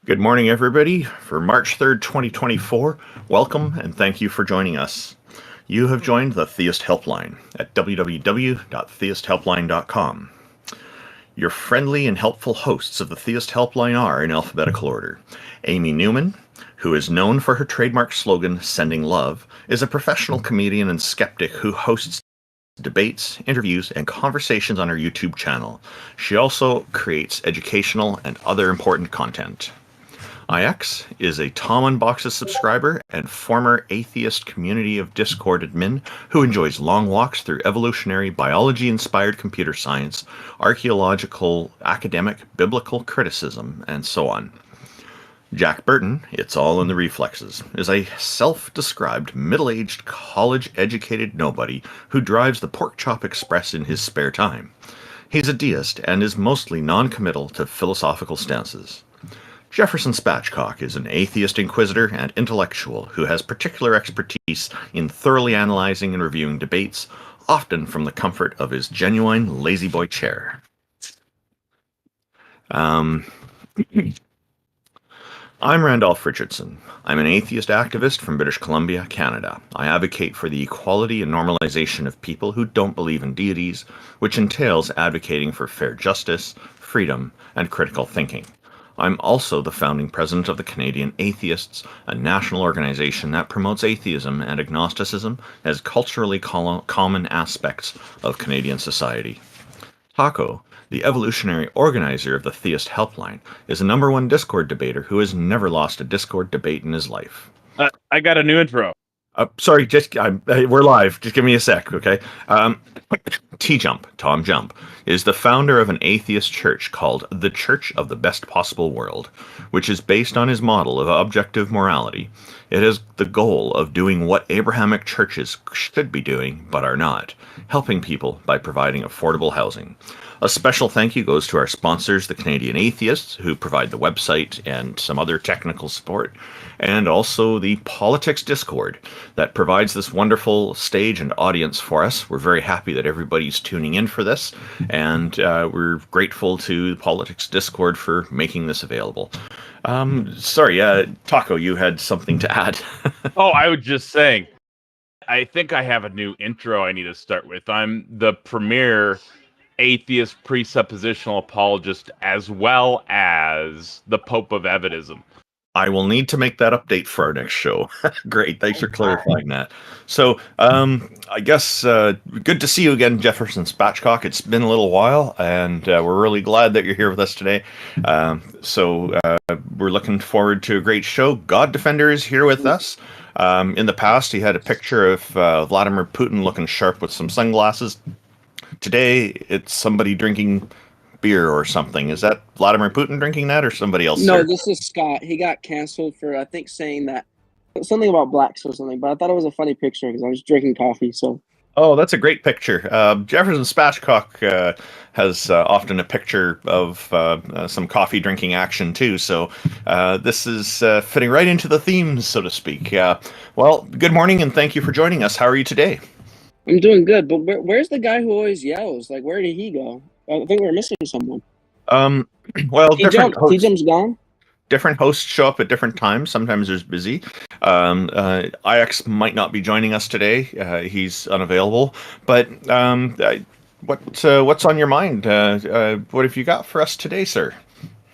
Good morning, everybody. For March 3rd, 2024, welcome and thank you for joining us. You have joined the Theist Helpline at www.theisthelpline.com. Your friendly and helpful hosts of the Theist Helpline are, in alphabetical order, Amy Newman, who is known for her trademark slogan, Sending Love, is a professional comedian and skeptic who hosts debates, interviews, and conversations on her YouTube channel. She also creates educational and other important content. IX is a Tom Unboxes subscriber and former atheist community of Discord admin who enjoys long walks through evolutionary, biology-inspired computer science, archaeological, academic, biblical criticism, and so on. Jack Burton, it's all in the reflexes, is a self-described middle-aged, college-educated nobody who drives the Pork Chop Express in his spare time. He's a deist and is mostly non-committal to philosophical stances. Jefferson Spatchcock is an atheist inquisitor and intellectual who has particular expertise in thoroughly analyzing and reviewing debates, often from the comfort of his genuine lazy-boy chair. I'm Randolf Richardson. I'm an atheist activist from British Columbia, Canada. I advocate for the equality and normalization of people who don't believe in deities, which entails advocating for fair justice, freedom, and critical thinking. I'm also the founding president of the Canadian Atheists, a national organization that promotes atheism and agnosticism as culturally common aspects of Canadian society. Taco, the evolutionary organizer of the Theist Helpline, is a #1 Discord debater who has never lost a Discord debate in his life. I got a new intro. Sorry, we're live. Just give me a sec, okay? TJump, Tom Jump, is the founder of an atheist church called The Church of the Best Possible World, which is based on his model of objective morality. It has the goal of doing what Abrahamic churches should be doing, but are not, helping people by providing affordable housing. A special thank you goes to our sponsors, the Canadian Atheists, who provide the website and some other technical support, and also the Politics Discord that provides this wonderful stage and audience for us. We're very happy that everybody's tuning in for this, and we're grateful to the Politics Discord for making this available. Sorry, Taco, you had something to add. Oh, I was just saying, I think I have a new intro I need to start with. I'm the premier atheist presuppositional apologist as well as the Pope of Evidism. I will need to make that update for our next show. Great, thanks for clarifying that. So, I guess good to see you again, Jefferson Spatchcock. It's been a little while, and we're really glad that you're here with us today. We're looking forward to a great show. GodDefender is here with us. In the past, he had a picture of Vladimir Putin looking sharp with some sunglasses. Today, it's somebody drinking beer or something. Is that Vladimir Putin drinking that or somebody else? No, sir? this is Scott. He got canceled for, I think, saying that something about blacks or something, but I thought it was a funny picture because I was drinking coffee, so. Oh, that's a great picture. Jefferson Spatchcock has often a picture of some coffee drinking action too, so this is fitting right into the themes, so to speak. Well, good morning and thank you for joining us. How are you today? I'm doing good, but where's the guy who always yells? Like, where did he go? I think we're missing someone. Well, TJump's gone? Different hosts show up at different times. Sometimes there's busy. IX might not be joining us today. He's unavailable. But what's on your mind? What have you got for us today, sir?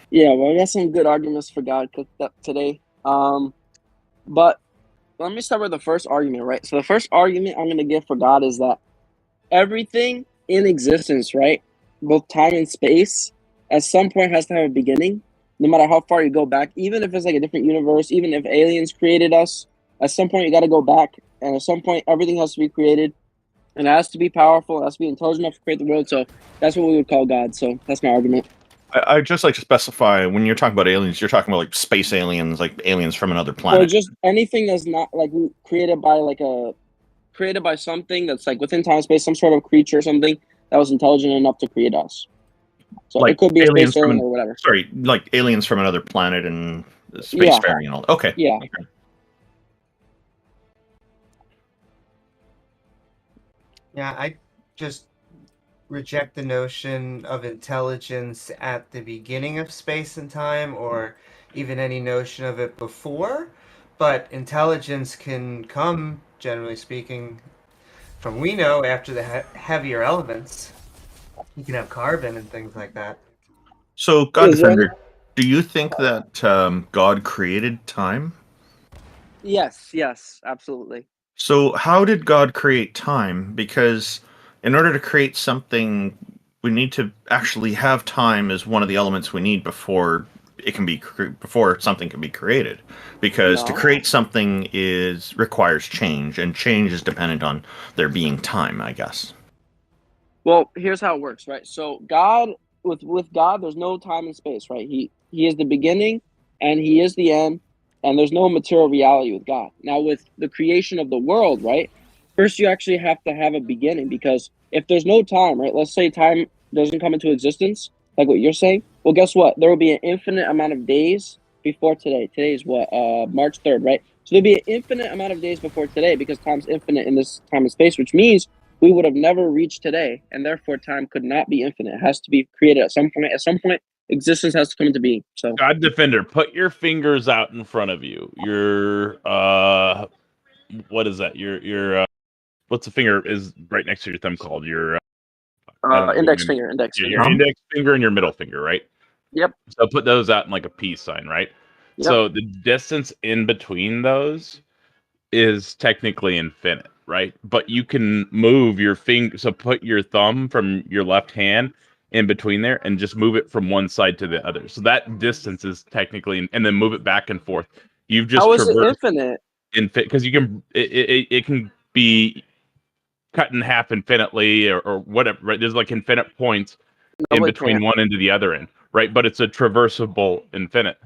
Yeah, well, I got some good arguments for God cooked up today. But let me start with the first argument, right? So the first argument I'm going to give for God is that everything in existence, right, both time and space, at some point has to have a beginning, no matter how far you go back. Even if it's like a different universe, even if aliens created us, at some point you got to go back, and at some point everything has to be created, and it has to be powerful, it has to be intelligent enough to create the world. So that's what we would call God. So that's my argument. I'd just like to specify, when you're talking about aliens, you're talking about like space aliens, like aliens from another planet. Or just anything that's not like created by something that's like within time and space, some sort of creature or something that was intelligent enough to create us. So like it could be aliens a space alien or whatever. Sorry, like aliens from another planet and spacefaring and all. Okay. Yeah. Okay. Yeah, I just reject the notion of intelligence at the beginning of space and time, or even any notion of it before. But intelligence can come, generally speaking, from we know after the heavier elements. You can have carbon and things like that. So, Is there any- GodDefender, do you think that God created time? Yes, absolutely. So, how did God create time? Because in order to create something, we need to actually have time as one of the elements we need before it can be before something can be created. Because to No. create something requires change, and change is dependent on there being time, I guess. Well, here's how it works, right? So God, with God, there's no time and space, right? He is the beginning and he is the end, and there's no material reality with God. Now, with the creation of the world, right? First, you actually have to have a beginning, because if there's no time, right? Let's say time doesn't come into existence, like what you're saying. Well, guess what? There will be an infinite amount of days before today. Today is what? March 3rd, right? So there'll be an infinite amount of days before today, because time's infinite in this time and space, which means we would have never reached today, and therefore time could not be infinite. It has to be created at some point. At some point, existence has to come into being. So, GodDefender, put your fingers out in front of you. Your what is that? Your what's the finger is right next to your thumb called? Your I don't know. index finger. Your index finger and your middle finger, right? Yep. So put those out in like a peace sign, right? Yep. So the distance in between those is technically infinite, right? But you can move your finger. So put your thumb from your left hand in between there and just move it from one side to the other. So that distance is technically, and then move it back and forth. You've just How is it traversed infinite? because you can. It can be cut in half infinitely or whatever. Right? There's like infinite points No, in it between can't. one end to the other end, right? But it's a traversable infinite.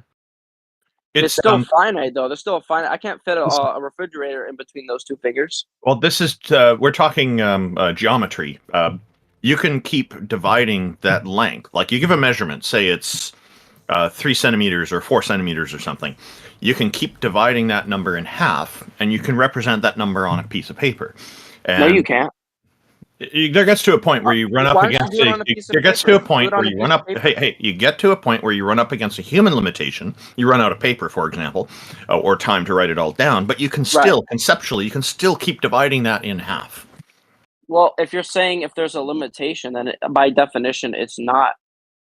It's still finite, though. There's still a finite. I can't fit a refrigerator in between those two fingers. Well, this is we're talking geometry. You can keep dividing that length. Like you give a measurement, say it's 3 centimeters or 4 centimeters or something. You can keep dividing that number in half, and you can represent that number on a piece of paper. And No, you can't. there gets to a point where you run up Why don't you against do it on a piece of there gets to paper? a point Do it on where a you piece run of up paper. hey you get to a point where you run up against a human limitation. You run out of paper, for example, or time to write it all down, but you can still conceptually you can still keep dividing that in half. Well, if you're saying if there's a limitation, then by definition, it's not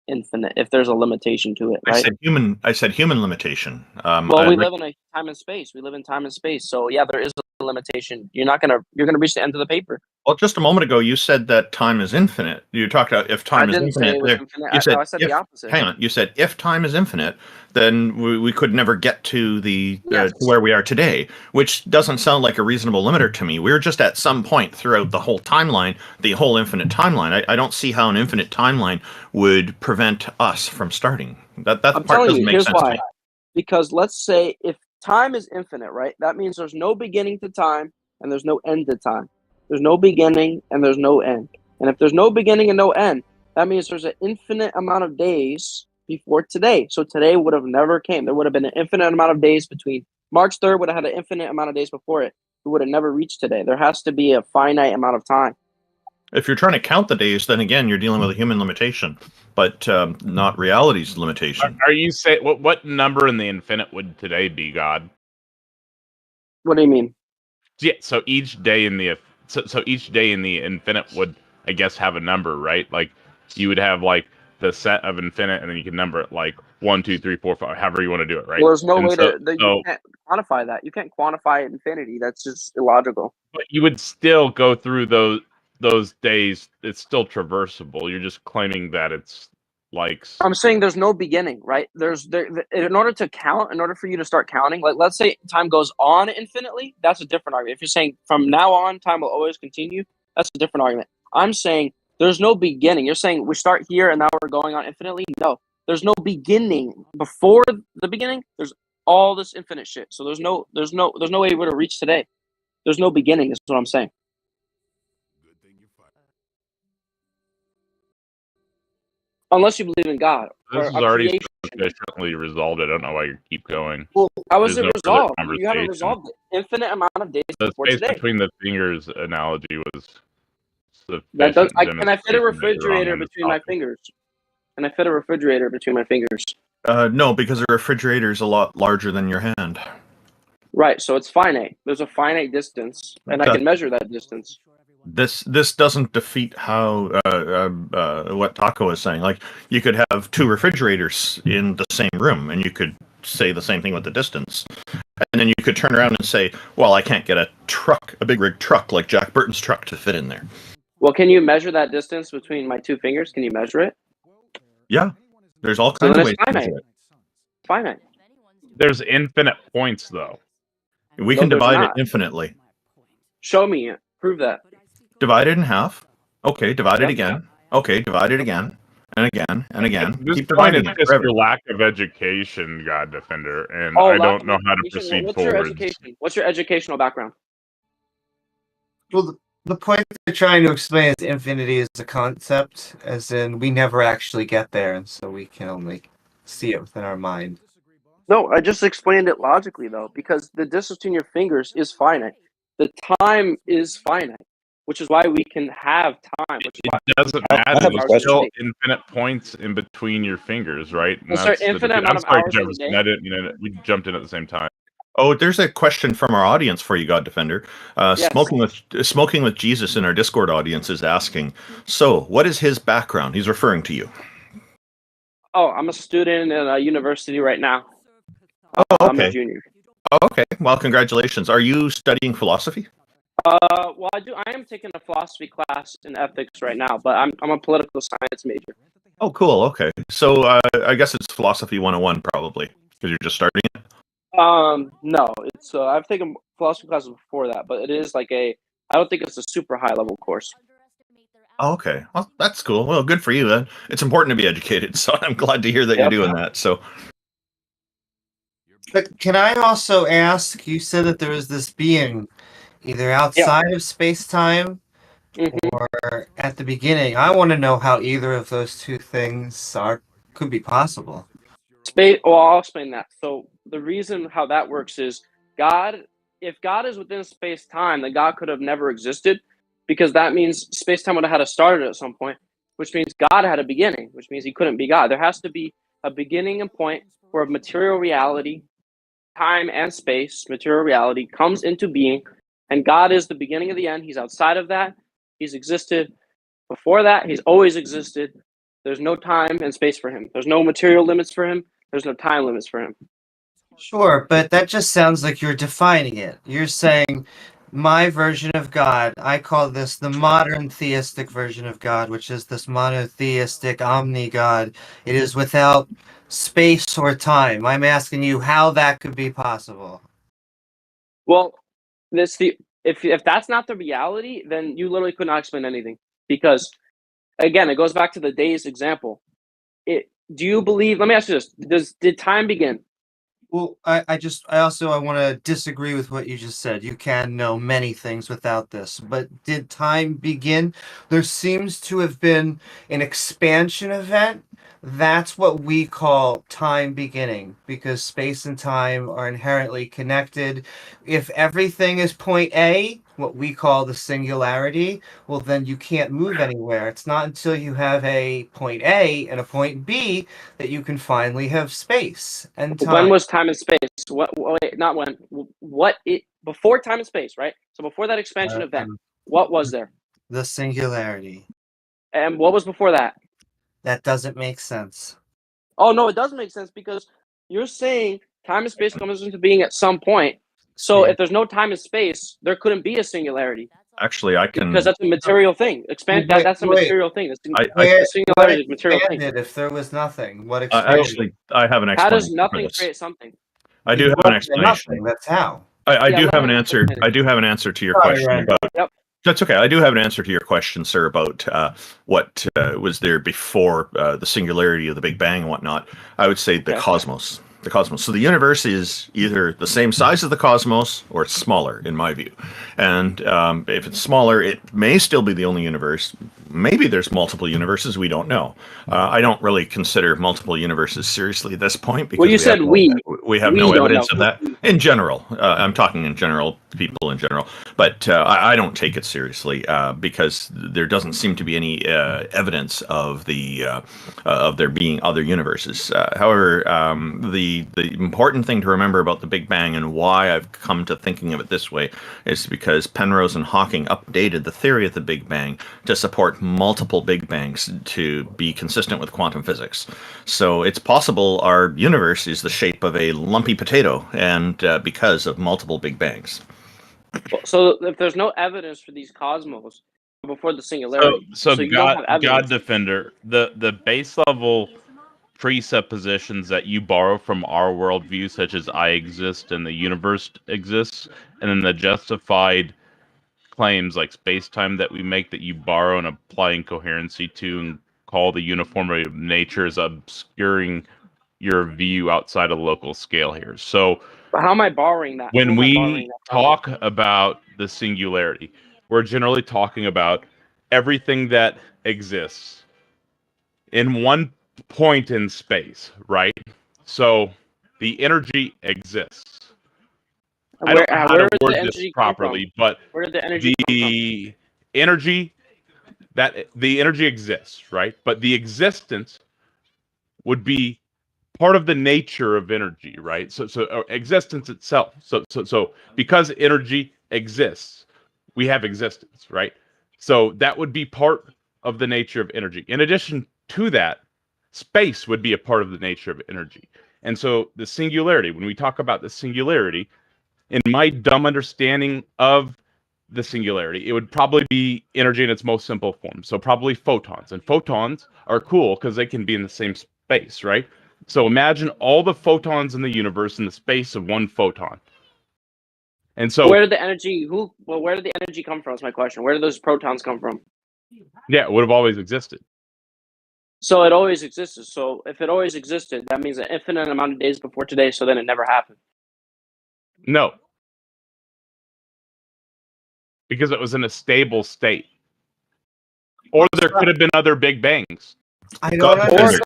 infinite. If there's a limitation to it, right? I said human limitation. Well, we live in a time and space. We live in time and space. So yeah, there is a limitation. You're gonna reach the end of the paper. Well, just a moment ago, you said that time is infinite. You talked about if time is I didn't say infinite. it was infinite. You said I said if. the opposite. Hang on. You said if time is infinite, then we could never get to the Yes. to where we are today, which doesn't sound like a reasonable limiter to me. We're just at some point throughout the whole timeline, the whole infinite timeline. I don't see how an infinite timeline would prevent us from starting. That I'm part telling doesn't you, make here's sense to why. me. Because let's say if time is infinite, right? That means there's no beginning to time and there's no end to time. There's no beginning and there's no end. And if there's no beginning and no end, that means there's an infinite amount of days before today. So today would have never came. There would have been an infinite amount of days between March 3rd would have had an infinite amount of days before it. It would have never reached today. There has to be a finite amount of time. If you're trying to count the days, then again, you're dealing with a human limitation, but not reality's limitation. Are you saying what number in the infinite would today be, God? What do you mean? Yeah, so each day in the infinite would, I guess, have a number, right? Like you would have like the set of infinite, and then you can number it like 1, 2, 3, 4, 5, however you want to do it, right? Well, there's no way so, you can't quantify that. You can't quantify infinity. That's just illogical. But you would still go through those days. It's still traversable. You're just claiming that it's like. I'm saying there's no beginning, right? In order to count, in order for you to start counting, like let's say time goes on infinitely, that's a different argument. If you're saying from now on time will always continue, that's a different argument. I'm saying there's no beginning. You're saying we start here and now we're going on infinitely. No, there's no beginning. Before the beginning, there's all this infinite shit. So there's no way we're to reach today. There's no beginning. Is what I'm saying. Unless you believe in God. This is already sufficiently resolved. I don't know why you keep going. Well, how is it resolved? No You haven't resolved it. Infinite amount of days the before space today. between the fingers analogy was Can I fit a refrigerator between my fingers? Can I fit a refrigerator between my fingers? No, because a refrigerator is a lot larger than your hand. Right, so it's finite. There's a finite distance, and I can measure that distance. This doesn't defeat how what Taco is saying. Like, you could have two refrigerators in the same room, and you could say the same thing with the distance. And then you could turn around and say, well, I can't get a big rig truck like Jack Burton's truck to fit in there. Well, can you measure that distance between my two fingers? Can you measure it? Yeah. There's all kinds of ways to measure it. Finite. There's infinite points, though. We can divide it infinitely. Show me it. Prove that. Divide it in half. Okay, divide it again. Okay, divide it again. And again, and again. Keep dividing it. It's your lack of education, GodDefender, and I don't know how to proceed forward. What's your educational background? Well, the point they're trying to explain is infinity is a concept, as in we never actually get there, and so we can only see it within our mind. No, I just explained it logically, though, because the distance between your fingers is finite. The time is finite, which is why we can have time. It doesn't matter. There's still infinite points in between your fingers, right? Is there infinite amount of hours in a day? We jumped in at the same time. Oh, there's a question from our audience for you, GodDefender. Yes. Smoking with Jesus in our Discord audience is asking, so what is his background? He's referring to you. Oh, I'm a student at a university right now. Oh, okay. I'm a junior. Oh, okay. Well, congratulations. Are you studying philosophy? Well, I am taking a philosophy class in ethics right now, but I'm a political science major. Oh, cool. Okay. So I guess it's philosophy 101 probably, because you're just starting it? No, it's I've taken philosophy classes before that, but it is like I don't think it's a super high level course. Oh, okay. Well, that's cool. Well, good for you then. It's important to be educated, so I'm glad to hear that you're doing that. So, but can I also ask, you said that there is this being either outside of space-time or at the beginning. I want to know how either of those two things could be possible. I'll explain that. So the reason how that works is if God is within space-time, then God could have never existed, because that means space-time would have had to start at some point, which means God had a beginning, which means he couldn't be God. There has to be a beginning and point where material reality, time and space, material reality comes into being, and God is the beginning of the end. He's outside of that. He's existed before that. He's always existed. There's no time and space for him. There's no material limits for him. There's no time limits for him. Sure, but that just sounds like you're defining it. You're saying my version of God, I call this the modern theistic version of God, which is this monotheistic omni-God. It is without space or time. I'm asking you how that could be possible. Well, if that's not the reality, then you literally could not explain anything. Because, again, it goes back to the days example. Do you believe? Let me ask you this: did time begin? Well, I want to disagree with what you just said. You can know many things without this, but did time begin? There seems to have been an expansion event. That's what we call time beginning, because space and time are inherently connected. If everything is point A, what we call the singularity, well, then you can't move anywhere. It's not until you have a point A and a point B that you can finally have space and time. When was time and space? Not when. Before time and space, right? So before that expansion event, what was there? The singularity. And what was before that? That doesn't make sense. Oh, no, it does make sense, because you're saying time and space comes into being at some point. So if there's no time and space, there couldn't be a singularity. Actually, I can... Because that's a material thing. That's a material thing. The singularity is a material thing. If there was nothing, what actually, I have an explanation. How does nothing create something? I do have an explanation. That's how. I do have an answer. I do have an answer to your question about... Yep. That's okay. I do have an answer to your question, sir, about what was there before the singularity of the Big Bang and whatnot. I would say the cosmos. The cosmos. So the universe is either the same size as the cosmos or it's smaller, in my view. And if it's smaller, it may still be the only universe. Maybe there's multiple universes. We don't know. I don't really consider multiple universes seriously at this point, because you said we have no evidence of that. In general, I'm talking in general, people in general, but I don't take it seriously because there doesn't seem to be any evidence of of there being other universes. However, the important thing to remember about the Big Bang and why I've come to thinking of it this way is because Penrose and Hawking updated the theory of the Big Bang to support multiple Big Bangs to be consistent with quantum physics. So it's possible our universe is the shape of a lumpy potato, and because of multiple Big Bangs. So if there's no evidence for these cosmos before the singularity, So you don't have evidence. GodDefender, the base level presuppositions that you borrow from our worldview, such as I exist and the universe exists, and then the justified claims like space-time that we make that you borrow and apply incoherency to and call the uniformity of nature is obscuring your view outside of local scale here. So But how am I borrowing that? when we talk about the singularity, we're generally talking about everything that exists in one point in space, right? So the energy exists. I don't know how to word this properly, but where did the energy come from? the energy exists, right? But the existence would be part of the nature of energy, right? So existence itself. So because energy exists, we have existence, right? So that would be part of the nature of energy. In addition to that, space would be a part of the nature of energy. And so the singularity, when we talk about the singularity, in my dumb understanding of the singularity, it would probably be energy in its most simple form. So probably photons. And photons are cool because they can be in the same space, right? So imagine all the photons in the universe in the space of one photon. And so where did the energy come from is my question. Where did those protons come from? Yeah, it would have always existed. So it always existed. So if it always existed, that means an infinite amount of days before today, so then it never happened. No. Because it was in a stable state. Or there could have been other Big Bangs. I don't understand.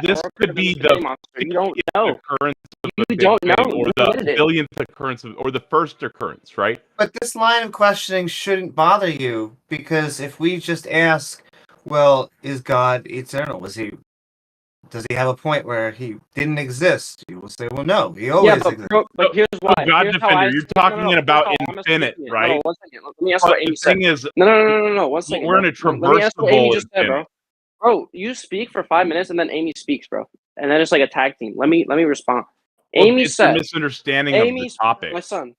This could be the you don't know. Occurrence of you don't know. Or the billionth occurrence or the first occurrence, right? But this line of questioning shouldn't bother you, because if we just ask, well, is God eternal? Does he have a point where he didn't exist? You will say, well, no, he always existed. But here's why. GodDefender, you're talking about infinite, right? No, 1 second. Let me answer what Amy said. Is, no. 1 second. We're in a traversable infinite. Bro, you speak for 5 minutes and then Amy speaks, bro. And then it's like a tag team. Let me respond. Amy said, a misunderstanding of the topic. My son.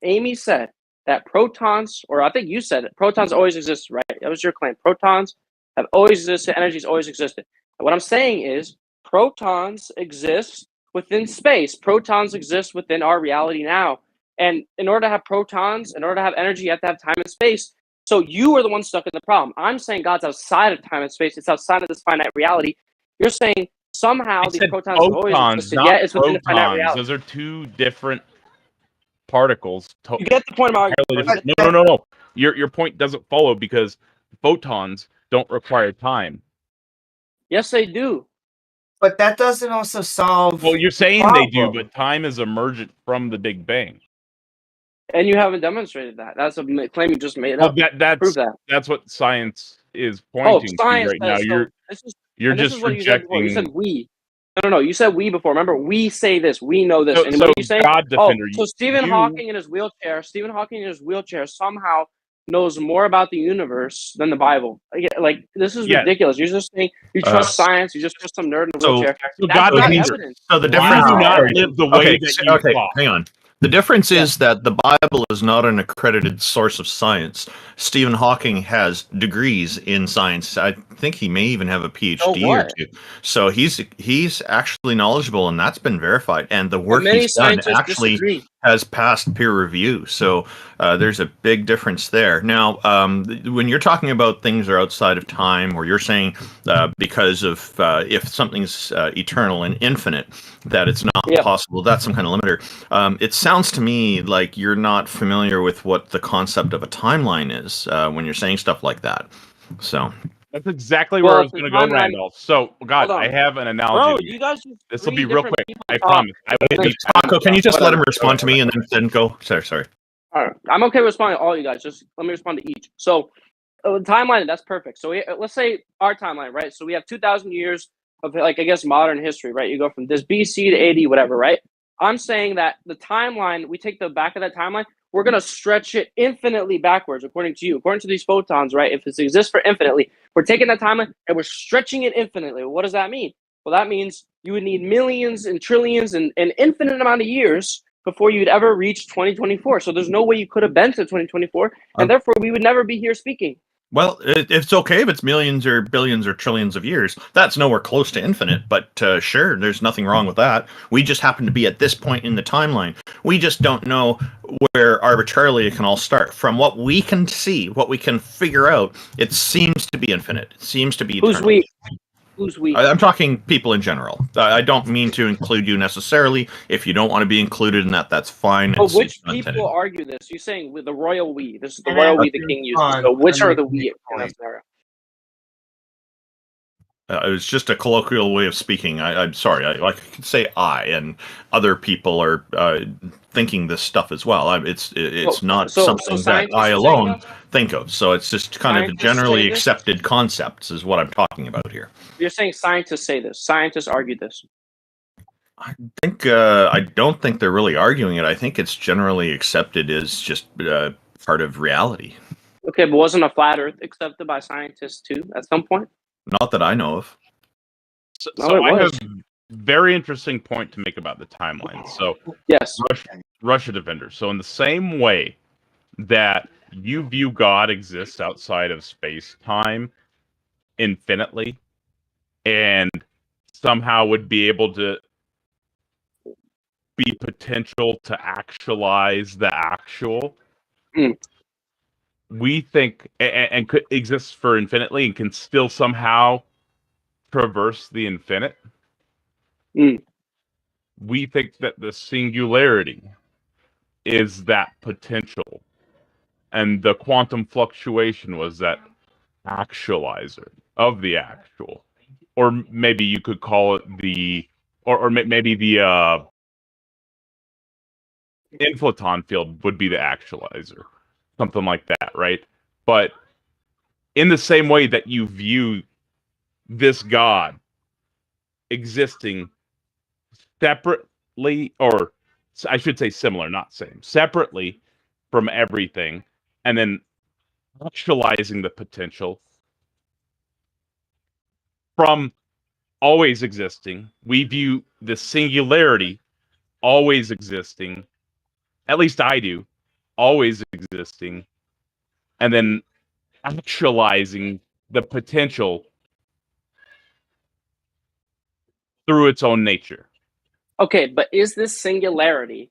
Amy said that protons, or I think you said it, protons always exist, right? That was your claim. Protons have always existed. Energy's always existed. And what I'm saying is, protons exist within space. Protons exist within our reality now. And in order to have protons, in order to have energy, you have to have time and space. So you are the one stuck in the problem. I'm saying God's outside of time and space. It's outside of this finite reality. You're saying somehow these protons have always existed, yet it's within the finite reality. Those are two different particles. You get the point of my argument. No. Your point doesn't follow because photons don't require time. Yes, they do. But that doesn't also solve. Well, you're saying they do, but time is emergent from the Big Bang. And you haven't demonstrated that. That's a claim you just made up. Prove that. That's what science is pointing to right now. You're just projecting. You said we. No. You said we before. Remember, we say this. We know this. And so what are you saying? GodDefender, so Stephen Hawking in his wheelchair somehow knows more about the universe than the Bible. Like this is ridiculous. You're just saying you trust science. You just trust some nerd in a wheelchair. So the difference do not live the way that you thought. Hang on. The difference is that the Bible is not an accredited source of science. Stephen Hawking has degrees in science. I think he may even have a PhD or two. So he's actually knowledgeable, and that's been verified. And the work he's done actually has passed peer review. So there's a big difference there. Now, when you're talking about things are outside of time, or you're saying because of if something's eternal and infinite, that it's not possible, that's some kind of limiter. It sounds to me like you're not familiar with what the concept of a timeline is when you're saying stuff like that. So That's exactly where I Well, was if the going to go, timeline, Randolph. So, God, hold I on, have an analogy bro. to You make. guys just This will three be real different quick. people I talk. promise. I will be Paco, can you just let him Whatever. respond to me and then go? Sorry. All right, I'm okay responding to all you guys. Just let me respond to each. So, timeline, that's perfect. So let's say our timeline, right? So we have 2,000 years of, like, I guess, modern history, right? You go from this BC to AD, whatever, right? I'm saying that the timeline, we take the back of that timeline, we're going to stretch it infinitely backwards, according to you. According to these photons, right? If it exists for infinitely, we're taking that timeline and we're stretching it infinitely. What does that mean? Well, that means you would need millions and trillions and an infinite amount of years before you'd ever reach 2024. So there's no way you could have been to 2024, and therefore we would never be here speaking. Well, it's okay if it's millions or billions or trillions of years. That's nowhere close to infinite, but sure, there's nothing wrong with that. We just happen to be at this point in the timeline. We just don't know where arbitrarily it can all start. From what we can see, what we can figure out, it seems to be infinite. It seems to be eternal. Who's we? Who's we? I'm talking people in general. I don't mean to include you necessarily. If you don't want to be included in that, that's fine. But which it's people argue this? You're saying with the royal we. This is the And royal then we the king uses. So which are the we in that scenario? It was just a colloquial way of speaking. I'm sorry. I could say I, and other people are thinking this stuff as well. It's not something that I alone think of. So it's just kind of generally accepted concepts is what I'm talking about here. You're saying scientists say this. Scientists argue this. I think I don't think they're really arguing it. I think it's generally accepted as just part of reality. Okay, but wasn't a flat Earth accepted by scientists too at some point? Not that I know of. So I have a very interesting point to make about the timeline. So yes, Russia Defender. So in the same way that you view God exists outside of space-time infinitely, and somehow would be able to be potential to actualize the actual. We think and could exist for infinitely and can still somehow traverse the infinite. We think that the singularity is that potential, and the quantum fluctuation was that actualizer of the actual, or maybe you could call it the, or maybe the inflaton field would be the actualizer, something like that, right? But in the same way that you view this God existing separately, or I should say similar, not same, separately from everything, and then actualizing the potential from always existing, we view the singularity always existing, at least I do, always existing, and then actualizing the potential through its own nature. Okay, but is this singularity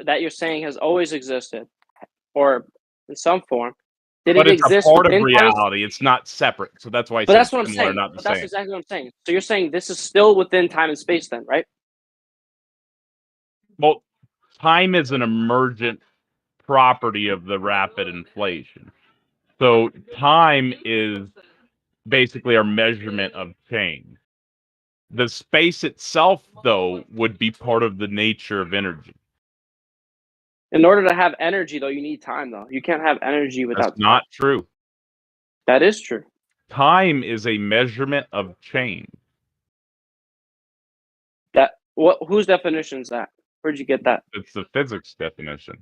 that you're saying has always existed, or in some form, did it exist? But it's a part of reality. It's not separate. So that's why I said that's what I'm saying. not the That's same. exactly what I'm saying. So you're saying this is still within time and space then, right? Well, time is an emergent property of the rapid inflation. So time is basically our measurement of change. The space itself, though, would be part of the nature of energy. In order to have energy, though, you need time, though. You can't have energy without time. That's not true. That is true. Time is a measurement of change. Whose definition is that? Where'd you get that? It's the physics definition.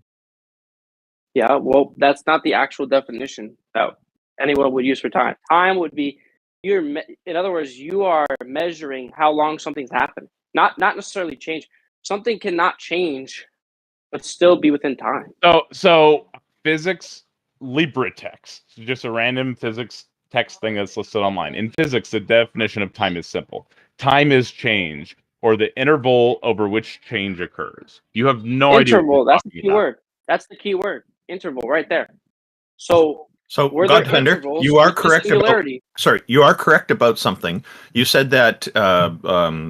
Yeah, well, that's not the actual definition that anyone would use for time. Time would be in other words, you are measuring how long something's happened, not necessarily change. Something cannot change, but still be within time. So physics LibreText, just a random physics text thing that's listed online. In physics, the definition of time is simple. Time is change, or the interval over which change occurs. You have no idea. Interval, that's the key word. That's the key word. Interval, right there. So GodDefender, you are correct about. Sorry, you are correct about something. You said that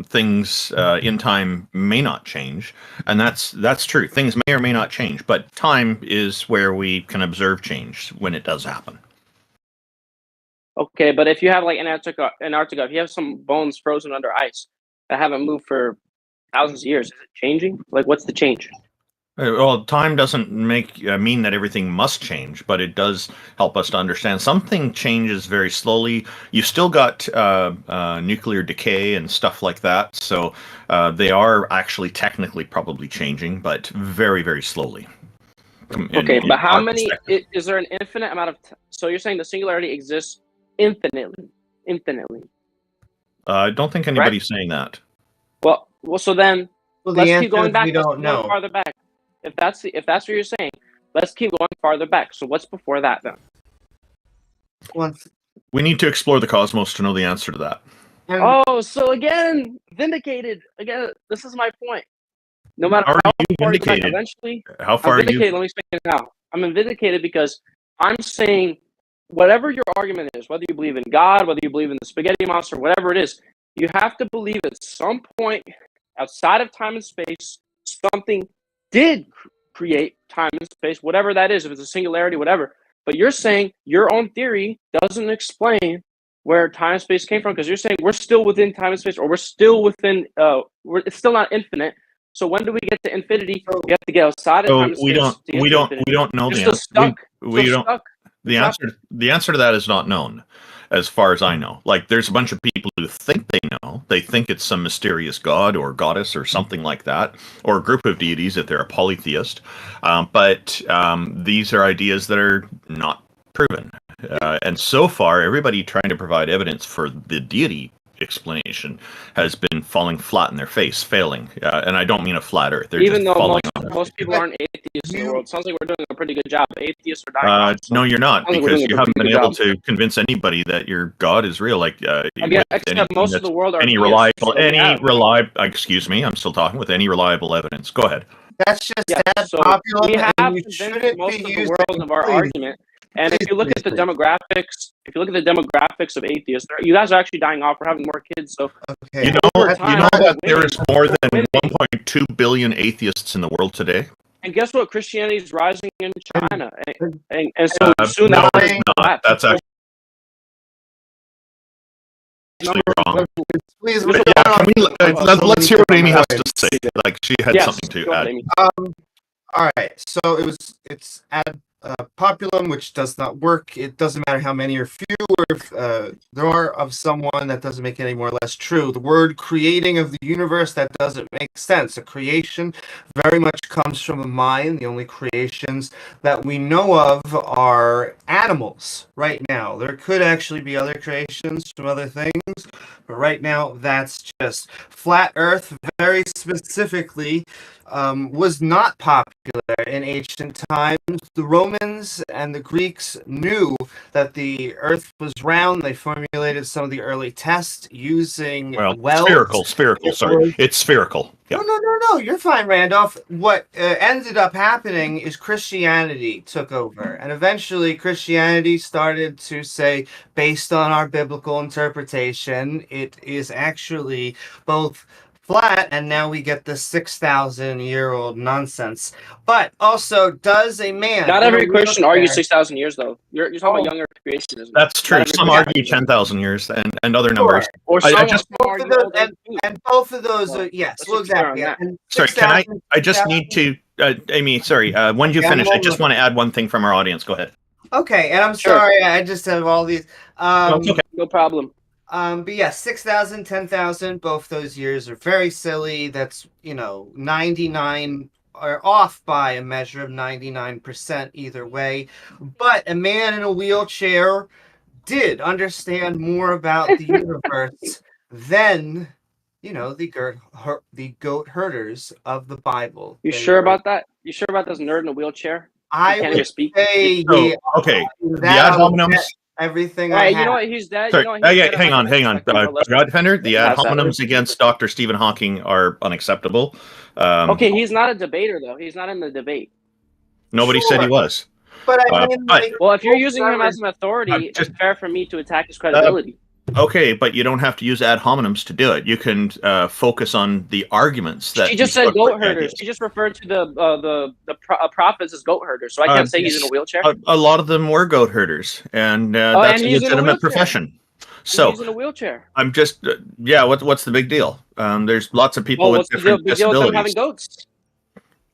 things in time may not change, and that's true. Things may or may not change, but time is where we can observe change when it does happen. Okay, but if you have like Antarctica, if you have some bones frozen under ice that haven't moved for thousands of years, is it changing? Like, what's the change? Well, time doesn't mean that everything must change, but it does help us to understand something changes very slowly. You still got nuclear decay and stuff like that, so they are actually technically probably changing, but very, very slowly. Okay, but how many? Is there an infinite amount of? So you're saying the singularity exists infinitely? I don't think anybody's saying that. Well, so then let's keep going back. We don't know. Farther back. If that's what you're saying, let's keep going farther back. So what's before that then? We need to explore the cosmos to know the answer to that. Oh, so again, vindicated. Again, this is my point. No matter how far you back, eventually, how far I'm vindicated. Let me explain it now. I'm vindicated because I'm saying whatever your argument is, whether you believe in God, whether you believe in the spaghetti monster, whatever it is, you have to believe at some point outside of time and space, something did create time and space, whatever that is, if it's a singularity, whatever. But you're saying your own theory doesn't explain where time and space came from, because you're saying we're still within time and space, or we're still within, it's still not infinite. So when do we get to infinity? We have to get outside of time and space. We don't know the answer. The answer to that is not known, as far as I know. Like, there's a bunch of people who think they know. They think it's some mysterious god or goddess or something like that, or a group of deities if they're a polytheist. But these are ideas that are not proven. And so far, everybody trying to provide evidence for the deity explanation has been falling flat in their face, failing. And I don't mean a flat earth. They're even just though most people aren't atheists in the world. Sounds like we're doing a pretty good job. Atheists are dying. No, you're not, because you haven't been able to convince anybody that your God is real. Like, except most of the world are excuse me, I'm still talking, with any reliable evidence. Go ahead. That's just popular. We have convinced most of the world of our argument. And if you look at the demographics, of atheists, you guys are actually dying off. We're having more kids, so you know that there is more than 1.2 billion atheists in the world today. And guess what? Christianity is rising in China, and so soon no, it's not. That's actually wrong. Please, let's hear what Amy has to say. Like, she had something to add. All right, so it's ad populum, which does not work. It doesn't matter how many or few or if there are of someone. That doesn't make it any more or less true. The word creating of the universe, that doesn't make sense. A creation very much comes from a mind. The only creations that we know of are animals right now. There could actually be other creations from other things, but right now that's just flat earth, very specifically, was not popular in ancient times. The Romans and the Greeks knew that the earth was round. They formulated some of the early tests using spherical. Sorry, it's spherical. Yeah. No, you're fine, Randolph. What ended up happening is Christianity took over, and eventually Christianity started to say, based on our biblical interpretation, it is actually both flat, and now we get the 6,000-year-old nonsense. But also, does a man... Not every Christian argues 6,000 years, though. You're talking about younger creationism. That's true. Some argue 10,000 years and other numbers. Or both of those are, yes, well, exactly. Sorry, I just need to... Amy, sorry, when you finish, I just want to add one thing from our audience. Go ahead. Okay, and I'm sorry, I just have all these... okay. No problem. But yeah, 6,000, 10,000, both those years are very silly. That's, 99 are off by a measure of 99% either way. But a man in a wheelchair did understand more about the universe than, the goat herders of the Bible. You sure about that? You sure about this nerd in a wheelchair? I would speak. say, okay. The ad hominems. Everything. Hey, you know what? He's dead. Sorry, hang on. GodDefender, the ad hominems against Dr. Stephen Hawking are unacceptable. Okay, he's not a debater, though. He's not in the debate. Nobody said he was. But I mean, well, if you're using him as an authority, it's fair for me to attack his credibility. Okay, but you don't have to use ad hominems to do it. You can focus on the arguments that She just you said put for goat the herders. ideas. She just referred to the prophets as goat herders. So I can't say he's in a wheelchair. A lot of them were goat herders, and Oh, that's and a he's in a legitimate wheelchair. profession. And So he's in a wheelchair. I'm just, yeah. What's the big deal? There's lots of people Well, with what's the deal? different Big deal with them having disabilities.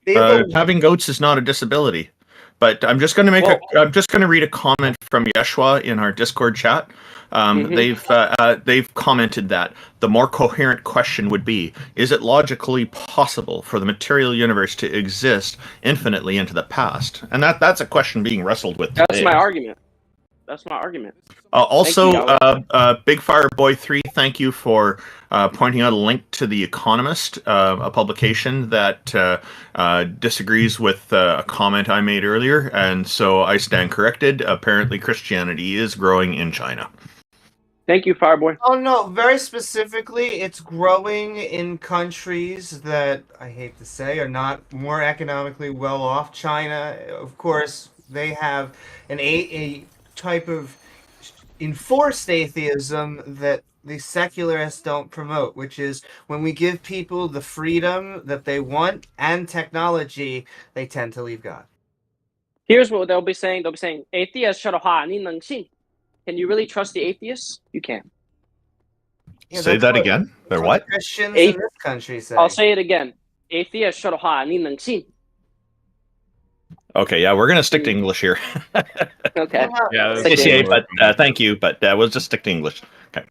goats. Having goats is not a disability. But I'm just going to I'm just going to read a comment from Yeshua in our Discord chat. They've commented that the more coherent question would be: is it logically possible for the material universe to exist infinitely into the past? And that's a question being wrestled with today. That's my argument. That's my argument. Also, you, Big Fire Boy 3, thank you for pointing out a link to The Economist, a publication that disagrees with a comment I made earlier, and so I stand corrected. Apparently, Christianity is growing in China. Thank you, Fireboy. Oh, no, very specifically, it's growing in countries that, I hate to say, are not more economically well off. China, of course, they have a type of enforced atheism that the secularists don't promote, which is when we give people the freedom that they want and technology, they tend to leave God. Here's what they'll be saying. They'll be saying, atheists 说的话你能信? Can you really trust the atheists? You can't. Yeah, say that again? They're what? Christians in this country say. I'll say it again. Atheists 说的话你能信? Okay, yeah, we're going to stick to English here. Okay. Yeah, but thank you, but we'll just stick to English. Okay.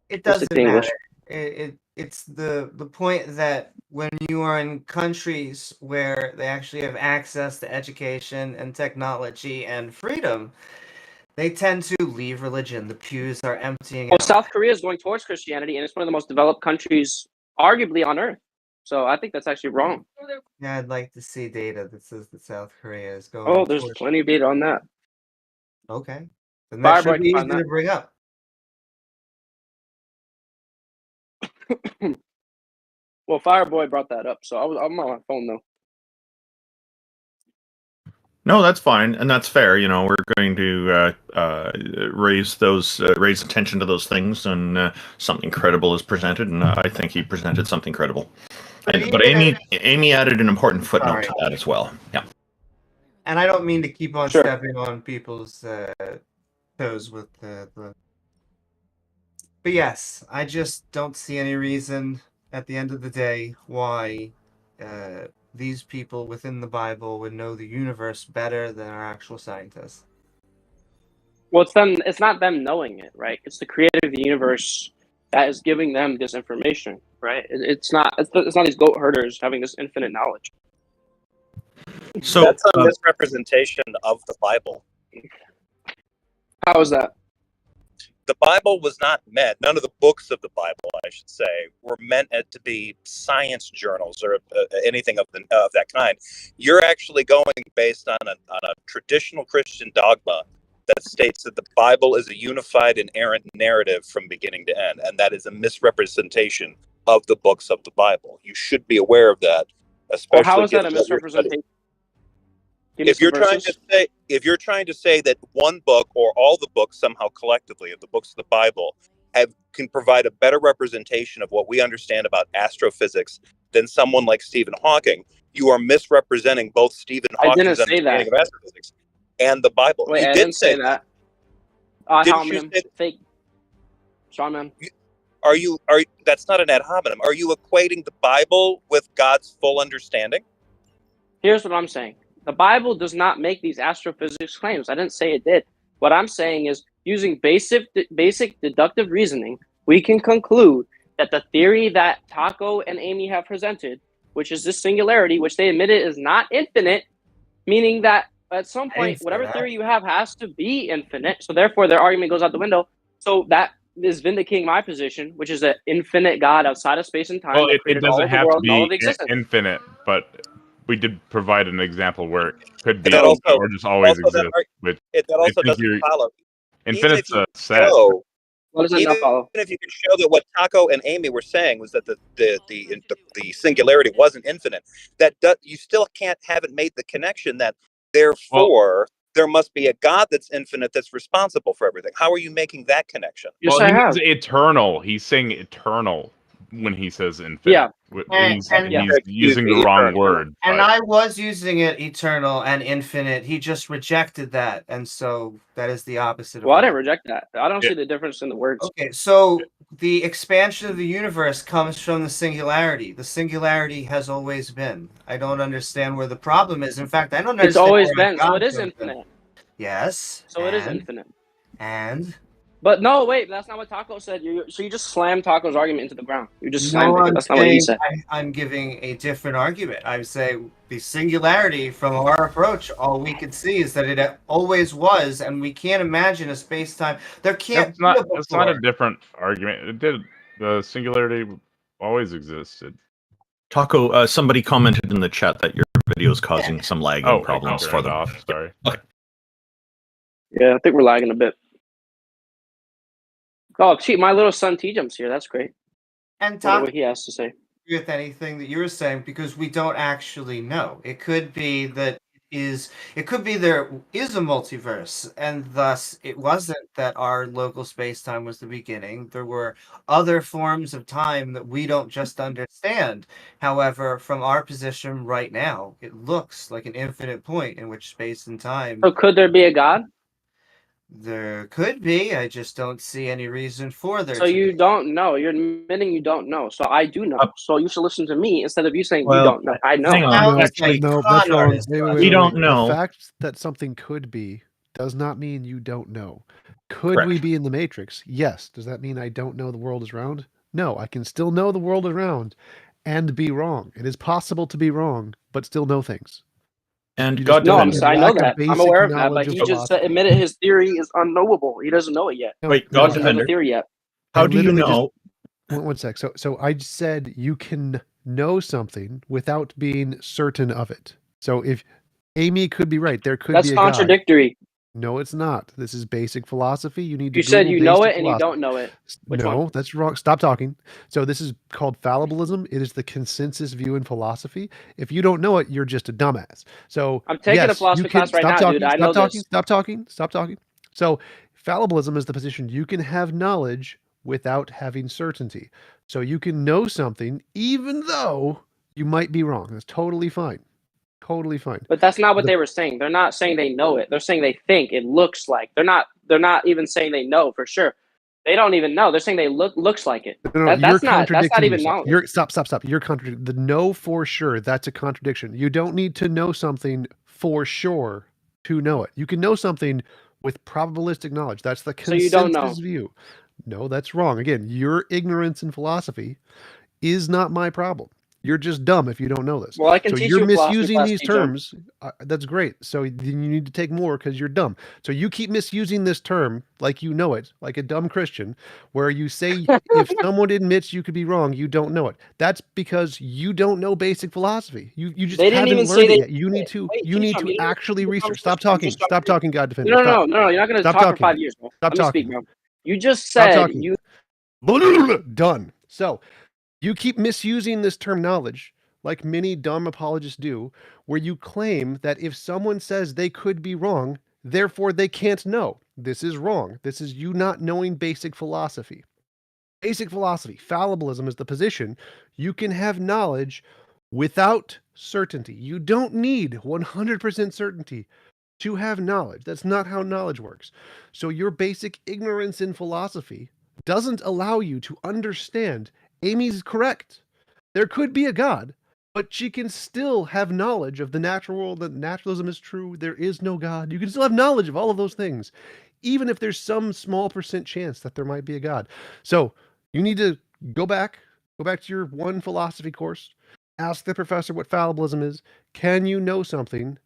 It doesn't matter. It's the point that when you are in countries where they actually have access to education and technology and freedom, they tend to leave religion. The pews are emptying out. South Korea is going towards Christianity, and it's one of the most developed countries, arguably, on Earth. So I think that's actually wrong. Yeah, I'd like to see data that says that South Korea is going. Oh, there's plenty of data on that. Okay. Then that should be easy to bring up. Well, Fireboy brought that up, so I'm on my phone though. No, that's fine, and that's fair. You know, we're going to raise attention to those things, and something credible is presented, and I think he presented something credible. But Amy added an important footnote to that as well. Yeah. And I don't mean to keep on stepping on people's toes with the. But yes, I just don't see any reason at the end of the day why these people within the Bible would know the universe better than our actual scientists. Well, it's not them knowing it, right? It's the creator of the universe that is giving them this information, right? It's not these goat herders having this infinite knowledge. So that's a misrepresentation of the Bible. How is that? The Bible was not meant, none of the books of the Bible, I should say, were meant to be science journals or anything of that kind. You're actually going based on a traditional Christian dogma that states that the Bible is a unified, inerrant narrative from beginning to end, and that is a misrepresentation of the books of the Bible. You should be aware of that. Especially how is that a misrepresentation? If you're trying to say that one book or all the books somehow collectively of the books of the Bible can provide a better representation of what we understand about astrophysics than someone like Stephen Hawking, you are misrepresenting both Stephen Hawking's understanding of astrophysics and the Bible. Wait, you I did didn't say that. Didn't you say fake? Sean, man. Are you? That's not an ad hominem. Are you equating the Bible with God's full understanding? Here's what I'm saying. The Bible does not make these astrophysics claims. I didn't say it did. What I'm saying is, using basic deductive reasoning, we can conclude that the theory that Taco and Amy have presented, which is this singularity, which they admitted is not infinite, meaning that at some point, whatever theory you have has to be infinite. So therefore, their argument goes out the window. So that is vindicating my position, which is an infinite God outside of space and time. Well, it doesn't have to be infinite, but we did provide an example where it could be or just always exist. That also doesn't follow. Infinite's a set. What does that not follow? Even if you can show that what Taco and Amy were saying was that the singularity wasn't infinite, you still haven't made the connection that therefore there must be a God that's infinite that's responsible for everything. How are you making that connection? Yes, Well, I he have. means eternal. He's saying eternal when he says infinite. Yeah. He's yeah. using the wrong word. And but- I was using it eternal and infinite. He just rejected that, and so that is the opposite of Well, I what didn't reject that. I don't Yeah. see the difference in the words. Okay, so the expansion of the universe comes from the singularity. The singularity has always been. I don't understand where the problem is. In fact, I don't understand. It's always where been, so God it is comes in. infinite. Yes. So it is infinite. And But no, wait, that's not what Taco said. So you just slammed Taco's argument into the ground. You just slammed no, it. I'm That's not what he said. I'm giving a different argument. I'm saying the singularity from our approach, all we can see is that it always was, and we can't imagine a space-time. There can't That's not. be a That's not a before. different argument. It did. The singularity always existed. Taco, somebody commented in the chat that your video is causing some lagging problems I for turned them. off. Sorry. Yeah, I think we're lagging a bit. Oh, gee, my little son TJump's here. That's great. And Wonder talk what he has to say. with anything that you were saying because we don't actually know. It could be that it could be there is a multiverse, and thus it wasn't that our local space-time was the beginning. There were other forms of time that we don't just understand. However, from our position right now, it looks like an infinite point in which space and time. So could there be a God? There could be. I just don't see any reason for there So to you be. don't know. You're admitting you don't know. So I do know. So you should listen to me instead of you saying Well, you don't know. I know. hang on. Sounds Actually, like No, con that's wrong. artist. We don't know. The fact that something could be does not mean you don't know. Could we Correct. be in the Matrix? Yes. Does that mean I don't know the world is round? No, I can still know the world is round and be wrong. It is possible to be wrong, but still know things. And You just No, don't. I know lack of that. I'm basic aware of that. knowledge But of he just philosophy. admitted his theory is unknowable. He doesn't know it yet. No, Wait, He no, doesn't know the GodDefender, theory yet. how I do you literally just- know? One sec. So I said you can know something without being certain of it. So if Amy could be right, there could That's be a God. contradictory. No, it's not. This is basic philosophy. You need to You said Google you know basic it and you philosophy. don't know it. Which No, one? that's wrong. Stop talking. So this is called fallibilism. It is the consensus view in philosophy. If you don't know it, you're just a dumbass. So I'm taking a yes, philosophy you can class right stop now, talking. dude. I Stop know talking. this. Stop talking. Stop talking. So fallibilism is the position you can have knowledge without having certainty. So you can know something even though you might be wrong. That's totally fine. Totally fine. But that's not what The- they were saying. They're not saying they know it. They're saying they think it looks like. They're not even saying they know for sure. They don't even know. They're saying they looks like it. No, That's you're not contradicting even yourself. knowledge. Stop. You're contradicting the know for sure. That's a contradiction. You don't need to know something for sure to know it. You can know something with probabilistic knowledge. That's the So you don't consensus know. view. No, that's wrong. Again, your ignorance in philosophy is not my problem. You're just dumb if you don't know this. Well, I can So teach you're you a philosophy misusing class, these TJump. terms. That's great. So then you need to take more because you're dumb. So you keep misusing this term like you know it, like a dumb Christian, where you say if someone admits you could be wrong, you don't know it. That's because you don't know basic philosophy. You just They didn't haven't even say learned it they yet. You need to Wait, you need TJump, to you didn't actually have a research. Stop conversation. You talking. just Stop started. talking, God Defender. No. Stop. You're not going to Stop talk for talking. 5 years, bro. Stop Let me speak, talking. bro. You just Stop said talking. you. Done. So you keep misusing this term knowledge, like many dumb apologists do, where you claim that if someone says they could be wrong, therefore they can't know. This is wrong. This is you not knowing basic philosophy. Basic philosophy, fallibilism is the position you can have knowledge without certainty. You don't need 100% certainty to have knowledge. That's not how knowledge works. So your basic ignorance in philosophy doesn't allow you to understand. Amy's correct. There could be a God, but she can still have knowledge of the natural world, that naturalism is true. There is no God. You can still have knowledge of all of those things, even if there's some small percent chance that there might be a God. So you need to go back to your one philosophy course, ask the professor what fallibilism is. Can you know something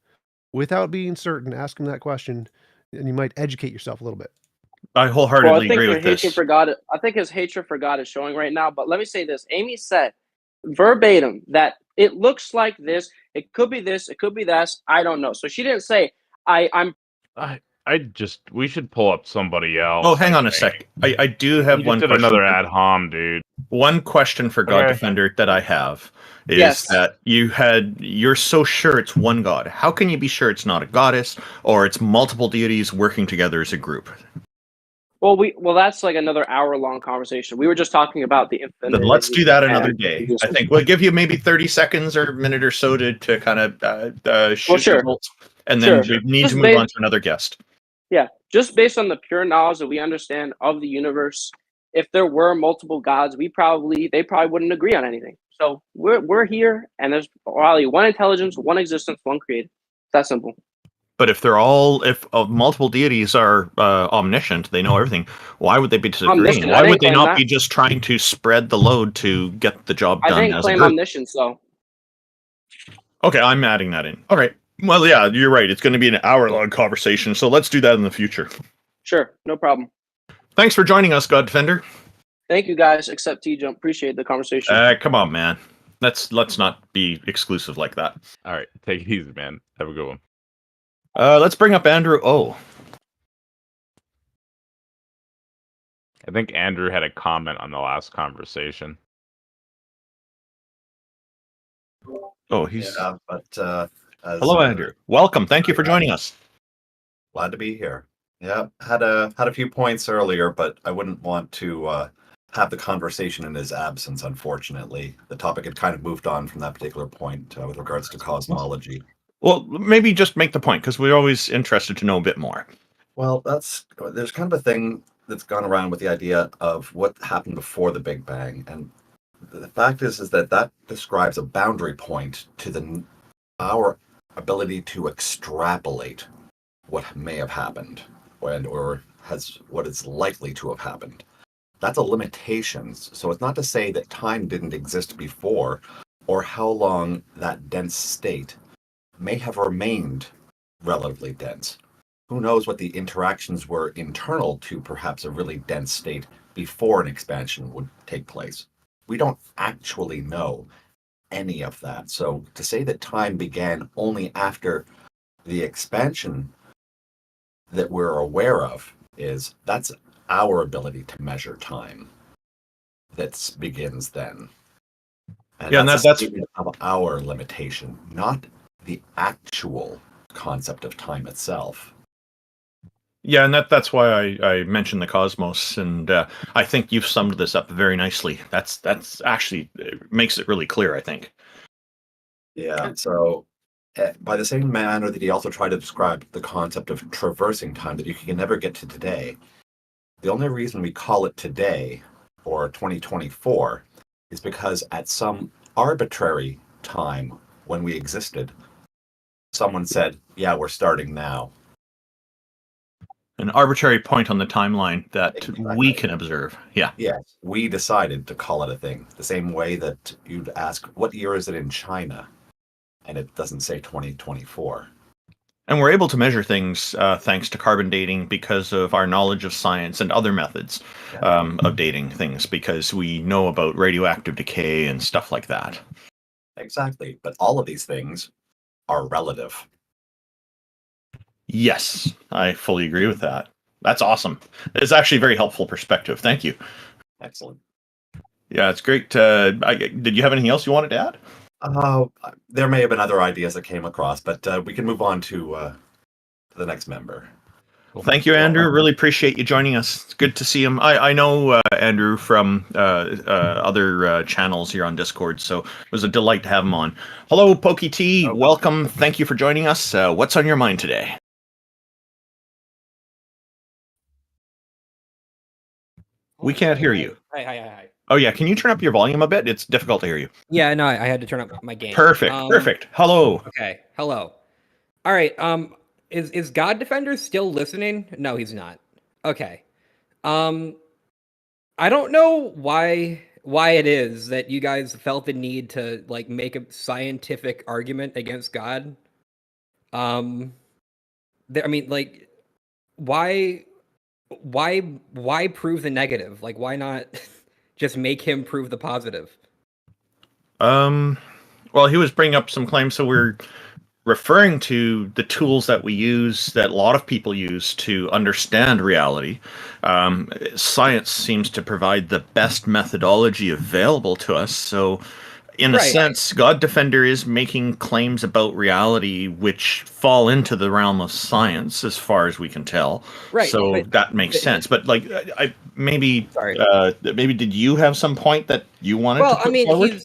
without being certain? Ask him that question, and you might educate yourself a little bit. I Well, wholeheartedly I think agree your with hatred this. for God. I think his hatred for God is showing right now. But let me say this: Amy said verbatim that it looks like this. It could be this. It could be that. I don't know. So she didn't say I'm. We should pull up somebody else. Oh, hang I on a think. sec. I do have You one just did question. another ad hom, dude. One question for Okay. GodDefender that I have is Yes. that you're so sure it's one god. How can you be sure it's not a goddess or it's multiple deities working together as a group? Well, that's like another hour-long conversation. We were just talking about the Then infinite. let's do that another and day. just- I think we'll give you maybe 30 seconds or a minute or so to kind of shoot sure. the bolts, and then Sure. we need Just to move on to another guest. Yeah, just based on the pure knowledge that we understand of the universe, if there were multiple gods, they probably wouldn't agree on anything. So we're here, and there's probably one intelligence, one existence, one creator. It's that simple. But if multiple deities are omniscient, they know everything. Why would they be disagreeing? Omniscient, I Why didn't would they claim not that. be just trying to spread the load to get the job I done didn't as a claim group? omniscience, though. Okay, I'm adding that in. All right. Well, yeah, you're right. It's going to be an hour-long conversation, so let's do that in the future. Sure, no problem. Thanks for joining us, GodDefender. Thank you, guys. Except TJump. Appreciate the conversation. Come on, man. Let's not be exclusive like that. All right, take it easy, man. Have a good one. Let's bring up AndrewO. I think Andrew had a comment on the last conversation. Oh, he's... Yeah, but Hello, Andrew. Welcome. Thank you for joining us. glad to be here. Yeah, had a few points earlier, but I wouldn't want to have the conversation in his absence. Unfortunately, the topic had kind of moved on from that particular point with regards to cosmology. Well, maybe just make the point, because we're always interested to know a bit more. Well, there's kind of a thing that's gone around with the idea of what happened before the Big Bang, and the fact is that describes a boundary point to our ability to extrapolate what may have happened or what is likely to have happened. That's a limitation. So it's not to say that time didn't exist before or how long that dense state may have remained relatively dense. Who knows what the interactions were internal to perhaps a really dense state before an expansion would take place. We don't actually know any of that. So to say that time began only after the expansion that we're aware of that's our ability to measure time that begins then. And Yeah, that's and a statement of our limitation, not the actual concept of time itself. Yeah, and that's why I mentioned the cosmos, and I think you've summed this up very nicely. That's actually makes it really clear, I think. Yeah, so by the same manner that he also tried to describe the concept of traversing time, that you can never get to today, the only reason we call it today, or 2024, is because at some arbitrary time when we existed, someone said, yeah, we're starting now. An arbitrary point on the timeline that Exactly. we can observe. Yeah. Yes, we decided to call it a thing. The same way that you'd ask, what year is it in China? And it doesn't say 2024. And we're able to measure things thanks to carbon dating because of our knowledge of science and other methods of dating things, because we know about radioactive decay and stuff like that. Exactly. But all of these things are relative. Yes, I fully agree with that. That's awesome. It's actually a very helpful perspective. Thank you. Excellent. Yeah, it's great. Did you have anything else you wanted to add? There may have been other ideas that came across, but we can move on to the next member. Thank you, Andrew. Really appreciate you joining us. It's good to see him. I know Andrew from other channels here on Discord, so it was a delight to have him on. Hello, Pokyt. Welcome. Thank you for joining us. What's on your mind today? We can't hear you. Hi. Oh, yeah. Can you turn up your volume a bit? It's difficult to hear you. Yeah, no, I had to turn up my gain. Perfect. Perfect. Hello. Okay, hello. All right. Is GodDefender still listening? No, he's not. Okay. I don't know why it is that you guys felt the need to like make a scientific argument against God. I mean, like, why prove the negative? Like, why not just make him prove the positive? Well, he was bringing up some claims, so we're referring to the tools that we use, that a lot of people use to understand reality. Science seems to provide the best methodology available to us. So, in a Right. sense, GodDefender is making claims about reality which fall into the realm of science, as far as we can tell. Right, So but- that makes sense. But like, maybe did you have some point that you wanted to Well, put I mean, forward?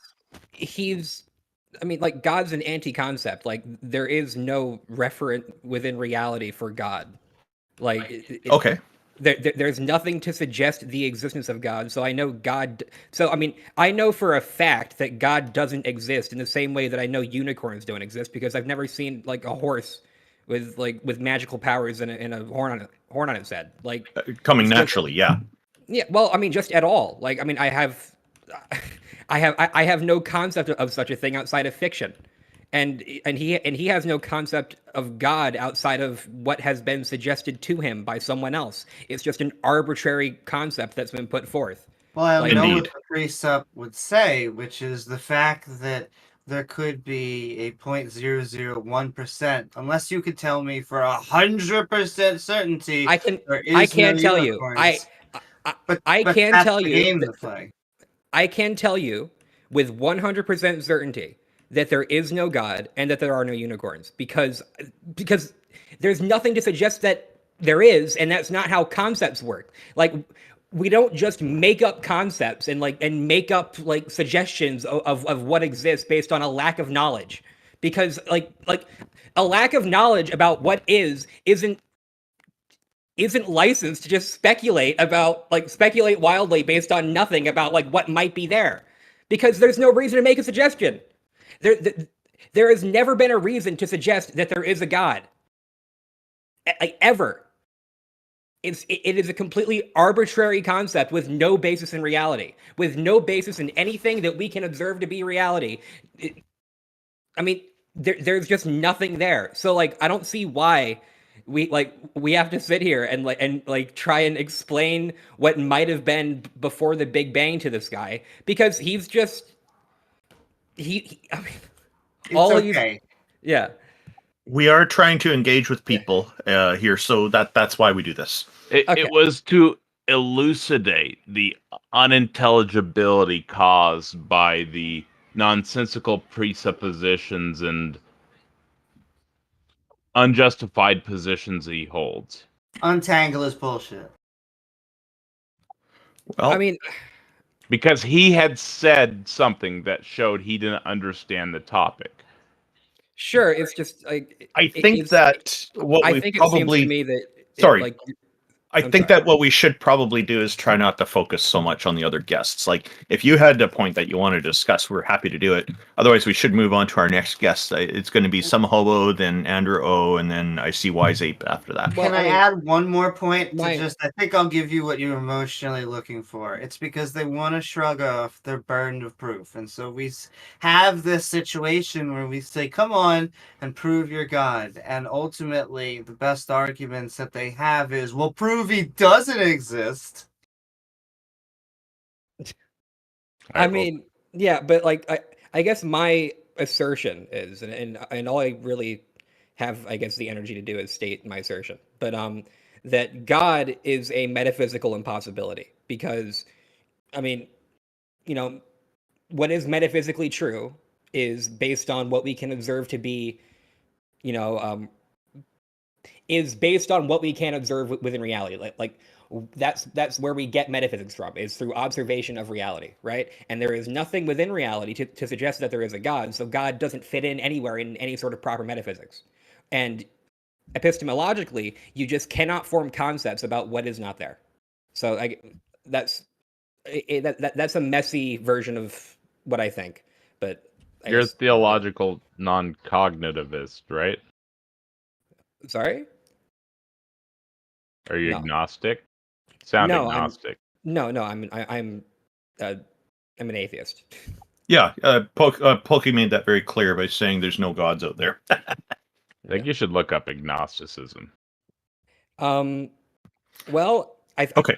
he's I mean, like, God's an anti-concept. Like, there is no referent within reality for God. Like, Okay. there's nothing to suggest the existence of God. So I know God. So I mean, I know for a fact that God doesn't exist in the same way that I know unicorns don't exist, because I've never seen like a horse with magical powers and a horn on its head. Like, Coming it's just- naturally, yeah. yeah. Well, I mean, just at all. Like, I mean, I have no concept of such a thing outside of fiction, and he has no concept of God outside of what has been suggested to him by someone else. It's just an arbitrary concept that's been put forth. Well, I know Indeed. what the precept would say, which is the fact that there could be a 0.001%, unless you could tell me for 100% certainty. I can there is I can't no tell you. unicorns. But I can that's tell the you game that- to play. I can tell you with 100% certainty that there is no God and that there are no unicorns, because there's nothing to suggest that there is, and that's not how concepts work. Like, we don't just make up concepts and make up like suggestions of what exists based on a lack of knowledge, because like a lack of knowledge about what isn't licensed to just speculate wildly based on nothing about like what might be there, because there's no reason to make a suggestion. There has never been a reason to suggest that there is a God, like, ever. It is a completely arbitrary concept with no basis in reality, with no basis in anything that we can observe to be reality. I mean, there's just nothing there. So like, I don't see why we have to sit here and try and explain what might have been before the Big Bang to this guy, because he's just I mean, It's okay. Yeah. We are trying to engage with people here, so that's why we do this. It was to elucidate the unintelligibility caused by the nonsensical presuppositions and unjustified positions he holds. Untangle is bullshit. Well, I mean, Because he had said something that showed he didn't understand the topic. sure, it's just like I think that what I we think it seems probably to me that sorry. I I'm think sorry. that what we should probably do is try not to focus so much on the other guests. Like, if you had a point that you want to discuss, we're happy to do it. Otherwise, we should move on to our next guest. It's going to be SumHobo, then AndrewO, and then I see Wise Ape after that. Well, Can I I mean, add one more point my- I think I'll give you what you're emotionally looking for. It's because they want to shrug off their burden of proof. And so we have this situation where we say, come on and prove you're God. And ultimately, the best arguments that they have is, well, prove he doesn't exist. I mean, yeah, but like I guess my assertion is, and all I really have, I guess, the energy to do is state my assertion, but that God is a metaphysical impossibility, because, I mean, you know, what is metaphysically true is based on what we can observe to be, you know, is based on what we can observe within reality. Like that's where we get metaphysics from, is through observation of reality, right? And there is nothing within reality to suggest that there is a God, so God doesn't fit in anywhere in any sort of proper metaphysics. And epistemologically, you just cannot form concepts about what is not there. So that's a messy version of what I think, but You're a theological non-cognitivist, right? Sorry? Are you No. agnostic? Sound No, agnostic. I'm an atheist. Yeah, Poky made that very clear by saying there's no gods out there. I think you should look up agnosticism. Well, Okay.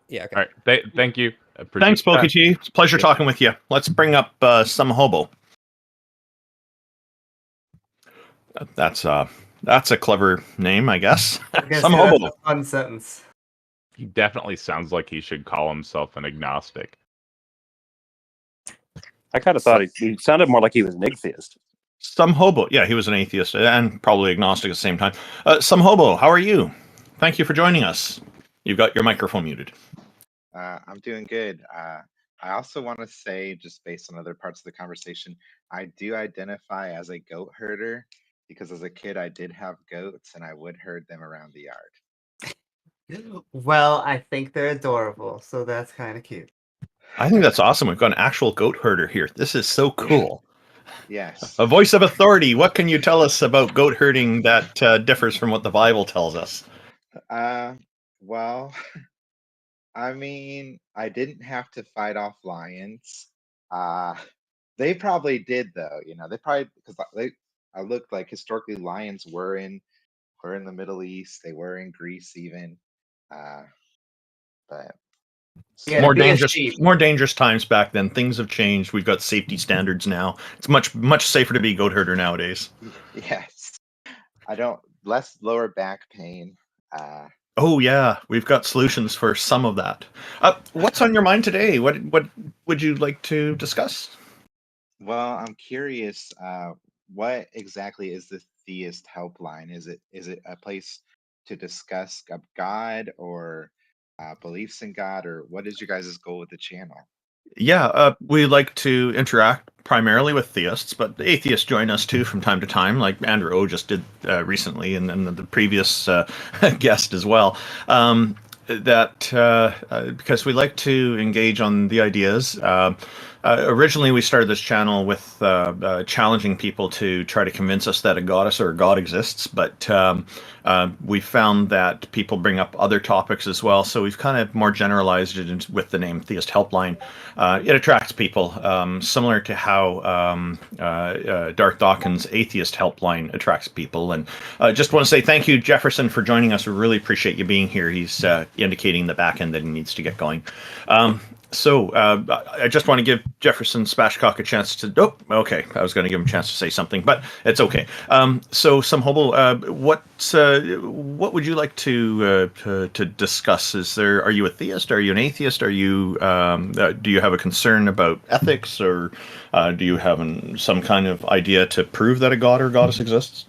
Yeah. Okay. All right. Thank you. Thanks, Pokyt. It's a pleasure talking with you. Let's bring up SumHobo. That's a clever name, I guess. I guess Some yeah, that's hobo. a fun sentence. He definitely sounds like he should call himself an agnostic. I kind of thought he sounded more like he was an atheist. Some hobo. Yeah, he was an atheist and probably agnostic at the same time. Some hobo, how are you? Thank you for joining us. You've got your microphone muted. I'm doing good. I also want to say, just based on other parts of the conversation, I do identify as a goat herder because as a kid I did have goats and I would herd them around the yard. Well, I think they're adorable, so that's kind of cute. I think that's awesome. We've got an actual goat herder here. This is so cool. Yes. A voice of authority. What can you tell us about goat herding that differs from what the Bible tells us? Well, I mean, I didn't have to fight off lions. They probably did though. They probably because I looked like historically lions were in the Middle East. They were in Greece even. But Yeah, more biggest dangerous, sheep. more dangerous times back then. Things have changed. We've got safety standards now. It's much safer to be a goat herder nowadays. yes, I don't less lower back pain. Oh yeah, we've got solutions for some of that. What's on your mind today? What would you like to discuss? Well, I'm curious. What exactly is the Theist Helpline? Is it a place to discuss God or beliefs in God, or what is your guys' goal with the channel? Yeah, we like to interact primarily with theists, but the atheists join us too from time to time, like AndrewO just did recently, and then the previous guest as well. Because we like to engage on the ideas. Originally, we started this channel with challenging people to try to convince us that a goddess or a god exists, but we found that people bring up other topics as well, so we've kind of more generalized it with the name Theist Helpline. It attracts people, similar to how Darth Dawkins' Atheist Helpline attracts people. And just want to say thank you, Jefferson, for joining us. We really appreciate you being here. He's indicating the back end that he needs to get going. So I just want to give Jefferson Spatchcock a chance to. Oh, okay. I was going to give him a chance to say something, but it's okay. So, SumHobo, what would you like to discuss? Are you a theist? Are you an atheist? Are you do you have a concern about ethics, or do you have some kind of idea to prove that a god or goddess exists?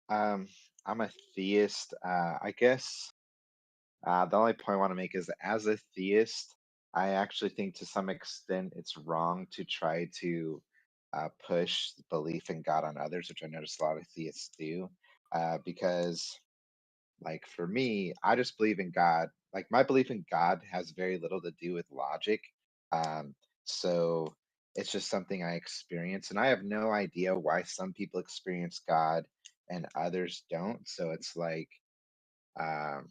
I'm a theist. I guess the only point I want to make is that as a theist, I actually think to some extent it's wrong to try to push belief in God on others, which I notice a lot of theists do. Because, like, for me, I just believe in God. Like, my belief in God has very little to do with logic. So it's just something I experience. And I have no idea why some people experience God and others don't. So it's like, um,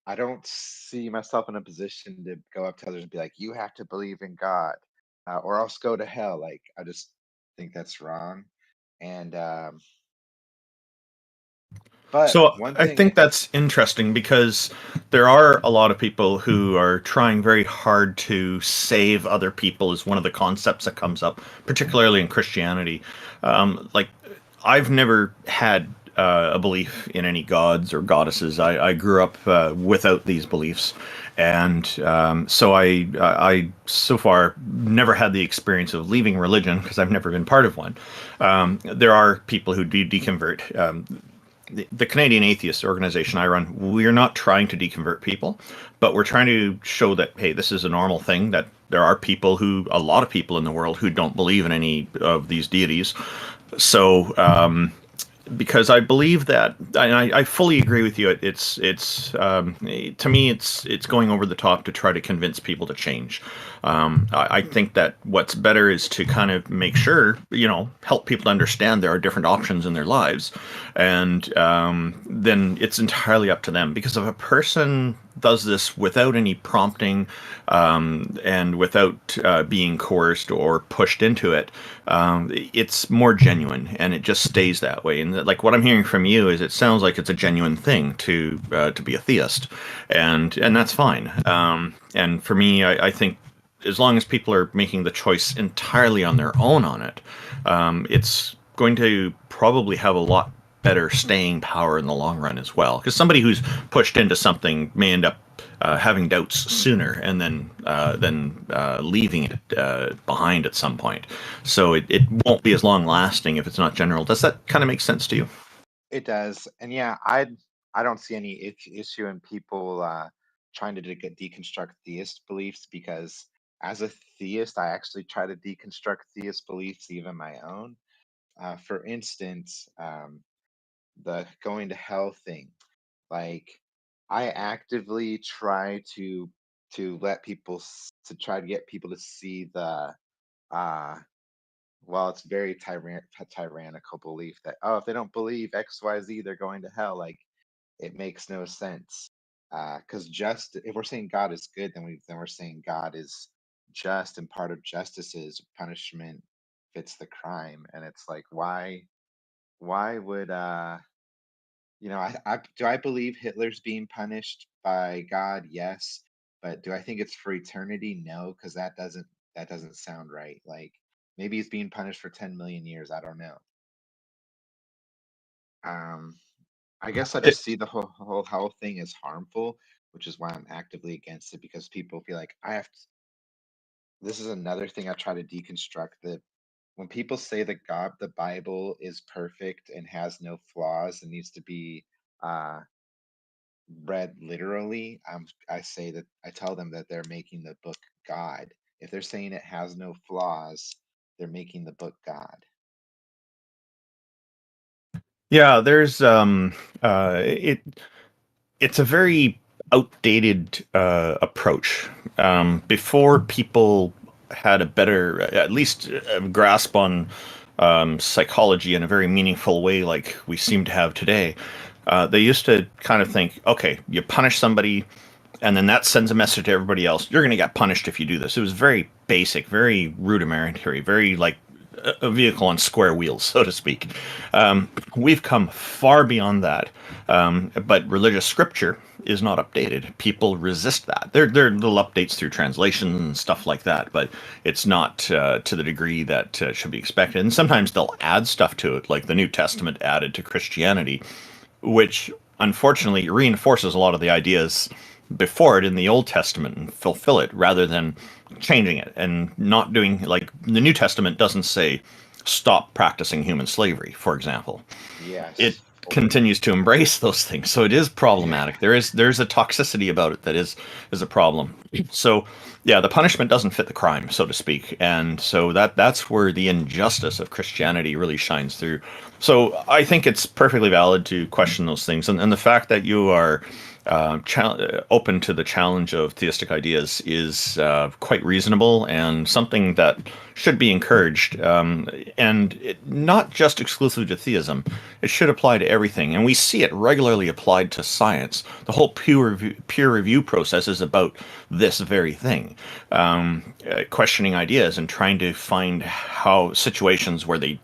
I don't see myself in a position to go up to others and be like, "You have to believe in God, or else go to hell." Like, I just think that's wrong. And but So one I thing, think that's interesting because there are a lot of people who are trying very hard to save other people is one of the concepts that comes up, particularly in Christianity. Like I've never had a belief in any gods or goddesses. I grew up without these beliefs, and so I so far never had the experience of leaving religion because I've never been part of one. There are people who do deconvert. The Canadian Atheist organization I run, we're not trying to deconvert people, but we're trying to show that, hey, this is a normal thing, that there are a lot of people in the world who don't believe in any of these deities. So, because I believe that, and I fully agree with you. It's to me, it's going over the top to try to convince people to change. I think that what's better is to kind of make sure, help people to understand there are different options in their lives, and then it's entirely up to them. Because if a person does this without any prompting and without being coerced or pushed into it, it's more genuine, and it just stays that way. And like what I'm hearing from you is, it sounds like it's a genuine thing to be a theist, and that's fine. And for me, I think as long as people are making the choice entirely on their own on it, it's going to probably have a lot better staying power in the long run as well. Because somebody who's pushed into something may end up having doubts sooner and then leaving it behind at some point. So it won't be as long lasting if it's not general. Does that kind of make sense to you? It does, and yeah, I don't see any issue in people trying to deconstruct theist beliefs, because as a theist, I actually try to deconstruct theist beliefs, even my own. For instance, the going to hell thing. Like, I actively try to let people to try to get people to see the uh well, it's very tyrannical belief that, oh, if they don't believe XYZ, they're going to hell. Like, it makes no sense. Because just if we're saying God is good, then we're saying God is just, and part of justice is punishment fits the crime. And it's like, why would do I believe Hitler's being punished by God? Yes. But do I think it's for eternity? No, because that doesn't sound right. Like, maybe he's being punished for 10 million years. I don't know. Um, I guess I just see the whole hell thing as harmful, which is why I'm actively against it, because people feel like I have to. This is another thing I try to deconstruct, that when people say that the Bible is perfect and has no flaws and needs to be uh read literally, I tell them that they're making the book God. If they're saying it has no flaws, they're making the book God. Yeah, there's it's a very outdated approach. Before people had a better, at least grasp on psychology in a very meaningful way, like we seem to have today, they used to kind of think, okay, you punish somebody, and then that sends a message to everybody else. You're going to get punished if you do this. It was very basic, very rudimentary, very like a vehicle on square wheels, so to speak. We've come far beyond that, but religious scripture is not updated. People resist that. There are little updates through translation and stuff like that, but it's not to the degree that should be expected. And sometimes they'll add stuff to it, like the New Testament added to Christianity, which unfortunately reinforces a lot of the ideas before it in the Old Testament and fulfill it, rather than changing it and not doing, like, the New Testament doesn't say stop practicing human slavery, for example. It Yes. continues to embrace those things, so it is problematic. There's a toxicity about it that is a problem. So yeah, the punishment doesn't fit the crime, so to speak, and so that's where the injustice of Christianity really shines through. So I think it's perfectly valid to question those things, and the fact that you are open to the challenge of theistic ideas is quite reasonable and something that should be encouraged. Not just exclusive to theism, it should apply to everything. And we see it regularly applied to science. The whole peer review process is about this very thing, questioning ideas and trying to find how situations where the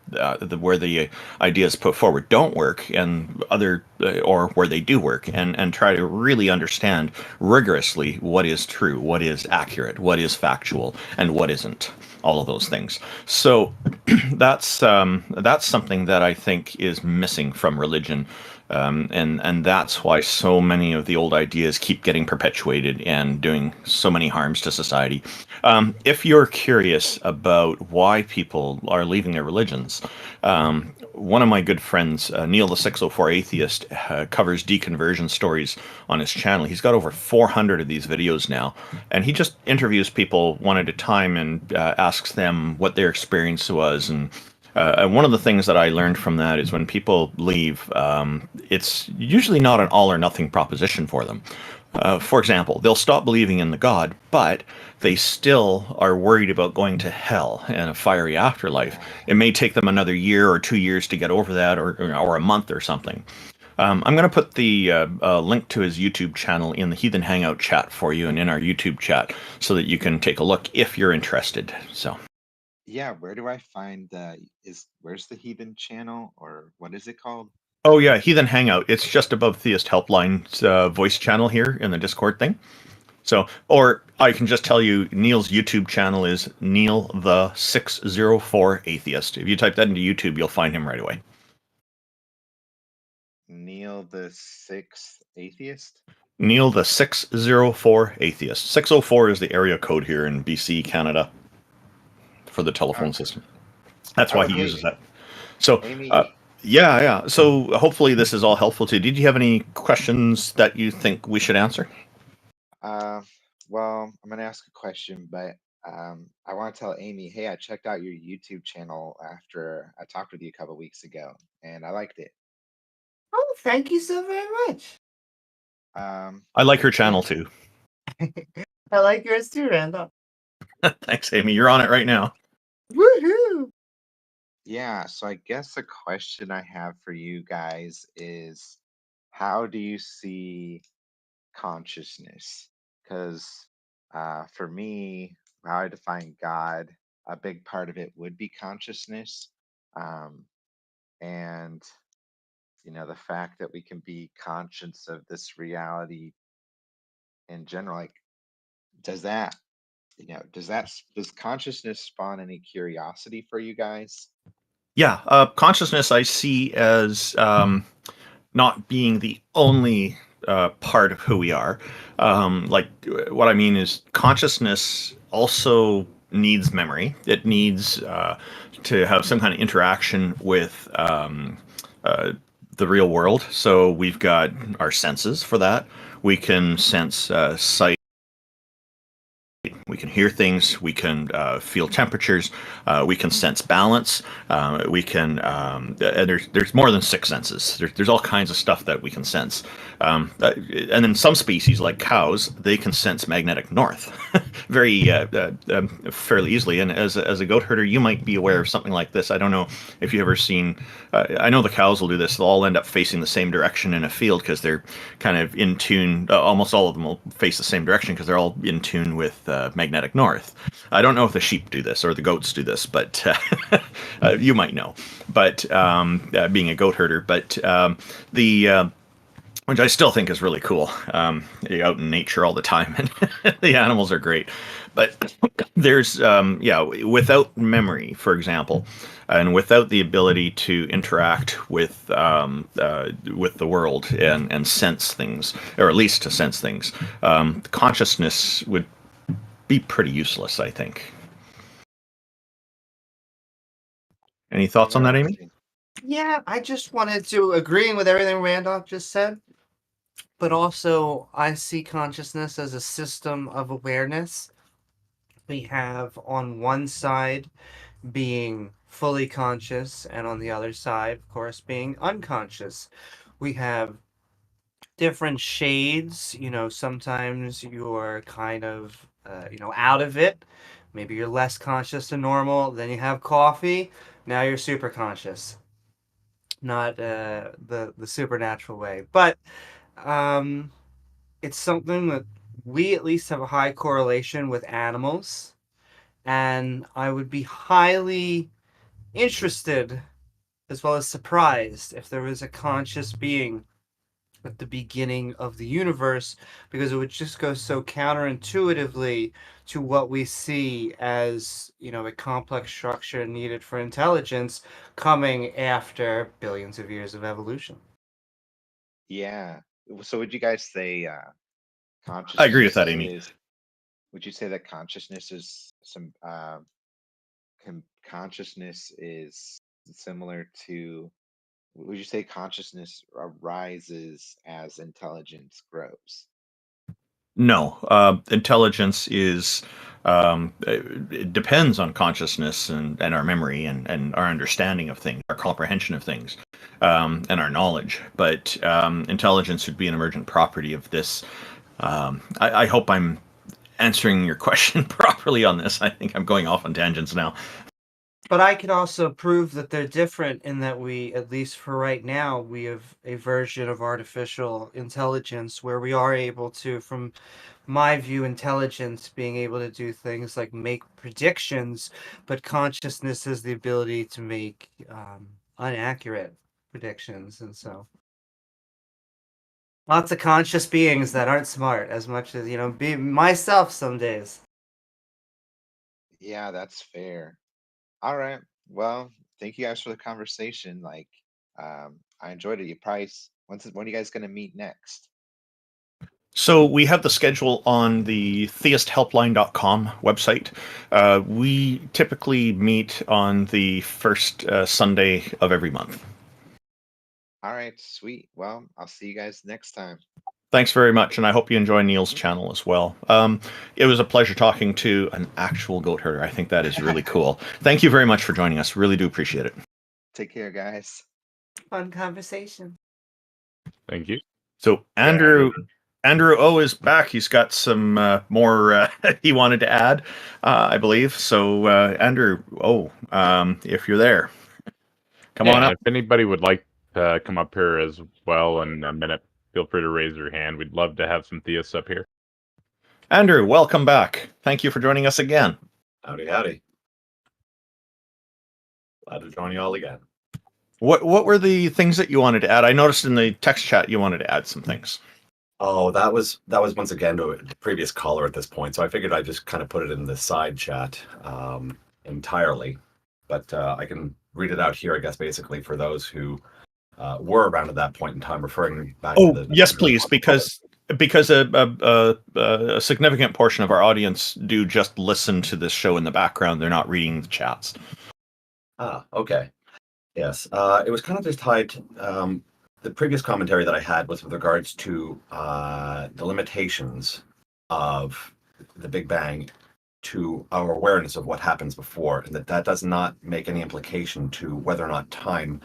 ideas put forward don't work, and or where they do work, and try to really understand rigorously what is true, what is accurate, what is factual, and what isn't. All of those things. So that's something that I think is missing from religion, and that's why so many of the old ideas keep getting perpetuated and doing so many harms to society. If you're curious about why people are leaving their religions, one of my good friends, Neil the 604 Atheist, covers deconversion stories on his channel. He's got over 400 of these videos now, and he just interviews people one at a time and asks them what their experience was. And one of the things that I learned from that is when people leave, it's usually not an all or nothing proposition for them. For example, they'll stop believing in the God, but they still are worried about going to hell and a fiery afterlife. It may take them another year or 2 years to get over that, or a month or something. I'm going to put the link to his YouTube channel in the Heathen Hangout chat for you, and in our YouTube chat, so that you can take a look if you're interested. So. Yeah, where do I find where's the Heathen channel, or what is it called? Oh yeah, Heathen Hangout. It's just above Theist Helpline's voice channel here in the Discord thing. So, or I can just tell you, Neil's YouTube channel is Neil the 604 Atheist. If you type that into YouTube, you'll find him right away. Neil the Sixth Atheist? Neil the 604 Atheist. 604 is the area code here in BC, Canada, for the telephone Okay. system. That's why he Hey, uses that. So, Amy, yeah. So hopefully this is all helpful to you. Did you have any questions that you think we should answer? well, I'm gonna ask a question, but I want to tell Amy, hey, I checked out your YouTube channel after I talked with you a couple weeks ago, and I liked it. Oh, thank you so very much. I like her Yeah. channel too. I like yours too, Randolph. Thanks, Amy. You're on it right now. Woohoo! Yeah, so I guess a question I have for you guys is, how do you see consciousness? Because for me, how I define God, a big part of it would be consciousness. Um, and, the fact that we can be conscious of this reality in general, like, does that, does consciousness spawn any curiosity for you guys? Yeah, consciousness I see as not being the only part of who we are. What I mean is, consciousness also needs memory. It needs to have some kind of interaction with the real world. So we've got our senses for that. We can sense sight. We can hear things. We can feel temperatures. We can sense balance. We can. And there's more than six senses. There's all kinds of stuff that we can sense. And then some species, like cows, they can sense magnetic north very fairly easily. And as a goat herder, you might be aware of something like this. I don't know if you've ever seen. I know the cows will do this. They'll all end up facing the same direction in a field because they're kind of in tune. Almost all of them will face the same direction because they're all in tune with magnetic north. I don't know if the sheep do this or the goats do this, but you might know. But being a goat herder, but the which I still think is really cool. You're out in nature all the time, and the animals are great. But there's, without memory, for example, and without the ability to interact with the world and sense things, or at least to sense things, consciousness would be pretty useless, I think. Any thoughts on that, Amy? Interesting. Yeah, I just wanted to agreeing with everything Randolph just said, but also I see consciousness as a system of awareness. We have on one side being fully conscious, and on the other side, of course, being unconscious. We have different shades. Sometimes you're kind of, out of it. Maybe you're less conscious than normal. Then you have coffee. Now you're super conscious. Not the supernatural way, but it's something that we at least have a high correlation with animals, and I would be highly interested as well as surprised if there was a conscious being at the beginning of the universe, because it would just go so counterintuitively to what we see as, a complex structure needed for intelligence coming after billions of years of evolution. Yeah. So would you guys say I agree with that, consciousness Amy. is? Would you say that consciousness is consciousness is similar to? Would you say consciousness arises as intelligence grows? No, intelligence is it depends on consciousness and our memory and our understanding of things, our comprehension of things, and our knowledge. But intelligence would be an emergent property of this. I hope I'm answering your question properly on this. I think I'm going off on tangents now. But I can also prove that they're different in that we, at least for right now, we have a version of artificial intelligence where we are able to, from my view, intelligence being able to do things like make predictions, but consciousness has the ability to make inaccurate predictions. And so Lots of conscious beings that aren't smart as much as, be myself some days. Yeah, that's fair. All right. Well, thank you guys for the conversation. Like, I enjoyed it. You probably when are you guys gonna meet next? So we have the schedule on the theisthelpline.com website. We typically meet on the first Sunday of every month. All right, sweet. Well, I'll see you guys next time. Thanks very much, and I hope you enjoy Neil's channel as well. It was a pleasure talking to an actual goat herder. I think that is really cool. Thank you very much for joining us. Really do appreciate it. Take care, guys. Fun conversation. Thank you. So AndrewO is back. He's got some more he wanted to add, I believe. So AndrewO, if you're there, come on up. If anybody would like to come up here as well in a minute, feel free to raise your hand. We'd love to have some theists up here. Andrew, welcome back. Thank you for joining us again. Howdy, howdy. Glad to join you all again. What were the things that you wanted to add? I noticed in the text chat you wanted to add some things. Oh, that was once again to a previous caller at this point, so I figured I'd just kind of put it in the side chat entirely. But I can read it out here, I guess, basically for those who were around at that point in time, referring back to the... Yes, please, because a significant portion of our audience do just listen to this show in the background. They're not reading the chats. Ah, okay. Yes, it was kind of just tied to, the previous commentary that I had was with regards to the limitations of the Big Bang to our awareness of what happens before, and that does not make any implication to whether or not time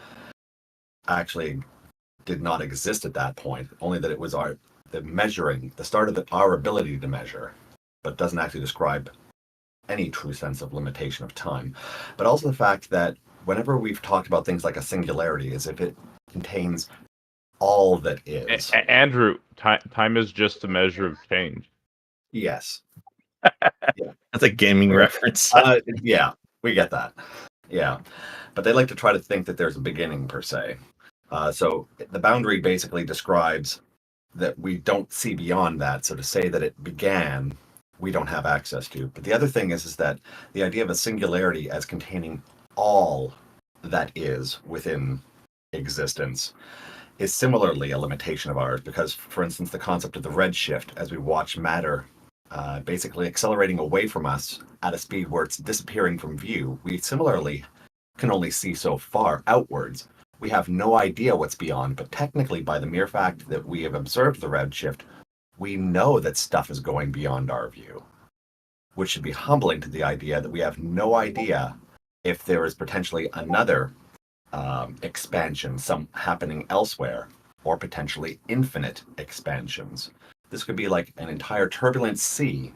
actually did not exist at that point, only that it was the start of our ability to measure, but doesn't actually describe any true sense of limitation of time. But also the fact that whenever we've talked about things like a singularity, as if it contains all that is. Andrew, time is just a measure of change. Yes. Yeah. That's a gaming reference. Yeah, we get that. Yeah. But they like to try to think that there's a beginning, per se. So the boundary basically describes that we don't see beyond that. So to say that it began, we don't have access to. But the other thing is that the idea of a singularity as containing all that is within existence is similarly a limitation of ours, because, for instance, the concept of the redshift, as we watch matter basically accelerating away from us at a speed where it's disappearing from view, we similarly can only see so far outwards. We have no idea what's beyond, but technically, by the mere fact that we have observed the redshift, we know that stuff is going beyond our view, which should be humbling to the idea that we have no idea if there is potentially another expansion, some happening elsewhere, or potentially infinite expansions. This could be like an entire turbulent sea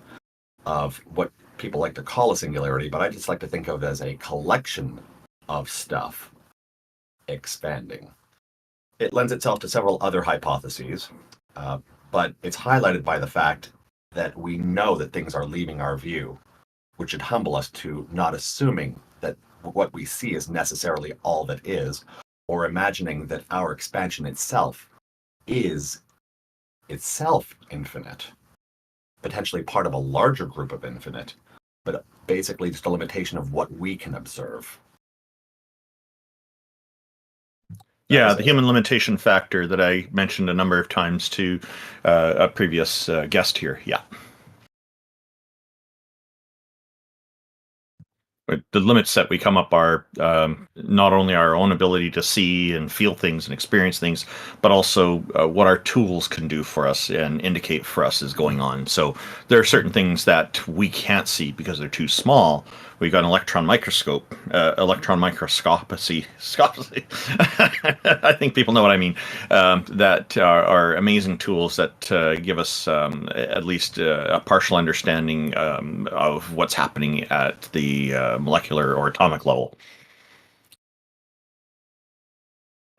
of what people like to call a singularity, but I just like to think of it as a collection of stuff expanding. It lends itself to several other hypotheses, but it's highlighted by the fact that we know that things are leaving our view, which should humble us to not assuming that what we see is necessarily all that is, or imagining that our expansion itself is itself infinite, potentially part of a larger group of infinite, but basically just a limitation of what we can observe. Yeah, the human limitation factor that I mentioned a number of times to a previous guest here. Yeah. But the limits that we come up are not only our own ability to see and feel things and experience things, but also what our tools can do for us and indicate for us is going on. So there are certain things that we can't see because they're too small. We've got an electron microscope, I think people know what I mean, that are amazing tools that give us at least a partial understanding of what's happening at the molecular or atomic level.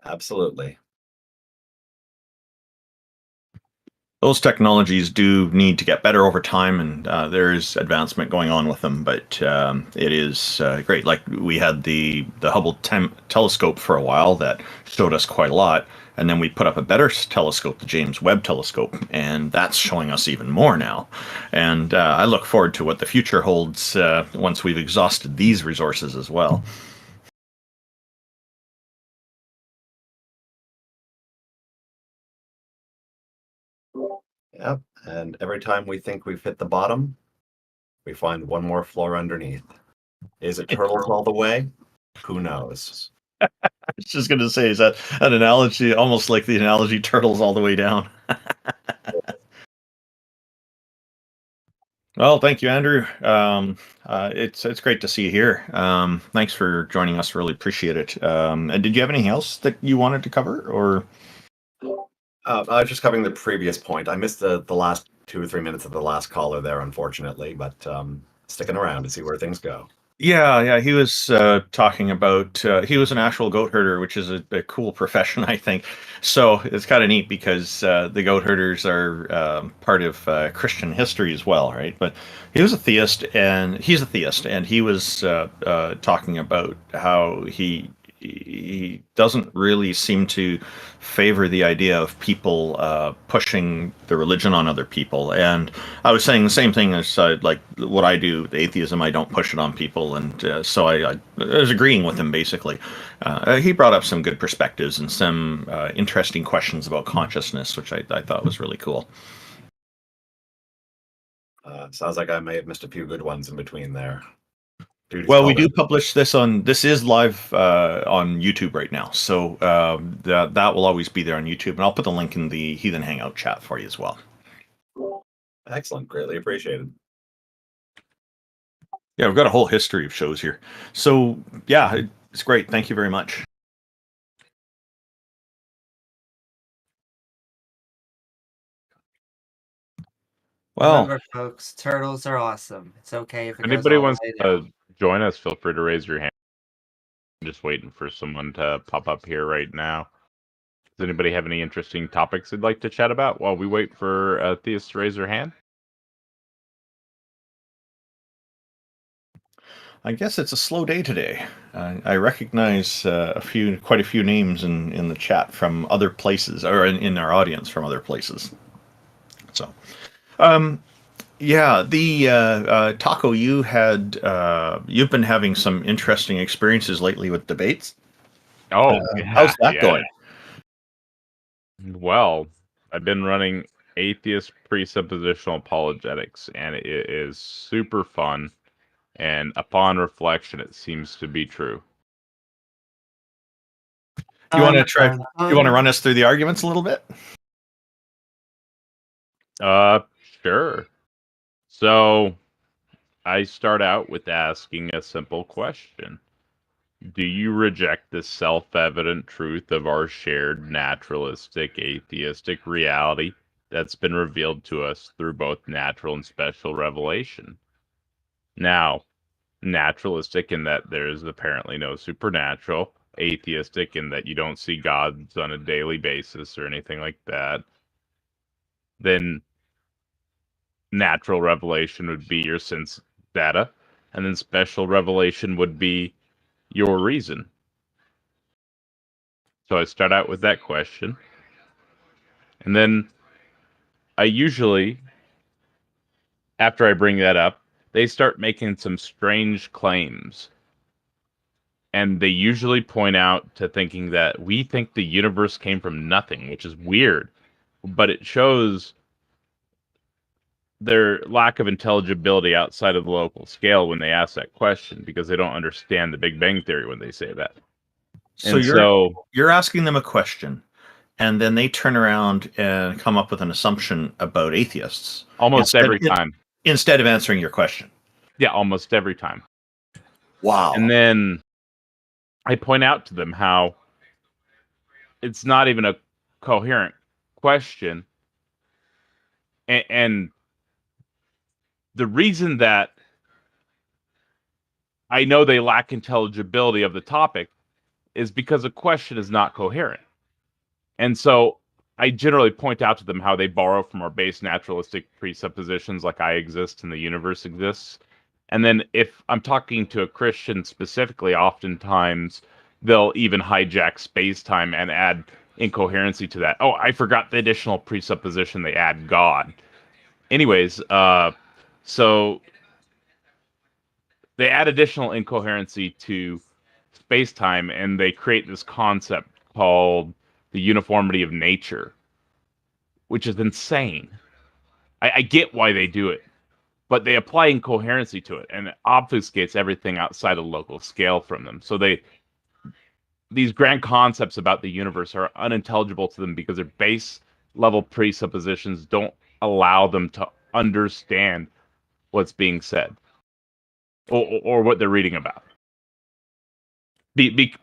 Absolutely. Those technologies do need to get better over time, and there is advancement going on with them, but it is great. Like we had the Hubble telescope for a while that showed us quite a lot, And then we put up a better telescope, the James Webb Telescope, and that's showing us even more now. And I look forward to what the future holds once we've exhausted these resources as well. Yep. And every time we think we've hit the bottom, we find one more floor underneath. Is it turtles all the way? Who knows? I was just going to say, is that an analogy, almost like the analogy turtles all the way down? Well, thank you, Andrew. It's great to see you here. Thanks for joining us. Really appreciate it. And did you have anything else that you wanted to cover, or? I was just covering the previous point. I missed the last 2 or 3 minutes of the last caller there, unfortunately, but sticking around to see where things go. Yeah. He was talking about he was an actual goat herder, which is a cool profession, I think. So it's kind of neat because the goat herders are part of Christian history as well, right? But he was a theist, and he's a theist, and he was talking about how he doesn't really seem to favor the idea of people pushing the religion on other people. And I was saying the same thing as like what I do, the atheism, I don't push it on people. And so I was agreeing with him, basically. He brought up some good perspectives and some interesting questions about consciousness, which I thought was really cool. Sounds like I may have missed a few good ones in between there. Well, we do publish this this is live on YouTube right now, so that will always be there on YouTube, and I'll put the link in the Heathen Hangout chat for you as well. Excellent, greatly appreciated. Yeah, we've got a whole history of shows here, so yeah, it's great. Thank you very much. Well, Remember, folks, turtles are awesome. It's okay if it Anybody goes all wants the way down. to join us, feel free to raise your hand. I'm just waiting for someone to pop up here right now. Does anybody have any interesting topics they'd like to chat about while we wait for a theist to raise their hand? I guess it's a slow day today. I recognize quite a few names in the chat from other places, or in our audience from other places. So, yeah, the Taco, you've been having some interesting experiences lately with debates. Oh, how's that going? Well, I've been running atheist presuppositional apologetics, and it is super fun. And upon reflection, it seems to be true. You want to run us through the arguments a little bit? Sure. So I start out with asking a simple question. Do you reject the self-evident truth of our shared naturalistic atheistic reality that's been revealed to us through both natural and special revelation? Now, naturalistic in that there is apparently no supernatural, atheistic in that you don't see gods on a daily basis or anything like that. Then natural revelation would be your sense data, and then special revelation would be your reason. So I start out with that question, and then I usually, after I bring that up, they start making some strange claims. And they usually point out to thinking that we think the universe came from nothing, which is weird. But it shows their lack of intelligibility outside of the local scale when they ask that question, because they don't understand the Big Bang Theory when they say that. So you're asking them a question, and then they turn around and come up with an assumption about atheists. Almost every time. Instead of answering your question. Yeah, almost every time. Wow. And then I point out to them how it's not even a coherent question. And the reason that I know they lack intelligibility of the topic is because a question is not coherent. And so I generally point out to them how they borrow from our base naturalistic presuppositions, like I exist and the universe exists. And then if I'm talking to a Christian specifically, oftentimes they'll even hijack space-time and add incoherency to that. Oh, I forgot the additional presupposition they add, God. Anyways, so they add additional incoherency to space-time, and they create this concept called the uniformity of nature, which is insane. I get why they do it, but they apply incoherency to it, and it obfuscates everything outside of local scale from them. So these grand concepts about the universe are unintelligible to them because their base level presuppositions don't allow them to understand what's being said or what they're reading about.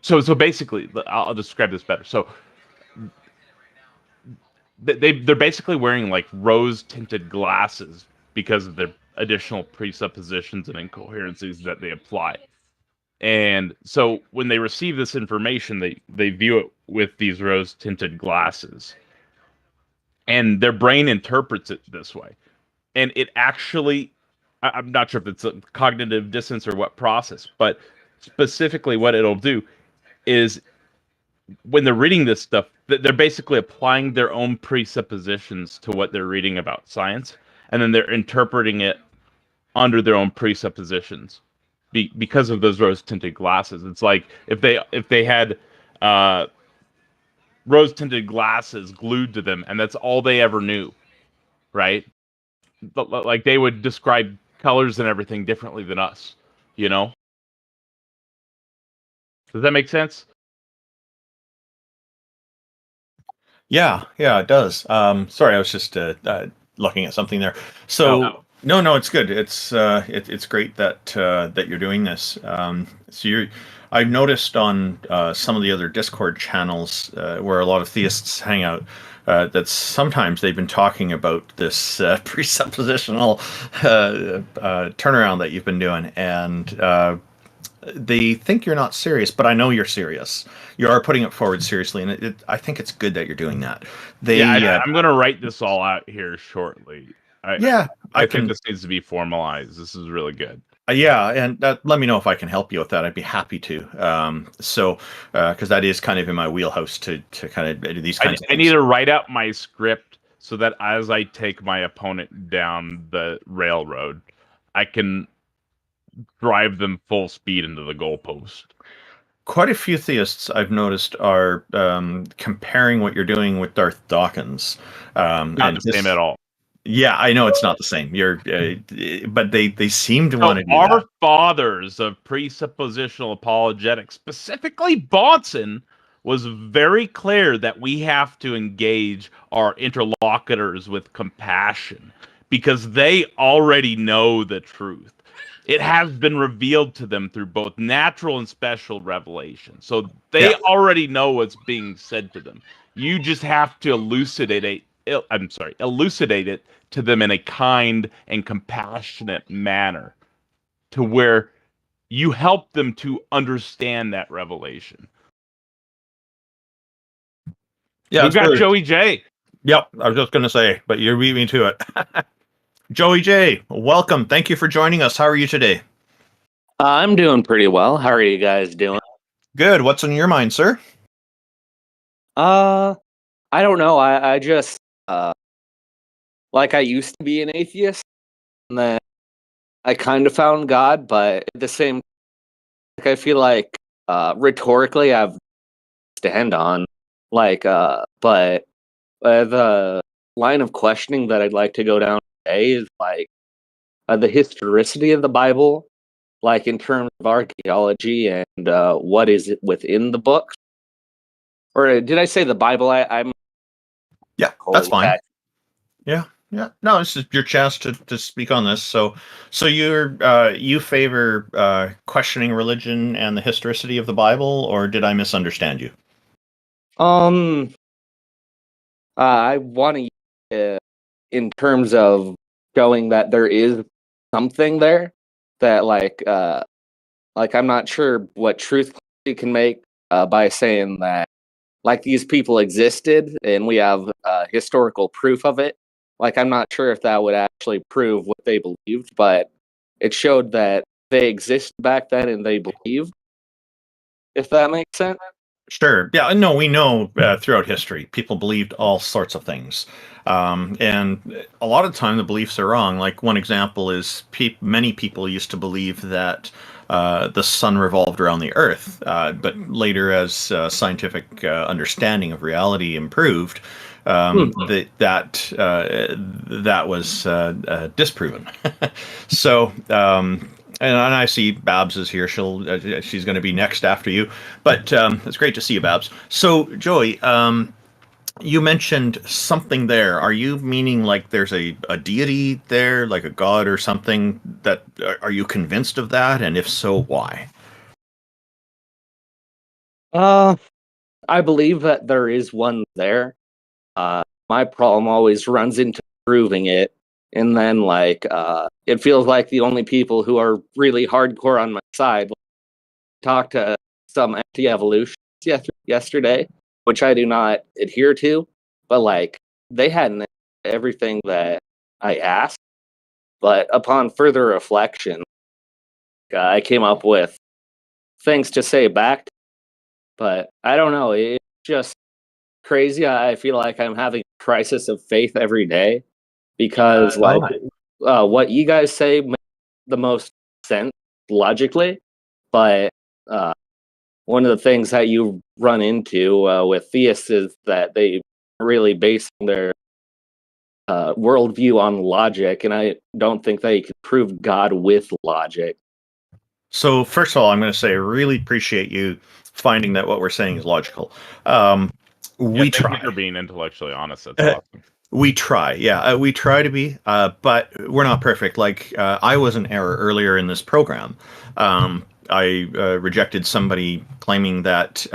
So basically, I'll describe this better. So they're basically wearing like rose tinted glasses because of their additional presuppositions and incoherencies that they apply. And so when they receive this information, they view it with these rose tinted glasses, and their brain interprets it this way. And it actually, I'm not sure if it's a cognitive dissonance or what process, but specifically what it'll do is when they're reading this stuff, they're basically applying their own presuppositions to what they're reading about science, and then they're interpreting it under their own presuppositions because of those rose-tinted glasses. It's like if they had rose-tinted glasses glued to them, and that's all they ever knew, right? But, like, they would describe colors and everything differently than us, you know? Does that make sense? Yeah, it does. Sorry, I was just looking at something there. So no, it's good. It's great that that you're doing this. I've noticed on some of the other Discord channels where a lot of theists hang out that sometimes they've been talking about this presuppositional turnaround that you've been doing, and they think you're not serious, but I know you're serious. You are putting it forward seriously, and I think it's good that you're doing that. I'm going to write this all out here shortly. I think this needs to be formalized. This is really good. And let me know if I can help you with that. I'd be happy to. Because that is kind of in my wheelhouse to kind of do these kinds of things. I need to write out my script so that as I take my opponent down the railroad, I can drive them full speed into the goalpost. Quite a few theists I've noticed are comparing what you're doing with Darth Dawkins. Not the same at all. Yeah, I know it's not the same. But they seem to want to do our that. fathers of presuppositional apologetics, specifically Bahnsen, was very clear that we have to engage our interlocutors with compassion because they already know the truth. It has been revealed to them through both natural and special revelation. So they already know what's being said to them. You just have to elucidate it to them in a kind and compassionate manner to where you help them to understand that revelation. Yeah, we've got joeyjay. Yep, I was just going to say, but you're beat me to it. joeyjay, welcome. Thank you for joining us. How are you today? I'm doing pretty well. How are you guys doing? Good. What's on your mind, sir? I don't know. I just like I used to be an atheist, and then I kind of found God, but at the same, like I feel like rhetorically I've stand on, but the line of questioning that I'd like to go down today is like the historicity of the Bible, like in terms of archaeology and what is it within the books. Or did I say the Bible? I'm that's fine. Yeah. No, this is your chance to speak on this. So you favor questioning religion and the historicity of the Bible, or did I misunderstand you? I want to, in terms of showing that there is something there that, like I'm not sure what truth you can make by saying that, like, these people existed and we have historical proof of it. Like, I'm not sure if that would actually prove what they believed, but it showed that they existed back then and they believed, if that makes sense. Sure. Yeah. No, we know throughout history, people believed all sorts of things. And a lot of the time the beliefs are wrong. Like one example is many people used to believe that the sun revolved around the earth. But later, as scientific understanding of reality improved, that was disproven. So, and I see Babs is here. She's going to be next after you. But it's great to see you, Babs. So, Joey, you mentioned something there. Are you meaning like there's a deity there, like a god or something? That are you convinced of that? And if so, why? I believe that there is one there. My problem always runs into proving it, and then it feels like the only people who are really hardcore on my side talked to some anti-evolutionists yesterday, which I do not adhere to, but they hadn't everything that I asked. But upon further reflection, I came up with things to say back. But I don't know. It's just crazy. I feel like I'm having a crisis of faith every day because, what you guys say makes the most sense logically, but one of the things that you run into with theists is that they really base their worldview on logic, and I don't think that you can prove God with logic. So, first of all, I'm going to say I really appreciate you finding that what we're saying is logical. We thank try. you for being intellectually honest. That's awesome. We try, yeah, we try to be, but we're not perfect. Like I was in error earlier in this program. I rejected somebody claiming that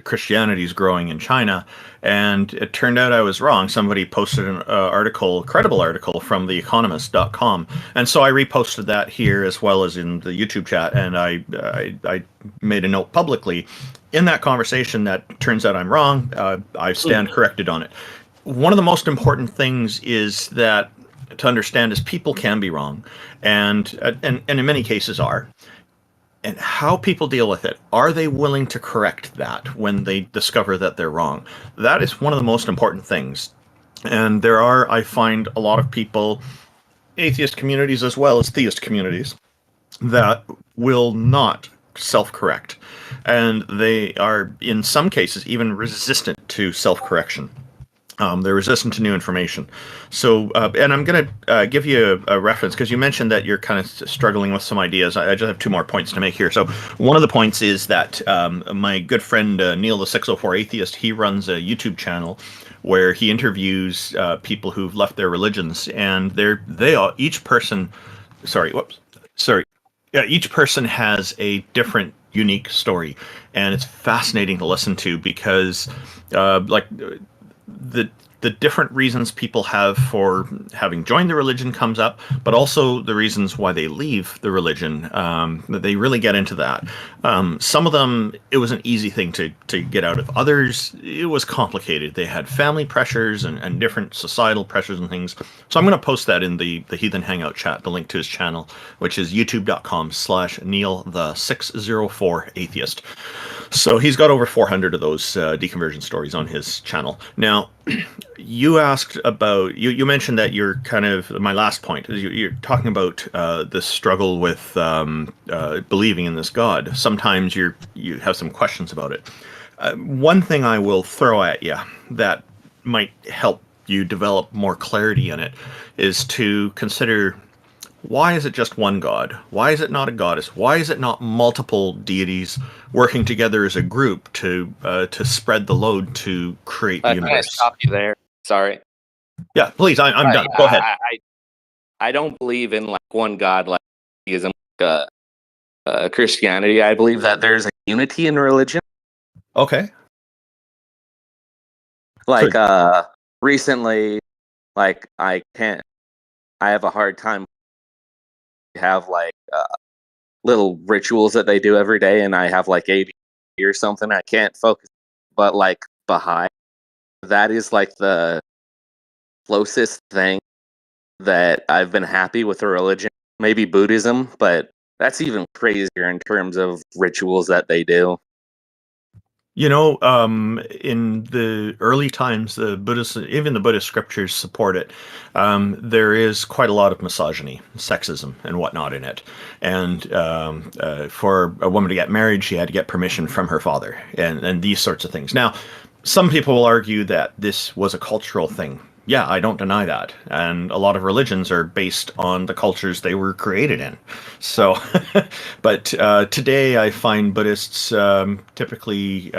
Christianity is growing in China, and it turned out I was wrong. Somebody posted an article, credible article from theeconomist.com, and so I reposted that here as well as in the YouTube chat, and I made a note publicly in that conversation that turns out I'm wrong. I stand corrected on it. One of the most important things is that to understand is people can be wrong, and in many cases are. And how people deal with it. Are they willing to correct that when they discover that they're wrong? That is one of the most important things. And there are, I find, a lot of people, atheist communities as well as theist communities, that will not self-correct. And they are, in some cases, even resistant to self-correction. They're resistant to new information. So, and I'm going to give you a reference because you mentioned that you're kind of struggling with some ideas. I just have two more points to make here. So, one of the points is that my good friend Neil, the 604 Atheist, he runs a YouTube channel where he interviews people who've left their religions, and each person, each person has a different, unique story, and it's fascinating to listen to because, the different reasons people have for having joined the religion comes up, but also the reasons why they leave the religion. They really get into that. Some of them, it was an easy thing to get out of. Others, it was complicated. They had family pressures and different societal pressures and things. So I'm going to post that in the Heathen Hangout chat, the link to his channel, which is youtube.com/Neil the 604 Atheist. So he's got over 400 of those deconversion stories on his channel. Now, you asked about, you mentioned that you're kind of, my last point, is you're talking about this struggle with believing in this God. Sometimes you have some questions about it. One thing I will throw at you that might help you develop more clarity in it is to consider, why is it just one God? Why is it not a goddess? Why is it not multiple deities working together as a group to spread the load to create the Can I universe? stop you there? Sorry. Yeah, please. I'm done. Go ahead. I don't believe in one God like Judaism, Christianity. I believe that there's a unity in religion. Okay. Recently, I have a hard time have little rituals that they do every day, and I have ADD or something. I can't focus. But Baha'i, that is the closest thing that I've been happy with a religion. Maybe Buddhism, but that's even crazier in terms of rituals that they do. In the early times, the Buddhist, even the Buddhist scriptures support it. There is quite a lot of misogyny, sexism, and whatnot in it. And for a woman to get married, she had to get permission from her father, and these sorts of things. Now, some people will argue that this was a cultural thing. Yeah, I don't deny that. And a lot of religions are based on the cultures they were created in. So, but today I find Buddhists typically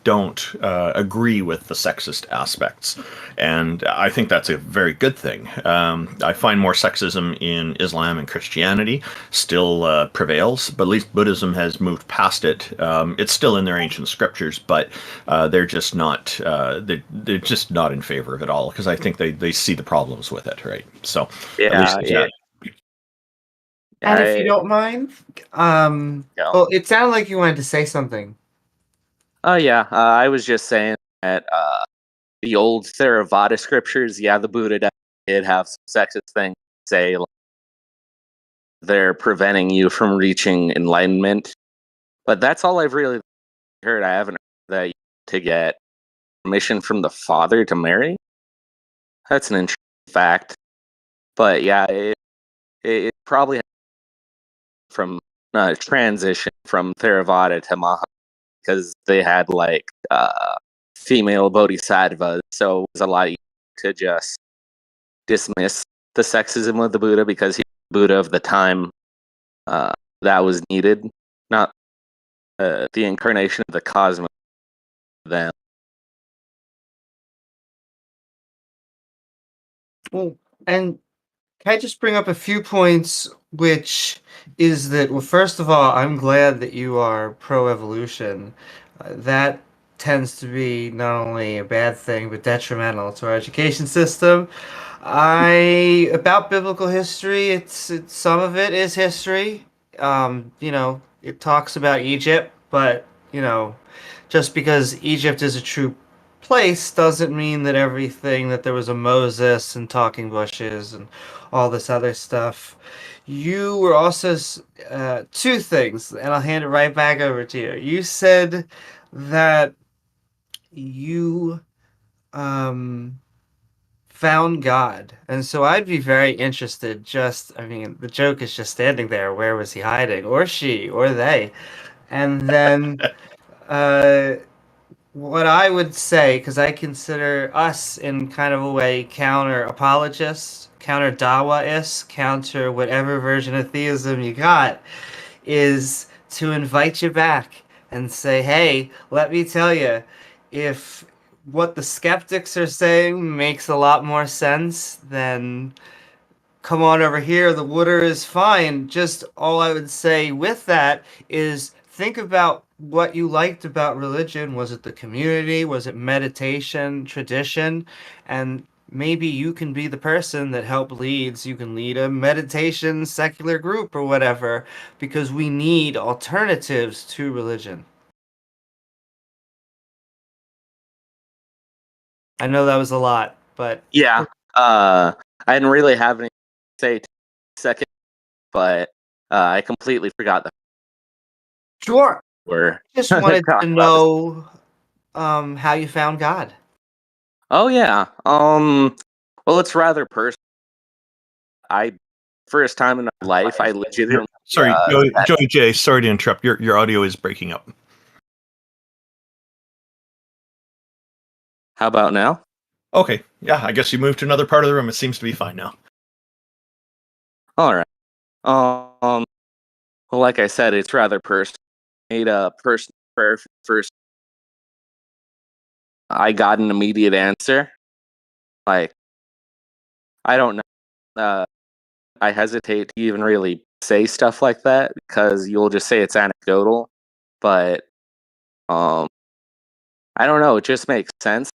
don't agree with the sexist aspects. And I think that's a very good thing. I find more sexism in Islam and Christianity still prevails, but at least Buddhism has moved past it. It's still in their ancient scriptures, but they're just not they're just not in favor of it all, because I think they see the problems with it, right? So at least Yeah, yeah. And if you I, don't mind, yeah. well, it sounded like you wanted to say something. Oh yeah, I was just saying that the old Theravada scriptures, yeah, the Buddha did have some sexist things to say, like they're preventing you from reaching enlightenment. But that's all I've really heard. I haven't heard that to get permission from the father to marry. That's an interesting fact. But yeah, it probably from transition from Theravada to Maha, because they had like female bodhisattvas, so it was a lot easier to just dismiss the sexism of the Buddha because he was the Buddha of the time that was needed, not the incarnation of the cosmos. Then, Well, and can I just bring up a few points, which is that, well, first of all, I'm glad that you are pro-evolution. That tends to be not only a bad thing, but detrimental to our education system. About biblical history, it's some of it is history. It talks about Egypt, but, just because Egypt is a true place doesn't mean that everything that there was a Moses and talking bushes and all this other stuff. You were also two things, and I'll hand it right back over to you. You said that you um, found God, and so I'd be very interested. I mean, the joke is just standing there. Where was he hiding, or she, or they? And then. Uh, What I would say, because I consider us in kind of a way counter apologists, counter Dawaists, counter whatever version of theism you got, is to invite you back and say, hey, let me tell you, if what the skeptics are saying makes a lot more sense, then come on over here, the water is fine. Just all I would say with that is think about what you liked about religion. Was it the community? Was it meditation, tradition? And maybe you can be the person that leads. You can lead a meditation secular group or whatever, because we need alternatives to religion. I know that was a lot, but yeah, I didn't really have anything to say second, but I completely forgot the sure. we're Just wanted to talking about this. know how you found God. Oh yeah, well, it's rather personal. I first time in my life, I legitimately Sorry, Joey J. Sorry to interrupt. Your audio is breaking up. How about now? Okay, yeah, I guess you moved to another part of the room. It seems to be fine now. All right. Well, like I said, it's rather personal. I made a personal prayer first. I got an immediate answer. Like, I don't know. I hesitate to even really say stuff like that because you'll just say it's anecdotal. But I don't know. It just makes sense.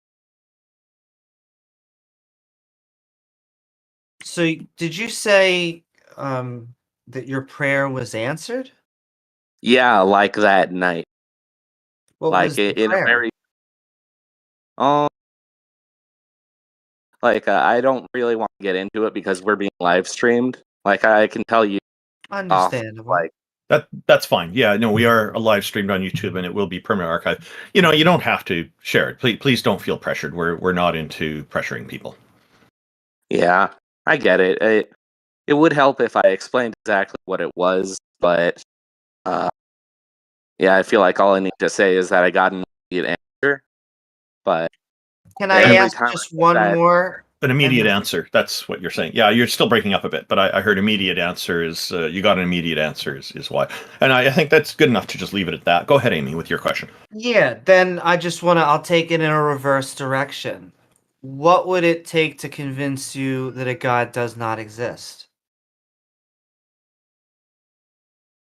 So, did you say that your prayer was answered? Yeah, like that night. What Like was the in a prayer? very um like I don't really want to get into it because we're being live streamed. Like I can tell you off Understandable. like That's fine. Yeah, no, we are live streamed on YouTube, and it will be permanent archive. You know, you don't have to share it. Please don't feel pressured. We're not into pressuring people. Yeah, I get it. It would help if I explained exactly what it was, but yeah, I feel like all I need to say is that I got an immediate answer. But Can I every ask time just I one said- more? An immediate And- answer. That's what you're saying. Yeah, you're still breaking up a bit, but I heard immediate answer is you got an immediate answer is why. And I think that's good enough to just leave it at that. Go ahead, Amy, with your question. Yeah, then I'll take it in a reverse direction. What would it take to convince you that a God does not exist?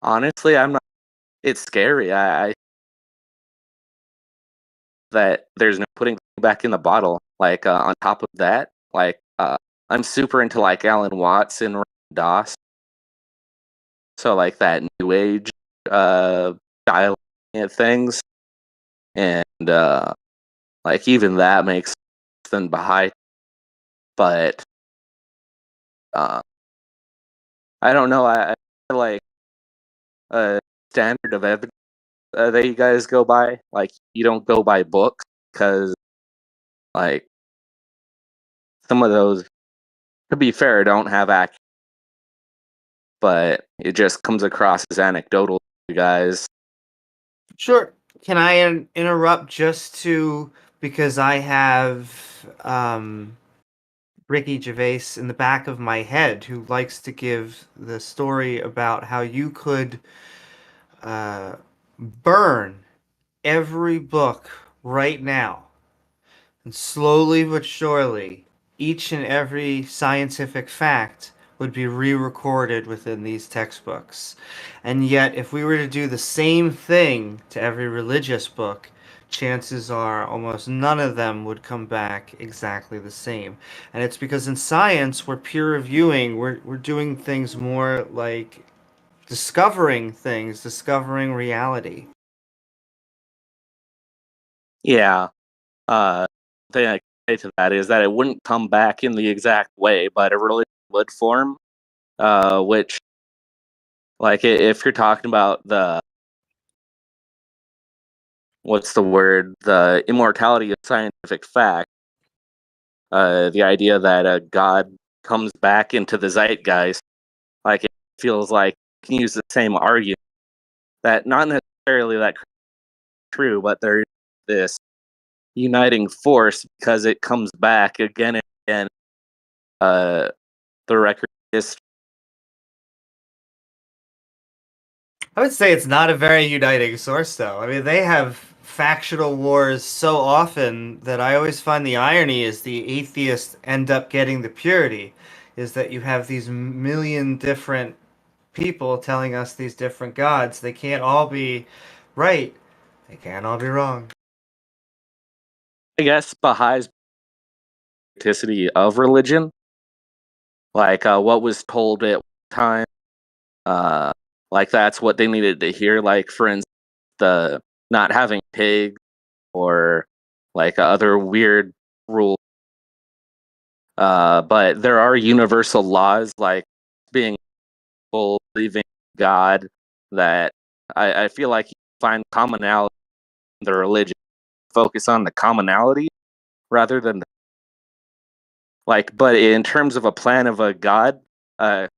Honestly, I'm not. It's scary. I that there's no putting back in the bottle. Like on top of that, like I'm super into like Alan Watts and Doss. So like that new age style of things, and like even that makes sense behind. But I don't know. I feel like a standard of evidence that you guys go by. Like you don't go by books because like some of those, to be fair, don't have accuracy, but it just comes across as anecdotal to you guys. Sure. Can I interrupt because I have Ricky Gervais in the back of my head who likes to give the story about how you could burn every book right now, and slowly but surely, each and every scientific fact would be re-recorded within these textbooks. And yet, if we were to do the same thing to every religious book, chances are almost none of them would come back exactly the same. And it's because in science, we're peer reviewing, we're doing things more like discovering things, discovering reality. Yeah. Thing I can say to that is that it wouldn't come back in the exact way, but it really would form. Which, like, if you're talking about the what's the word, the immortality of scientific fact, the idea that a god comes back into the zeitgeist, like it feels like you can use the same argument that not necessarily that true, but there's this uniting force because it comes back again and again. The record is I would say it's not a very uniting source, though. I mean, they have factional wars so often that I always find the irony is the atheists end up getting the purity, is that you have these million different people telling us these different gods. They can't all be right. They can't all be wrong. I guess Baha'i's authenticity of religion, like what was told at one time, like that's what they needed to hear. Like for instance, the not having pigs or like other weird rules. But there are universal laws like being believing God that I feel like you find commonality in the religion. Focus on the commonality rather than like, but in terms of a plan of a god, the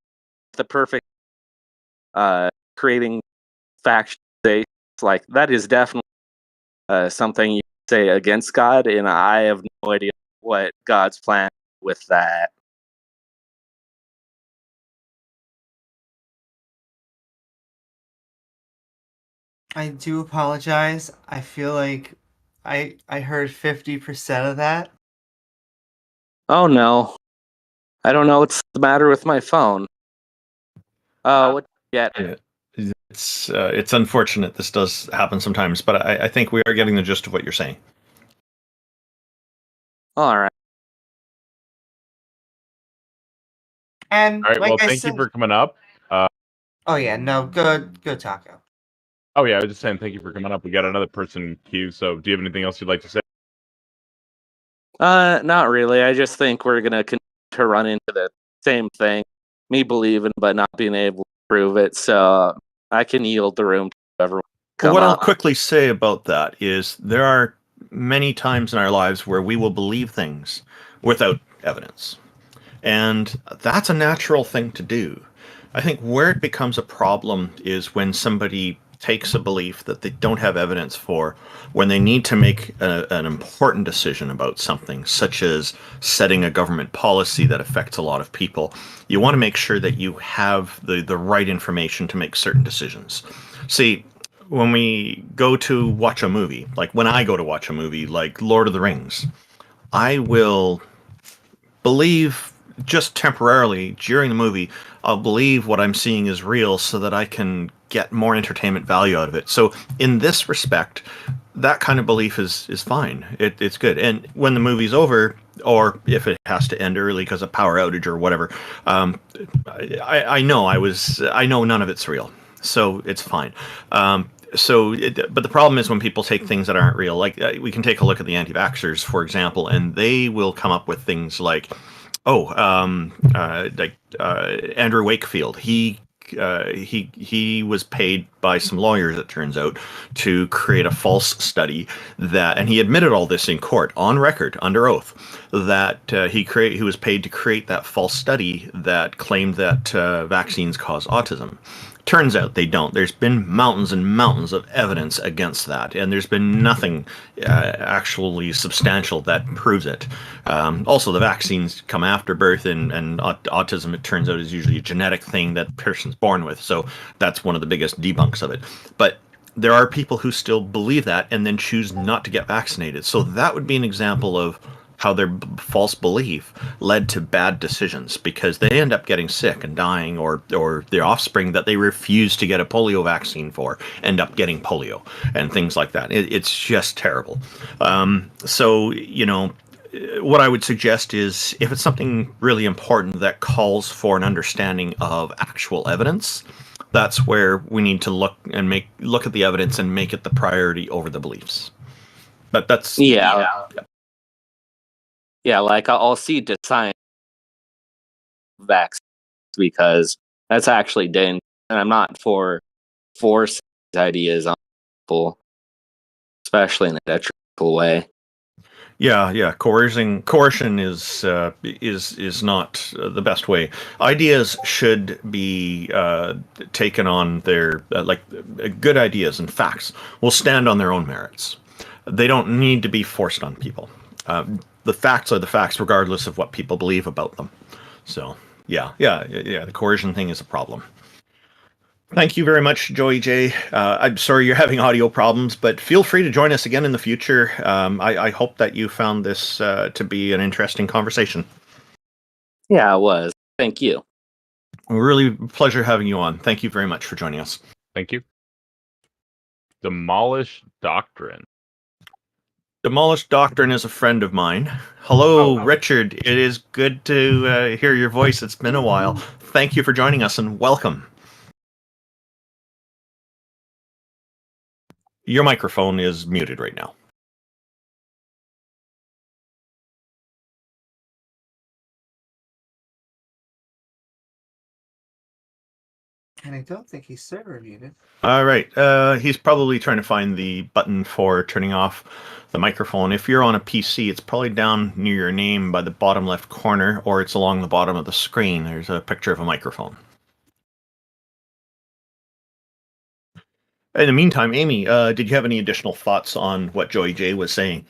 perfect creating faction states, like that is definitely something you say against God, and I have no idea what God's plan with that. I do apologize. I feel like I heard 50% of that. Oh no, I don't know what's the matter with my phone. What? Yeah, It's unfortunate this does happen sometimes, but I think we are getting the gist of what you're saying. all right. And All right. like Well, I thank you said, for coming up. oh yeah, no, good Taco. Oh yeah, I was just saying thank you for coming up. We got another person in queue. So, do you have anything else you'd like to say? Not really. I just think we're gonna continue to run into the same thing. Me believing, but not being able to prove it. So I can yield the room to whoever Well, come what I'll up. quickly say about that is there are many times in our lives where we will believe things without evidence. And that's a natural thing to do. I think where it becomes a problem is when somebody takes a belief that they don't have evidence for when they need to make an important decision about something, such as setting a government policy that affects a lot of people. You want to make sure that you have the right information to make certain decisions. See, when we go to watch a movie, like when I go to watch a movie like Lord of the Rings, I will believe just temporarily during the movie, I'll believe what I'm seeing is real so that I can get more entertainment value out of it. So in this respect, that kind of belief is fine. It's good. And when the movie's over, or if it has to end early because of power outage or whatever, I know none of it's real, so it's fine. But the problem is when people take things that aren't real. Like we can take a look at the anti-vaxxers, for example, and they will come up with things like, Andrew Wakefield. He was paid by some lawyers, it turns out, to create a false study that, and he admitted all this in court on record under oath, that he was paid to create that false study that claimed that vaccines cause autism. Turns out they don't. There's been mountains and mountains of evidence against that, and there's been nothing actually substantial that proves it. Also, the vaccines come after birth, and autism, it turns out, is usually a genetic thing that a person's born with, so that's one of the biggest debunks of it. But there are people who still believe that and then choose not to get vaccinated. So that would be an example of how their false belief led to bad decisions, because they end up getting sick and dying, or their offspring that they refuse to get a polio vaccine for end up getting polio and things like that. It's just terrible. So, what I would suggest is if it's something really important that calls for an understanding of actual evidence, that's where we need to look at the evidence and make it the priority over the beliefs. But that's Yeah, like I'll see the science vaccines because that's actually dangerous, and I'm not for force ideas on people, especially in a detrimental way. Yeah. Coercion is not the best way. Ideas should be taken on their good ideas and facts will stand on their own merits. They don't need to be forced on people. The facts are the facts, regardless of what people believe about them. So yeah. The coercion thing is a problem. Thank you very much, Joey J. I'm sorry you're having audio problems, but feel free to join us again in the future. I hope that you found this to be an interesting conversation. Yeah, it was. Thank you. Really pleasure having you on. Thank you very much for joining us. Thank you. Demolish Doctrine. Demolished Doctrine is a friend of mine. Hello, Richard. It is good to hear your voice. It's been a while. Thank you for joining us and welcome. Your microphone is muted right now. And I don't think he's server muted. All right. He's probably trying to find the button for turning off the microphone. If you're on a PC, it's probably down near your name by the bottom left corner, or it's along the bottom of the screen. There's a picture of a microphone. In the meantime, Amy, did you have any additional thoughts on what Joey J was saying?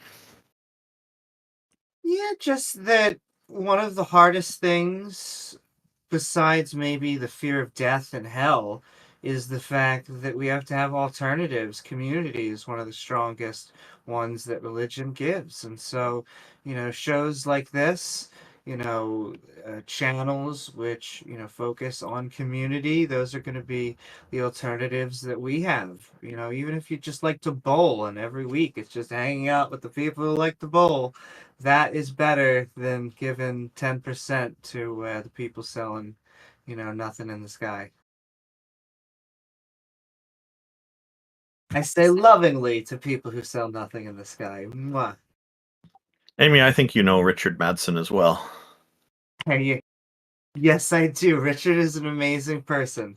Yeah, just that one of the hardest things, besides maybe the fear of death and hell, is the fact that we have to have alternatives. Community is one of the strongest ones that religion gives. And so, shows like this, channels which, focus on community, those are going to be the alternatives that we have. Even if you just like to bowl and every week it's just hanging out with the people who like to bowl, that is better than giving 10% to the people selling, nothing in the sky. I say lovingly to people who sell nothing in the sky. Mwah. Amy, I think you know Richard Madsen as well. Hey, yes, I do. Richard is an amazing person.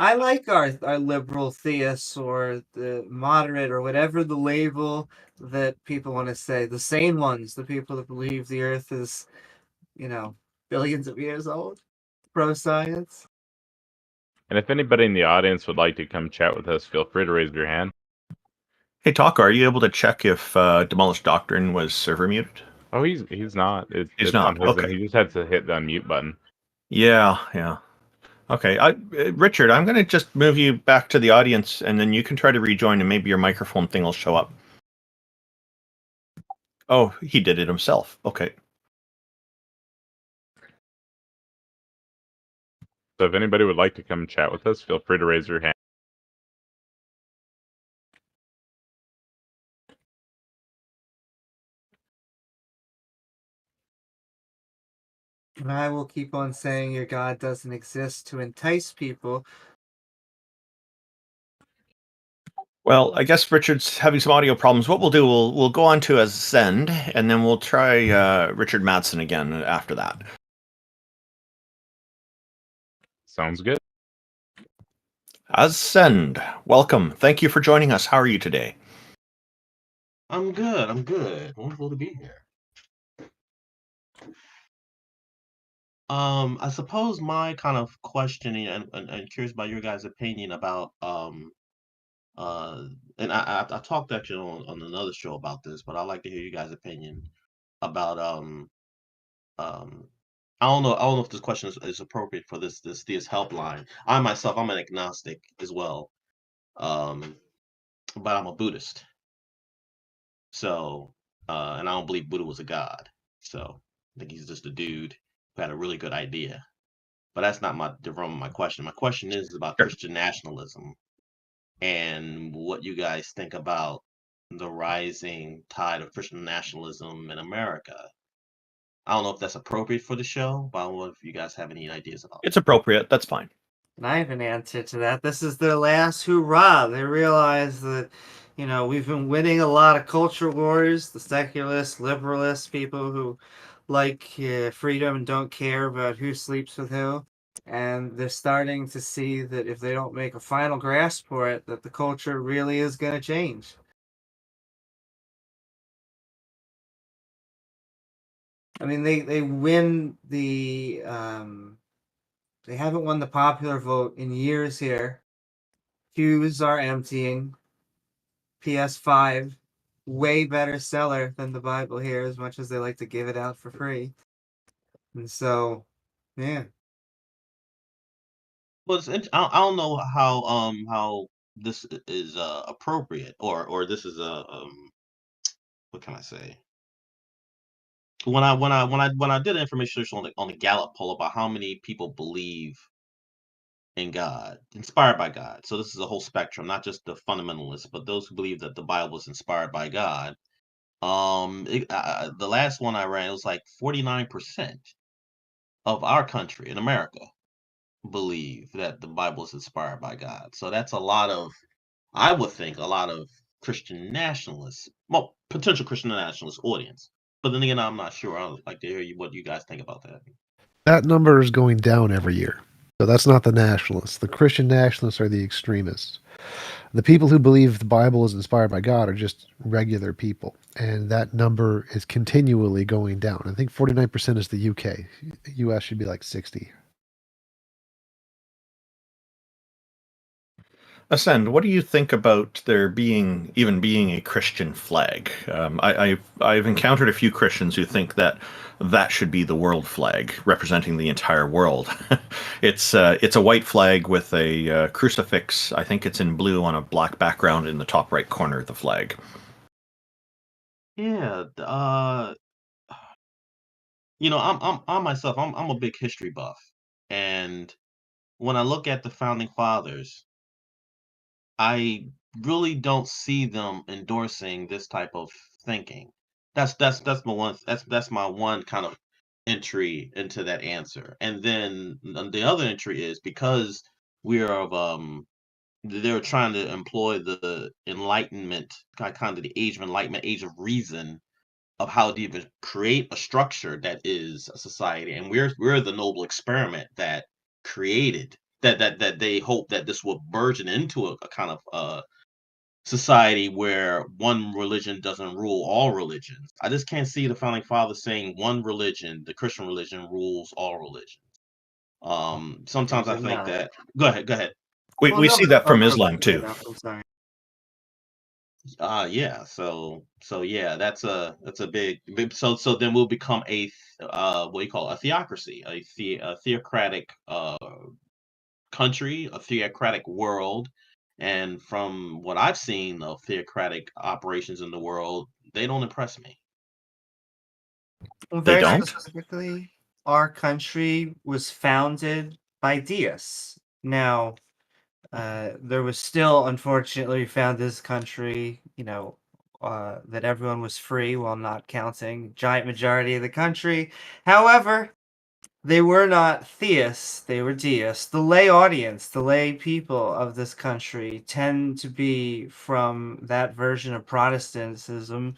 I like our liberal theists or the moderate or whatever the label that people want to say. The sane ones, the people that believe the Earth is, billions of years old. Pro science. And if anybody in the audience would like to come chat with us, feel free to raise your hand. Hey, Talk, are you able to check if Demolished Doctrine was server muted? Oh, he's not. It's not. on his end. Okay. He just had to hit the unmute button. Yeah. Okay, Richard, I'm going to just move you back to the audience, and then you can try to rejoin, and maybe your microphone thing will show up. Oh, he did it himself. Okay. So if anybody would like to come chat with us, feel free to raise your hand. And I will keep on saying your God doesn't exist to entice people. Well, I guess Richard's having some audio problems. What we'll do, we'll go on to Azcend, and then we'll try Richard Madsen again after that. Sounds good. Azcend, welcome. Thank you for joining us. How are you today? I'm good. Wonderful to be here. I suppose my kind of questioning and curious about your guys' opinion about and I talked actually on another show about this, but I'd like to hear you guys' opinion about um I don't know if this question is appropriate for this Theist Helpline. I'm an agnostic as well, um, but I'm a Buddhist. So and I don't believe Buddha was a god. So I think he's just a dude who had a really good idea. But that's not the realm of my question. My question is about Sure. Christian nationalism and what you guys think about the rising tide of Christian nationalism in America. I don't know if that's appropriate for the show, but I don't know if you guys have any ideas about it. It's appropriate. That's fine. And I have an answer to that. This is their last hurrah. They realize that, we've been winning a lot of culture wars, the secularists, liberalists, people who like freedom and don't care about who sleeps with who. And they're starting to see that if they don't make a final grasp for it, that the culture really is going to change. I mean, they win the they haven't won the popular vote in years here. Pews are emptying. PS5, way better seller than the Bible here, as much as they like to give it out for free. And so, yeah. Well, I don't know how this is appropriate or this is a what can I say? When I did an information search on the Gallup poll about how many people believe in God, inspired by God. So this is a whole spectrum, not just the fundamentalists, but those who believe that the Bible was inspired by God. The last one I ran, it was like 49% of our country in America believe that the Bible is inspired by God. So that's a lot of, I would think, a lot of Christian nationalists, well, potential Christian nationalist audience. But then again, I'm not sure. I would like to hear what you guys think about that. That number is going down every year. So that's not the nationalists. The Christian nationalists are the extremists. The people who believe the Bible is inspired by God are just regular people. And that number is continually going down. I think 49% is the UK. US should be like 60. Ascend, what do you think about there being a Christian flag? I've encountered a few Christians who think that should be the world flag, representing the entire world. It's a white flag with a crucifix. I think it's in blue on a black background in the top right corner of the flag. Yeah, I'm myself. I'm a big history buff, and when I look at the founding fathers, I really don't see them endorsing this type of thinking. That's my one kind of entry into that answer. And then the other entry is because we are of they're trying to employ the enlightenment, kind of the age of enlightenment, age of reason of how to even create a structure that is a society. And we're the noble experiment that created that they hope that this will burgeon into a kind of society where one religion doesn't rule all religions. I just can't see the founding fathers saying one religion, the Christian religion, rules all religions. Sometimes I think that. Go ahead. We see that from Islam too. I'm sorry. Yeah. So yeah, that's a big. So then we'll become a what do you call it? A theocracy, a theocratic country, a theocratic world. And from what I've seen of theocratic operations in the world, they don't impress me. Well, They very don't? specifically, our country was founded by deists. Now, there was still, unfortunately, we found this country, that everyone was free while not counting giant majority of the country. However, they were not theists, they were deists. The lay audience, the lay people of this country tend to be from that version of Protestantism,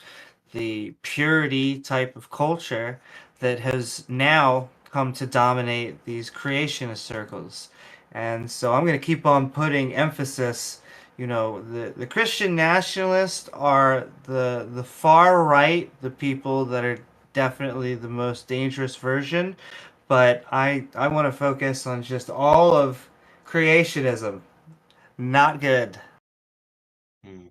the purity type of culture that has now come to dominate these creationist circles. And so I'm going to keep on putting emphasis. The Christian nationalists are the far right, the people that are definitely the most dangerous version. But I want to focus on just all of creationism. Not good. Hmm.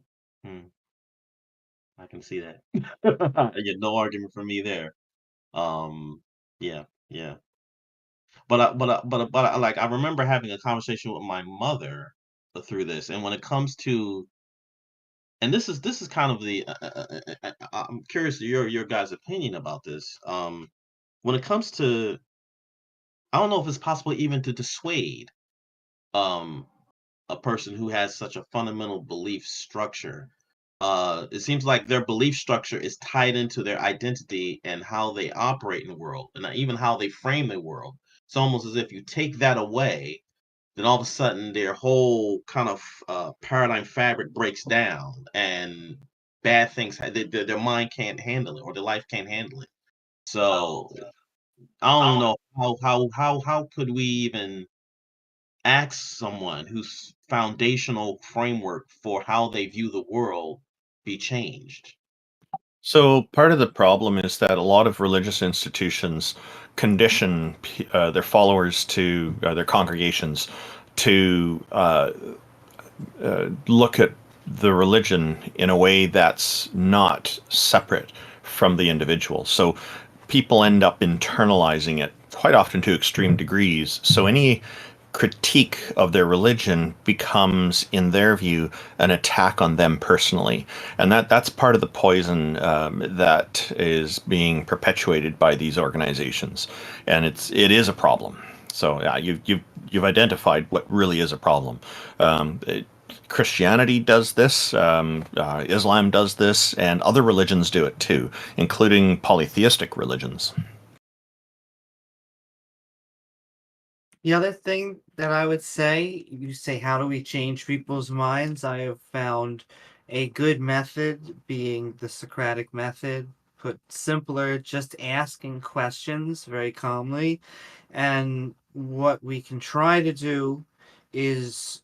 I can see that. Yeah, no argument for me there. Yeah. But like I remember having a conversation with my mother through this, and when it comes to, and this is kind of the, I'm curious to your guys' opinion about this. When it comes to, I don't know if it's possible even to dissuade um a person who has such a fundamental belief structure. It seems like their belief structure is tied into their identity and how they operate in the world, and even how they frame the world. It's almost as if you take that away, then all of a sudden their whole kind of paradigm fabric breaks down, and bad things, their mind can't handle it, or their life can't handle it. So I don't know how could we even ask someone whose foundational framework for how they view the world be changed. So part of the problem is that a lot of religious institutions condition their followers to their congregations to look at the religion in a way that's not separate from the individual. So people end up internalizing it quite often to extreme degrees. So any critique of their religion becomes, in their view, an attack on them personally, and that's part of the poison that is being perpetuated by these organizations, and it is a problem. So yeah, you've identified what really is a problem. Christianity does this, Islam does this, and other religions do it too, including polytheistic religions. The other thing that I would say, you say, how do we change people's minds? I have found a good method being the Socratic method. Put simpler, just asking questions very calmly. And what we can try to do is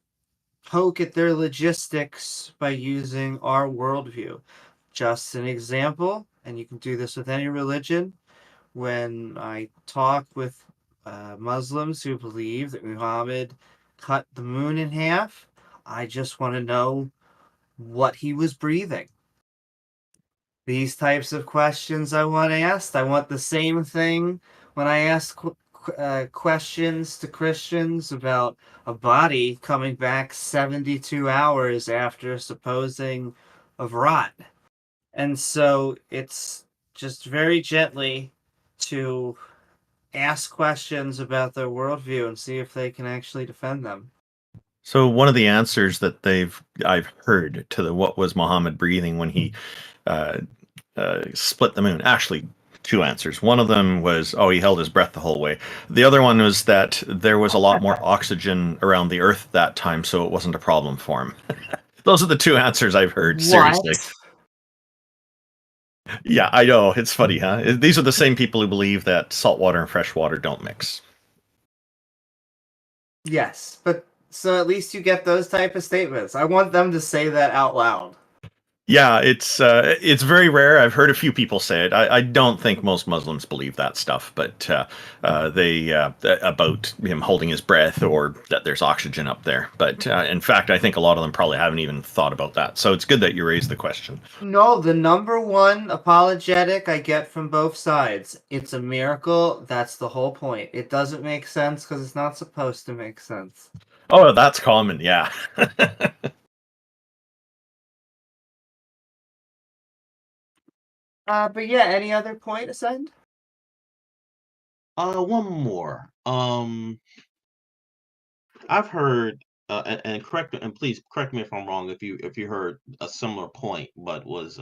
poke at their logistics by using our worldview. Just an example, and you can do this with any religion. When I talk with Muslims who believe that Muhammad cut the moon in half, I just want to know what he was breathing. These types of questions I want asked. I want the same thing when I ask questions to Christians about a body coming back 72 hours after supposing of rot. And so it's just very gently to ask questions about their worldview and see if they can actually defend them. So one of the answers that I've heard to the what was Muhammad breathing when he uh, split the moon. Actually, two answers. One of them was, oh, he held his breath the whole way. The other one was that there was a lot more oxygen around the Earth at that time, so it wasn't a problem for him. Those are the two answers I've heard. Seriously. Yeah, I know. It's funny, huh? These are the same people who believe that salt water and fresh water don't mix. Yes, but so at least you get those type of statements. I want them to say that out loud. Yeah, it's very rare. I've heard a few people say it. I don't think most Muslims believe that stuff, but they about him holding his breath or that there's oxygen up there. But in fact, I think a lot of them probably haven't even thought about that. So it's good that you raised the question. No, the number one apologetic I get from both sides. It's a miracle. That's the whole point. It doesn't make sense because it's not supposed to make sense. Oh, that's common. Yeah. But yeah, any other point, Ascend? One more. I've heard, and please correct me if I'm wrong if you heard a similar point, but was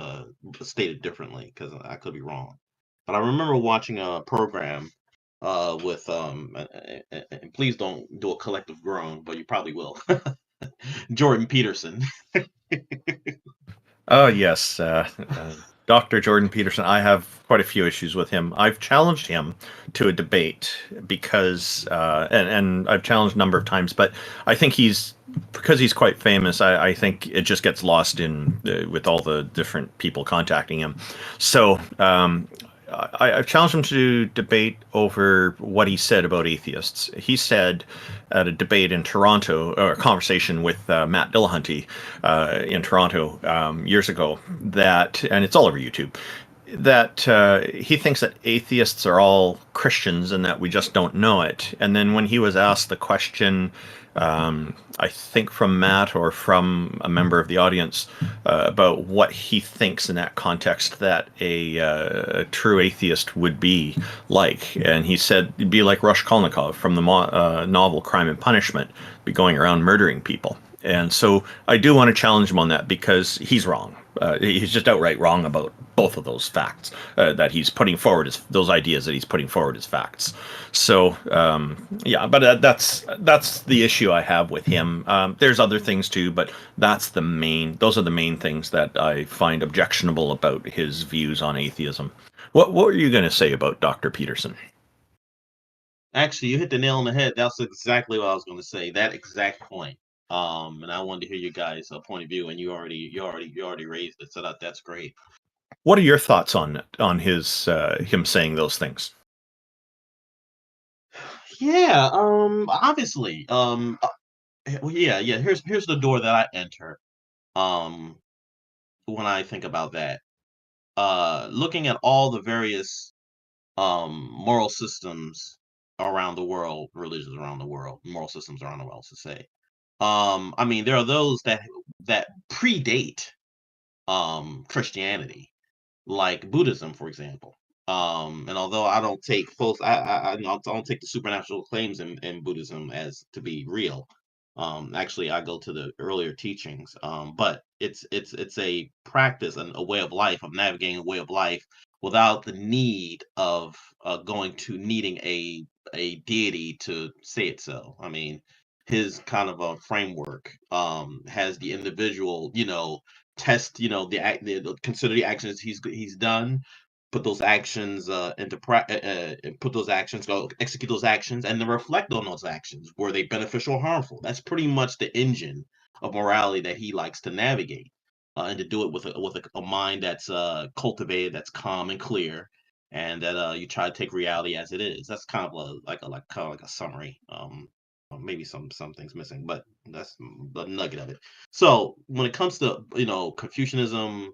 stated differently, because I could be wrong. But I remember watching a program with and please don't do a collective groan, but you probably will. Jordan Peterson. Oh, yes. Dr. Jordan Peterson, I have quite a few issues with him. I've challenged him to a debate because, and I've challenged a number of times, but I think because he's quite famous, I think it just gets lost in with all the different people contacting him. So I've challenged him to debate over what he said about atheists. He said at a debate in Toronto, or a conversation with Matt Dillahunty in Toronto years ago, that, and it's all over YouTube, that he thinks that atheists are all Christians and that we just don't know it. And then when he was asked the question, I think from Matt or from a member of the audience, about what he thinks in that context that a true atheist would be like, and he said it'd be like Raskolnikov from the novel Crime and Punishment, be going around murdering people. And so I do want to challenge him on that because he's wrong. He's just outright wrong about both of those facts that he's putting forward as those ideas that he's putting forward as facts. So yeah, but that's the issue I have with him. There's other things too, but those are the main things that I find objectionable about his views on atheism. What were you going to say about Dr. Peterson? Actually, you hit the nail on the head. That's exactly what I was going to say. That exact point. And I wanted to hear you guys' point of view, and you already raised it, so that's great. What are your thoughts on his him saying those things? Yeah. Obviously. Yeah. Here's the door that I enter. When I think about that, looking at all the various moral systems around the world, religions around the world, moral systems around the world, to say. I mean, there are those that predate Christianity, like Buddhism, for example. And although I don't take I don't take the supernatural claims in Buddhism as to be real. Actually, I go to the earlier teachings. But it's a practice and a way of life, of navigating a way of life without the need of needing a deity to say it so. I mean, his kind of a framework has the individual, test, consider the actions he's done, put those actions put those actions, go execute those actions, and then reflect on those actions. Were they beneficial or harmful? That's pretty much the engine of morality that he likes to navigate, and to do it with a mind that's cultivated, that's calm and clear, and that you try to take reality as it is. That's kind of kind of like a summary. Maybe some things missing, but that's the nugget of it. So when it comes to Confucianism,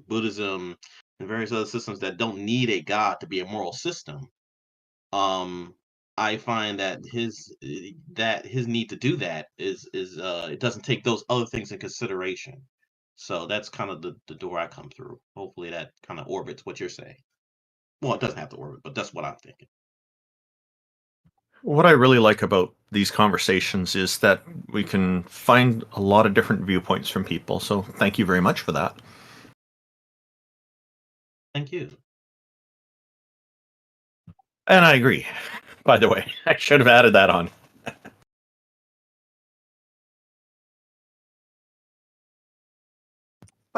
Buddhism, and various other systems that don't need a god to be a moral system, I find that his need to do that is it doesn't take those other things in consideration. So that's kind of the door I come through. Hopefully that kind of orbits what you're saying. Well, it doesn't have to orbit, but that's what I'm thinking. What I really like about these conversations is that we can find a lot of different viewpoints from people. So thank you very much for that. Thank you. And I agree, by the way. I should have added that on.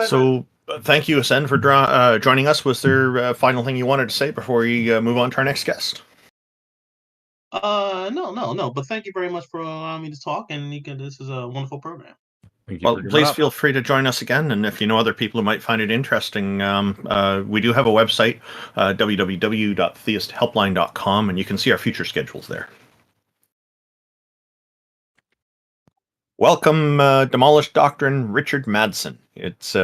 So thank you, Azcend, for joining us. Was there a final thing you wanted to say before we move on to our next guest? No. But thank you very much for allowing me to talk, and this is a wonderful program. Thank you Well, for giving please up. feel free to join us again. And if you know other people who might find it interesting, we do have a website, www.theisthelpline.com, and you can see our future schedules there. Welcome, Demolished Doctrine, Richard Madsen. It's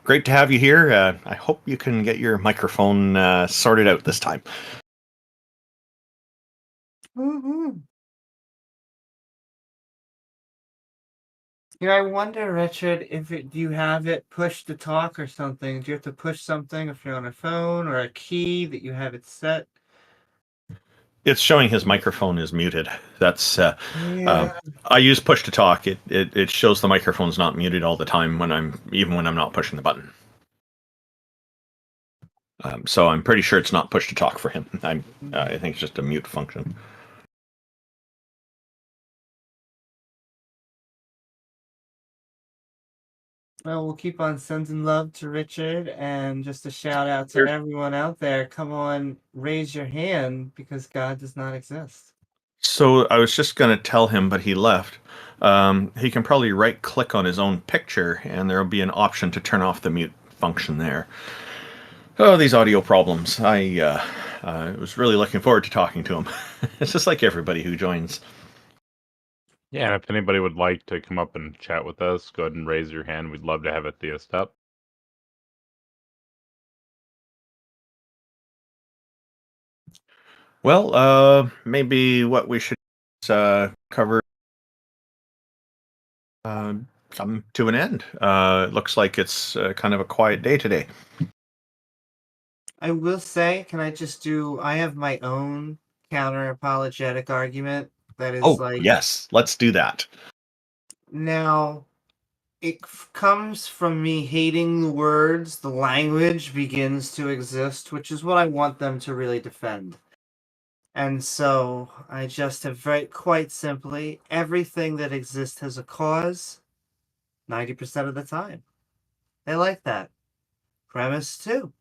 great to have you here. I hope you can get your microphone sorted out this time. Woo-hoo. I wonder, Richard, do you have it push to talk or something? Do you have to push something if you're on a phone, or a key that you have it set? It's showing his microphone is muted. That's Yeah. I use push to talk. It shows the microphone's not muted all the time even when I'm not pushing the button. So I'm pretty sure it's not push to talk for him. I think it's just a mute function. Well, we'll keep on sending love to Richard, and just a shout out to everyone out there. Come on, raise your hand, because God does not exist. So I was just going to tell him, but he left. He can probably right-click on his own picture, and there will be an option to turn off the mute function there. Oh, these audio problems. I was really looking forward to talking to him. It's just like everybody who joins. Yeah, and if anybody would like to come up and chat with us, go ahead and raise your hand. We'd love to have a theist up. Well, maybe what we should cover come to an end. It looks like it's kind of a quiet day today. I will say, I have my own counter-apologetic argument that is Yes, let's do that. Now, it comes from me hating the words, the language begins to exist, which is what I want them to really defend. And so I just have quite simply, everything that exists has a cause 90% of the time. They like that. Premise 2.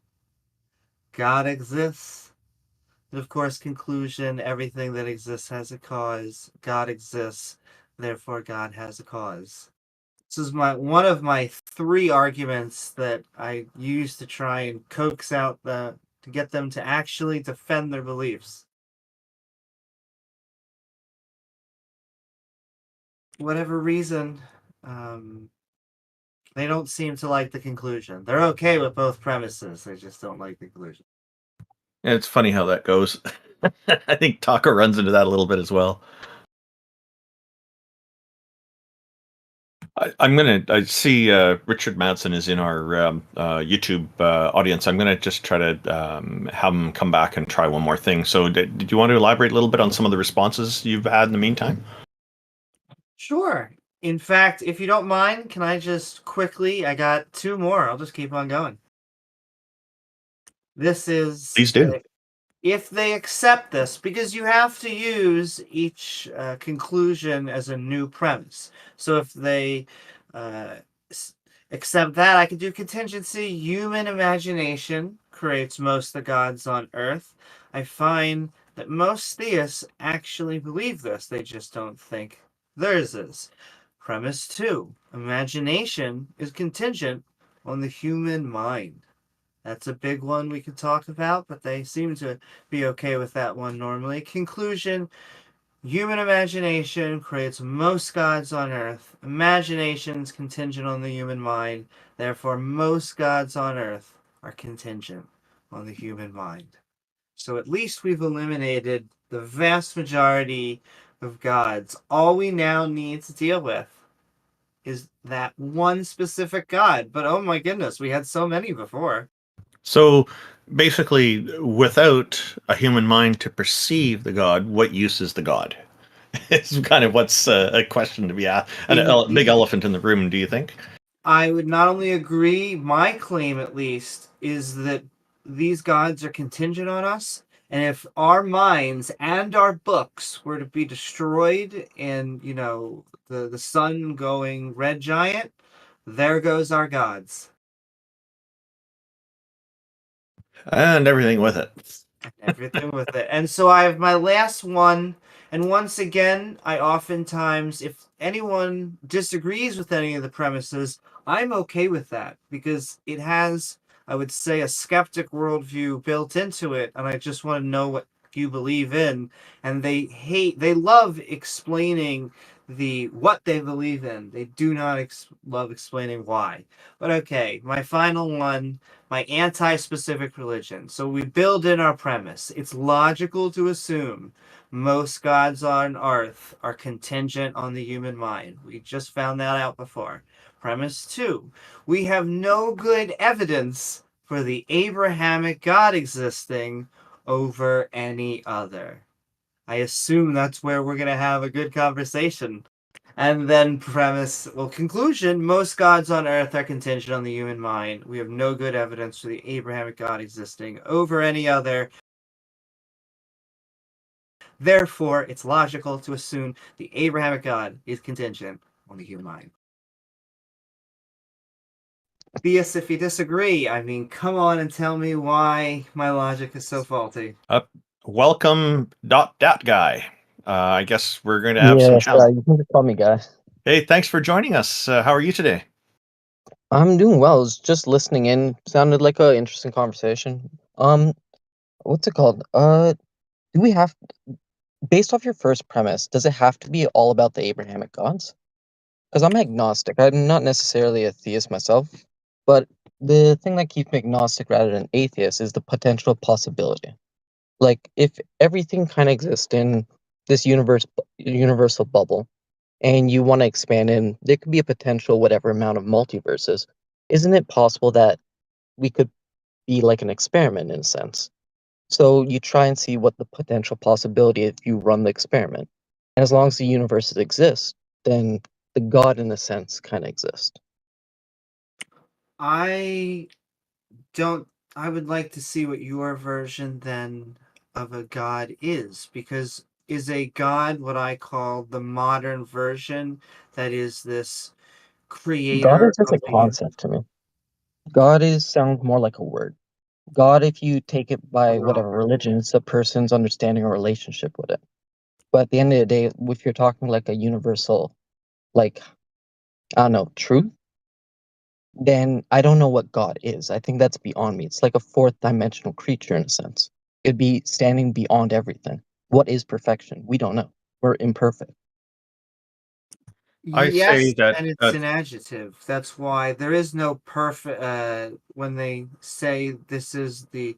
God exists. And of course, conclusion, everything that exists has a cause. God exists, therefore God has a cause. This is one of my 3 arguments that I use to try and coax out to get them to actually defend their beliefs. Whatever reason, they don't seem to like the conclusion. They're okay with both premises. They just don't like the conclusion. And it's funny how that goes. I think Taco runs into that a little bit as well. I see Richard Madsen is in our YouTube audience. I'm going to just try to have him come back and try one more thing. So did you want to elaborate a little bit on some of the responses you've had in the meantime? Sure. In fact, if you don't mind, can I just quickly, I got 2 more. I'll just keep on going. This is... Please do. If they accept this, because you have to use each conclusion as a new premise. So if they accept that, I could do contingency. Human imagination creates most of the gods on Earth. I find that most theists actually believe this. They just don't think theirs is. Premise 2. Imagination is contingent on the human mind. That's a big one we could talk about, but they seem to be okay with that one normally. Conclusion, human imagination creates most gods on Earth. Imagination's contingent on the human mind. Therefore, most gods on Earth are contingent on the human mind. So at least we've eliminated the vast majority of gods. All we now need to deal with is that one specific god. But oh my goodness, we had so many before. So basically, without a human mind to perceive the god, what use is the god? It's kind of what's a question to be asked. And a big elephant in the room, do you think? I would not only agree, my claim at least, is that these gods are contingent on us. And if our minds and our books were to be destroyed and, the sun going red giant, there goes our gods. And everything with it. everything with it. And so I have my last one. And once again, I oftentimes, if anyone disagrees with any of the premises, I'm okay with that because it has, I would say, a skeptic worldview built into it. And I just want to know what you believe in. And they love explaining what they believe in. They do not love explaining why. But okay, my final one, my anti-specific religion. So we build in our premise. It's logical to assume most gods on earth are contingent on the human mind. We just found that out before. Premise 2, we have no good evidence for the Abrahamic God existing over any other. I assume that's where we're going to have a good conversation. And then conclusion, most gods on earth are contingent on the human mind. We have no good evidence for the Abrahamic God existing over any other. Therefore, it's logical to assume the Abrahamic God is contingent on the human mind. Theists, if you disagree, I mean, come on and tell me why my logic is so faulty. Welcome, DatGuy. I guess we're going to have some Yeah, challenge. you can just call me Guy. Hey, thanks for joining us. How are you today? I'm doing well. I was just listening in. Sounded like an interesting conversation. What's it called? Do we have, based off your first premise, does it have to be all about the Abrahamic gods? Because I'm agnostic. I'm not necessarily a theist myself, but the thing that keeps me agnostic rather than atheist is the potential possibility. Like, if everything kind of exists in this universal bubble, and you want to expand in, there could be a potential whatever amount of multiverses. Isn't it possible that we could be like an experiment in a sense? So you try and see what the potential possibility if you run the experiment. And as long as the universes exist, then the God in a sense kind of exists. I would like to see what your version then of a god is, because is a god what I call the modern version that is this God creator is just of a the concept to me. God sounds more like a word. God, if you take it by whatever religion, it's a person's understanding or relationship with it. But at the end of the day, if you're talking like a universal, like, I don't know, truth, then I don't know what God is. I think that's beyond me. It's like a fourth dimensional creature in a sense. It'd be standing beyond everything. What is perfection? We don't know. We're imperfect. I say Yes, that and it's an adjective. That's why there is no perfect. When they say this is the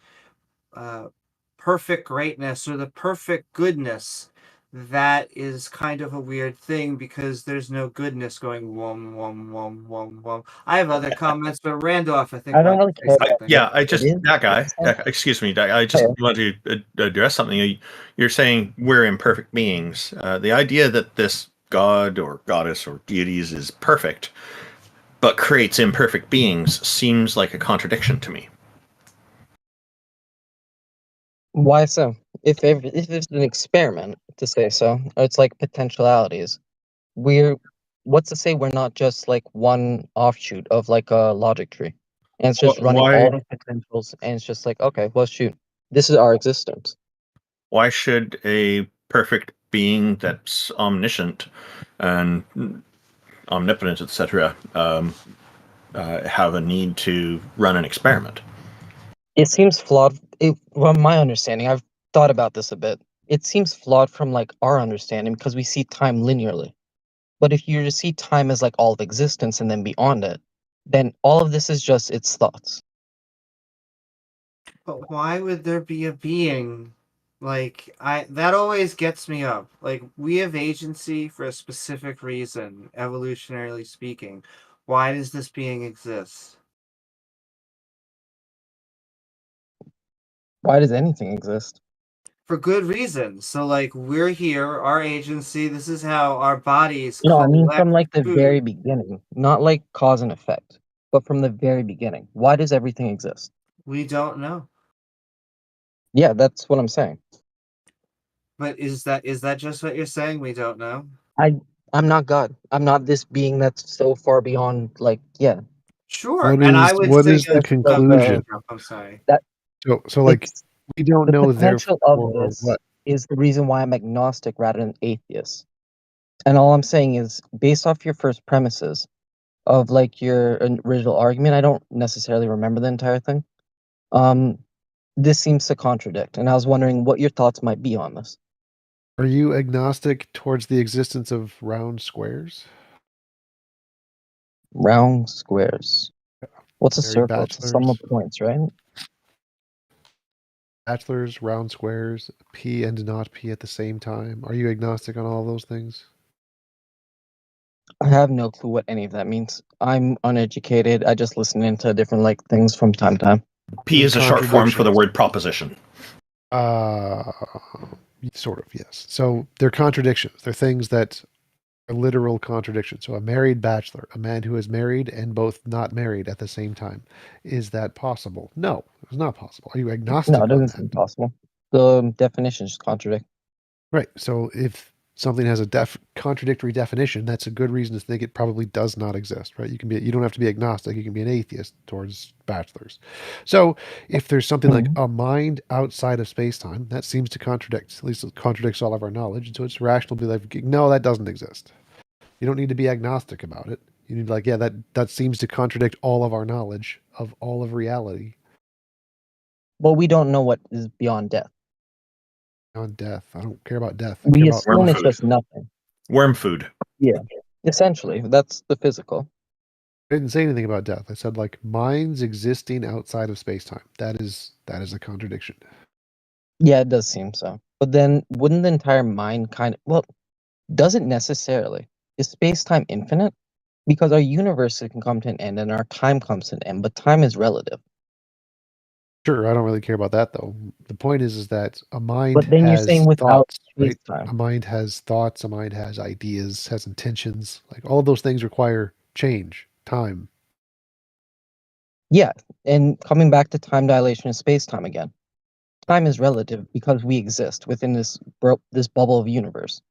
perfect greatness or the perfect goodness, that is kind of a weird thing because there's no goodness going wom wom wom wom wom. I have other comments, but Randolph, I think, I don't wants really to say care about something. Yeah, what it is. that guy. Excuse me, I just want to address something. You're saying we're imperfect beings. The idea that this god or goddess or deities is perfect, but creates imperfect beings, seems like a contradiction to me. Why so? If it's an experiment to say so, or it's like potentialities. What's to say we're not just like one offshoot of like a logic tree, and it's just running all the potentials, and it's just like, okay, well, shoot, this is our existence. Why should a perfect being that's omniscient and omnipotent, etc., have a need to run an experiment? It seems flawed. From my understanding, I've thought about this a bit. It seems flawed from like our understanding because we see time linearly. But if you see time as like all of existence and then beyond it, then all of this is just its thoughts. But why would there be a being? That always gets me up. Like, we have agency for a specific reason, evolutionarily speaking. Why does this being exist? Why does anything exist? For good reasons. So, like, we're here, our agency, this is how our bodies No, I mean collect from like the food. very beginning, not like cause and effect, but from the very beginning. Why does everything exist? We don't know. Yeah, that's what I'm saying. But is that just what you're saying? We don't know? I'm not God. I'm not this being that's so far beyond, like, yeah. Sure. And I would What say is the Just conclusion? I'm sorry. that So like it's We don't The know, potential of therefore, this what? is the reason why I'm agnostic rather than atheist. And all I'm saying is, based off your first premises of like your original argument, I don't necessarily remember the entire thing. This seems to contradict, and I was wondering what your thoughts might be on this. Are you agnostic towards the existence of round squares? Round squares. What's a Married circle? It's a sum of bachelors, points, right? bachelors, round squares, p and not p at the same time. Are you agnostic on all those things? I have no clue what any of that means. I'm uneducated. I just listen into different like things from time to time. P is a short form for the word proposition. Sort of, yes. So they're contradictions. They're things that are literal contradictions. So a married bachelor, a man who is married and both not married at the same time. Is that possible? No, it's not possible. Are you agnostic No, it on doesn't that? seem possible. The definitions contradict. Right. So if something has a contradictory definition, that's a good reason to think it probably does not exist, right? You don't have to be agnostic. You can be an atheist towards bachelors. So if there's something like a mind outside of space-time, that seems to contradict, at least it contradicts all of our knowledge. And so it's rational to be like, no, that doesn't exist. You don't need to be agnostic about it. You need to be like, yeah, that seems to contradict all of our knowledge of all of reality. Well, we don't know what is beyond death. On death. I don't care about death. We assume it's just nothing. Worm food. Yeah. Essentially, that's the physical. I didn't say anything about death. I said like minds existing outside of space-time. That is a contradiction. Yeah, it does seem so. But then wouldn't the entire mind doesn't necessarily. Is space-time infinite? Because our universe can come to an end and our time comes to an end, but time is relative. Sure, I don't really care about that though. The point is that a mind But then you're saying has without thoughts, right? space-time. A mind has thoughts, a mind has ideas, has intentions. Like all of those things require change, time. Yeah, and coming back to time dilation and space-time again. Time is relative because we exist within this bubble of universe.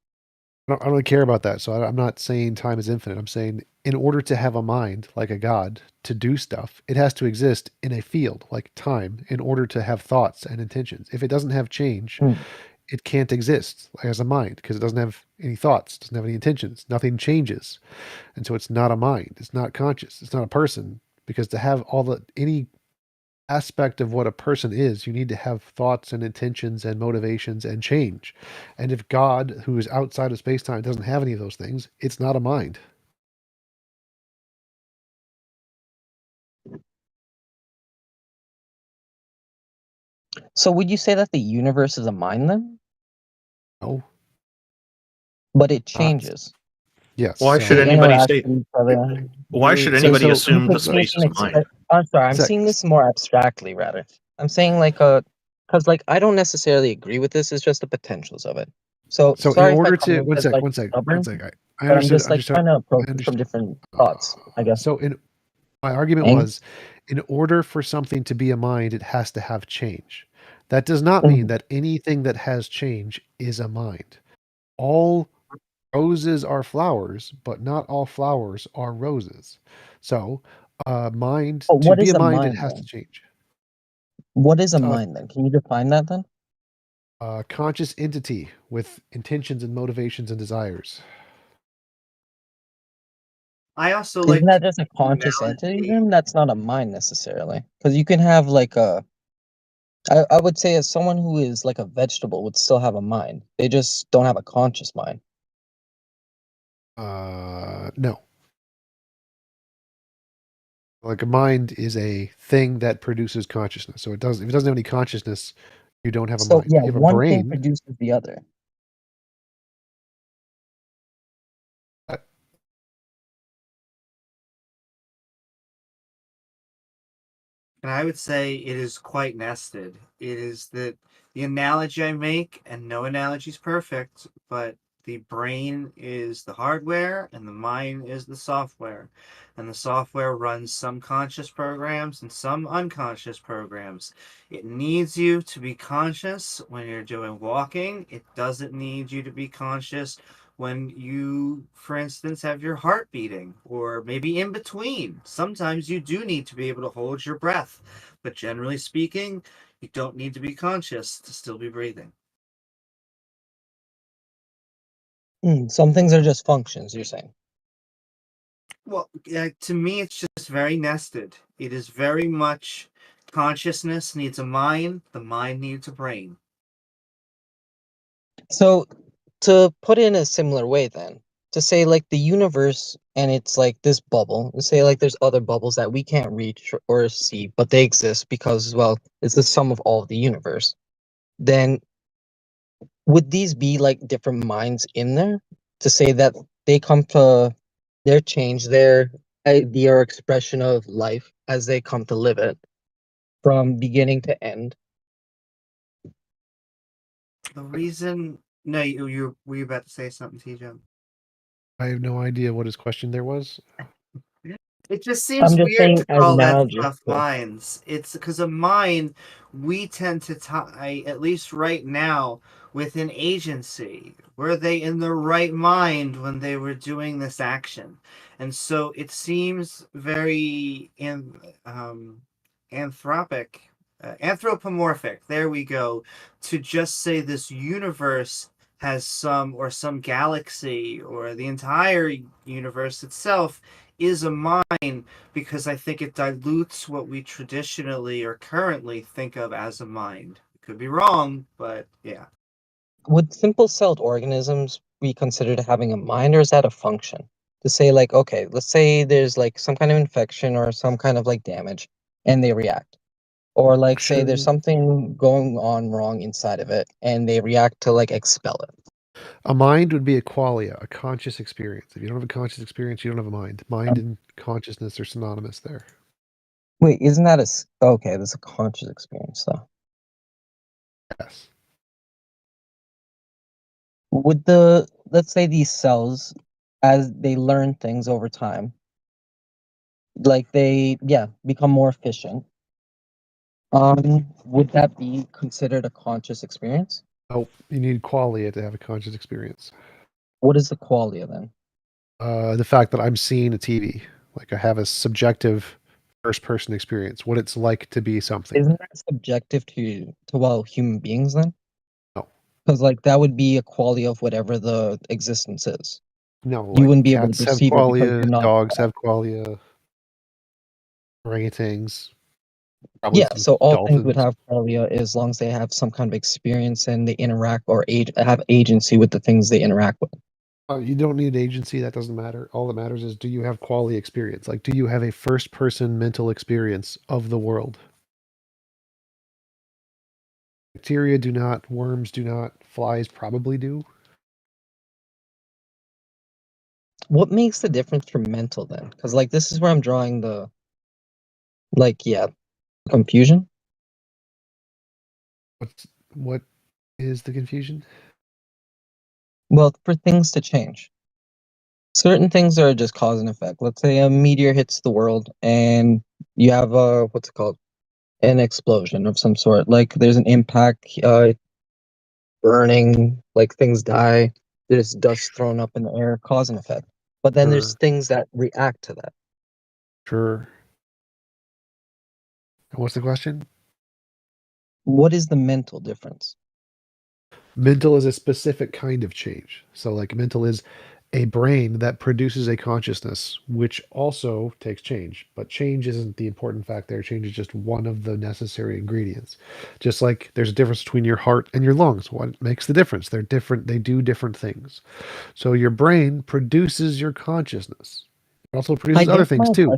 I don't really care about that. So I'm not saying time is infinite. I'm saying in order to have a mind like a god to do stuff, it has to exist in a field like time in order to have thoughts and intentions. If it doesn't have change, it can't exist as a mind because it doesn't have any thoughts, doesn't have any intentions, nothing changes. And so it's not a mind. It's not conscious. It's not a person because to have any aspect of what a person is, you need to have thoughts and intentions and motivations and change. And if God, who is outside of space-time, doesn't have any of those things, it's not a mind. So would you say that the universe is a mind then? No. But it changes. Yes. Why should anybody say? Why should anybody So assume the space is a mind? I'm sorry, I'm seeing this more abstractly rather. I'm saying because I don't necessarily agree with this. It's just the potentials of it. So sorry in order if I to one sec. I I'm just understood. trying to approach it from different thoughts, I guess. So my argument was, in order for something to be a mind, it has to have change. That does not mean that anything that has change is a mind. All roses are flowers, but not all flowers are roses. So, mind to be a mind, it has to change. What is a mind then? Can you define that then? A conscious entity with intentions and motivations and desires. I also Isn't that just a conscious entity then? That's not a mind necessarily. Because you can have I would say as someone who is like a vegetable would still have a mind. They just don't have a conscious mind. No. Like a mind is a thing that produces consciousness. So if it doesn't have any consciousness, you don't have a mind. Yeah, You have a one brain. thing produces the other. And I would say it is quite nested. It is that the analogy I make, and no analogy is perfect, but the brain is the hardware and the mind is the software. And the software runs some conscious programs and some unconscious programs. It needs you to be conscious when you're doing walking. It doesn't need you to be conscious when you, for instance, have your heart beating, or maybe in between. Sometimes you do need to be able to hold your breath, but generally speaking, You don't need to be conscious to still be breathing. Some things are just functions, you're saying. Well, to me, it's just very nested. It is very much consciousness needs a mind, the mind needs a brain. So, to put it in a similar way, then, to say like the universe and it's like this bubble, to say like there's other bubbles that we can't reach or see, but they exist because, well, it's the sum of all of the universe, then would these be like different minds in there to say that they come to their change, their idea or expression of life as they come to live it from beginning to end? The reason, no, you were you about to say something, TJump? I have no idea what his question there was. It just I'm seems just weird saying to as call that analogy. stuff minds. It's because a mind we tend to tie, at least right now, with an agency. Were they in the right mind when they were doing this action? And so it seems very anthropomorphic. There we go. To just say this universe has some galaxy or the entire universe itself is a mind, because I think it dilutes what we traditionally or currently think of as a mind. Could be wrong, but yeah. Would simple-celled organisms be considered having a mind, or is that a function? To say like, okay, let's say there's like some kind of infection or some kind of like damage, and they react. Or like say there's something going on wrong inside of it, and they react to like expel it. A mind would be a qualia, a conscious experience. If you don't have a conscious experience, you don't have a mind. Mind and consciousness are synonymous there. Wait, isn't that okay, that's a conscious experience though. Yes. Would let's say these cells, as they learn things over time, like they become more efficient, would that be considered a conscious experience? Oh, you need qualia to have a conscious experience. What is the qualia then? The fact that I'm seeing a TV, like I have a subjective first-person experience, what it's like to be something. Isn't that subjective to well human beings then? No. Because like that would be a quality of whatever the existence is. No, You like wouldn't be able to cats have perceive it because qualia, you're not. dogs have qualia, orangutans, probably Yeah, some so all things would dolphins. have qualia as long as they have some kind of experience and they interact or have agency with the things they interact with. You don't need agency. That doesn't matter. All that matters is, do you have quality experience? Like, do you have a first-person mental experience of the world? Bacteria do not. Worms do not. Flies probably do. What makes the difference from mental then? Because like this is where I'm drawing the confusion. What is the confusion? Well, for things to change. Certain things are just cause and effect. Let's say a meteor hits the world and you have a what's it called? An explosion of some sort. Like there's an impact, burning, like things die, there's dust thrown up in the air, cause and effect. But then there's Sure. things that react to that. Sure. And what's the question? What is the mental difference? Mental is a specific kind of change. So, like, mental is a brain that produces a consciousness, which also takes change. But change isn't the important fact there. Change is just one of the necessary ingredients. Just like there's a difference between your heart and your lungs. What makes the difference? They're different. They do different things. So your brain produces your consciousness. It also produces other things too.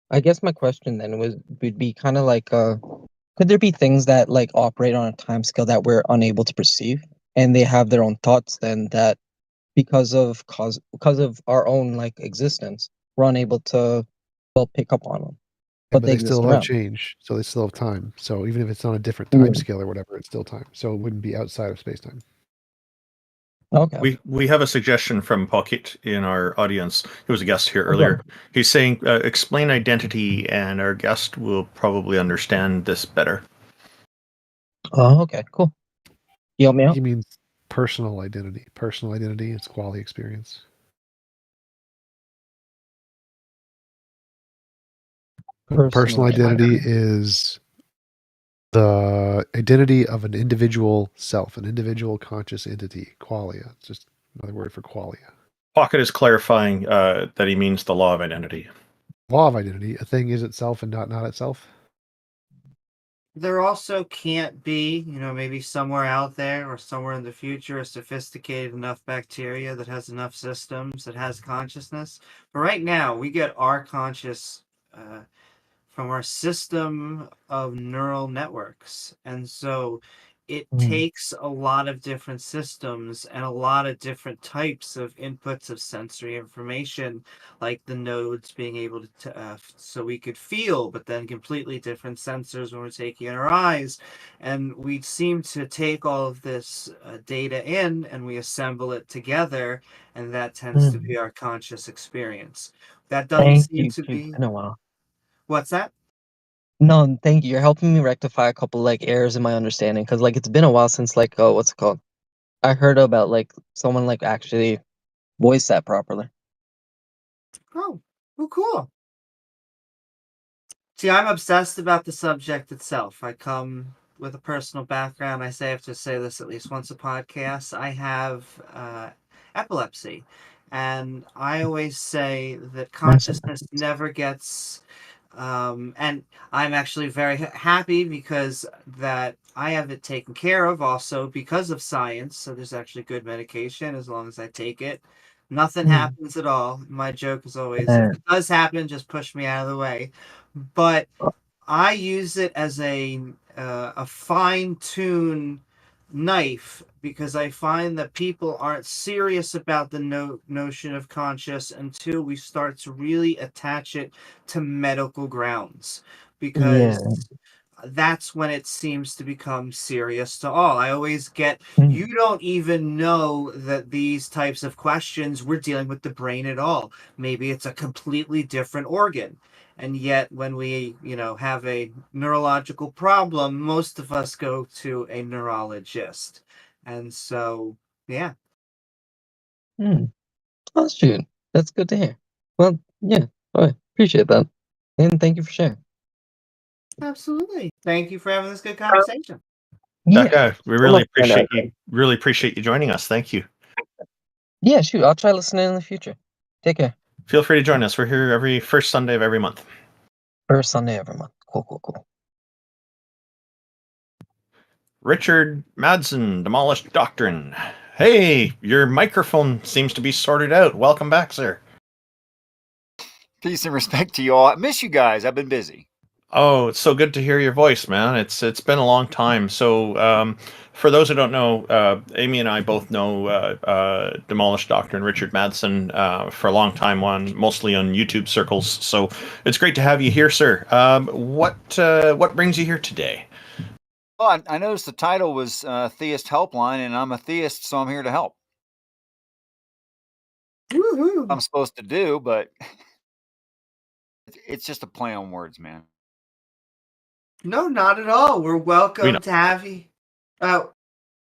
I guess my question then would be kind of like could there be things that like operate on a time scale that we're unable to perceive, and they have their own thoughts then that because of our own like existence we're unable to pick up on them, Yeah, but but they they still exist have around. change. So they still have time. So even if it's on a different Yeah. time scale or whatever, it's still time. So it wouldn't be outside of space time. Okay. We have a suggestion from Pokyt in our audience. He was a guest here earlier. He's saying, explain identity, and our guest will probably understand this better. Oh, okay, cool. You help me out? He means personal identity. Personal identity is quality experience. Personal identity is The identity of an individual self, an individual conscious entity, qualia. It's just another word for qualia. Pokyt is clarifying that he means the law of identity. Law of identity, a thing is itself and not itself. There also can't be, maybe somewhere out there or somewhere in the future, a sophisticated enough bacteria that has enough systems that has consciousness. But right now, we get our conscious from our system of neural networks. And so it takes a lot of different systems and a lot of different types of inputs of sensory information, like the nodes being able to, so we could feel, but then completely different sensors when we're taking in our eyes. And we seem to take all of this data in and we assemble it together, and that tends to be our conscious experience. That doesn't Thank seem you. to It's be. been a while. What's that? No, thank you. You're helping me rectify a couple errors in my understanding because it's been a while since what's it called? I heard about someone actually voiced that properly. Oh, cool. See, I'm obsessed about the subject itself. I come with a personal background. I have to say this at least once a podcast. I have epilepsy, and I always say that consciousness never gets. And I'm actually very happy because that I have it taken care of also because of science. So there's actually good medication as long as I take it. Nothing happens at all. My joke is always, if it does happen, just push me out of the way. But I use it as a fine-tune knife because I find that people aren't serious about the notion of conscious until we start to really attach it to medical grounds, Yeah. because that's when it seems to become serious to all. I always get, you don't even know that these types of questions, we're dealing with the brain at all. Maybe it's a completely different organ. And yet when we, have a neurological problem, most of us go to a neurologist. And so, yeah. Oh, shoot. That's good to hear. Well, yeah. I appreciate that. And thank you for sharing. Absolutely. Thank you for having this good conversation. That guy, we really I'll find out. really appreciate you joining us. Thank you. Yeah, shoot. I'll try listening in the future. Take care. Feel free to join us. We're here every first Sunday of every month. First Sunday every month. Cool. Richard Madsen, Demolished Doctrine. Hey, your microphone seems to be sorted out. Welcome back, sir. Peace and respect to you all. I miss you guys. I've been busy. Oh, it's so good to hear your voice, man. It's been a long time. So, for those who don't know, Amy and I both know Demolished Doctrine, Richard Madsen, for a long time, mostly on YouTube circles. So it's great to have you here, sir. What brings you here today? Well, I noticed the title was Theist Helpline, and I'm a theist, so I'm here to help. Woo-hoo. I'm supposed to do, but it's just a play on words, man. No, not at all. We're welcome to have you. We're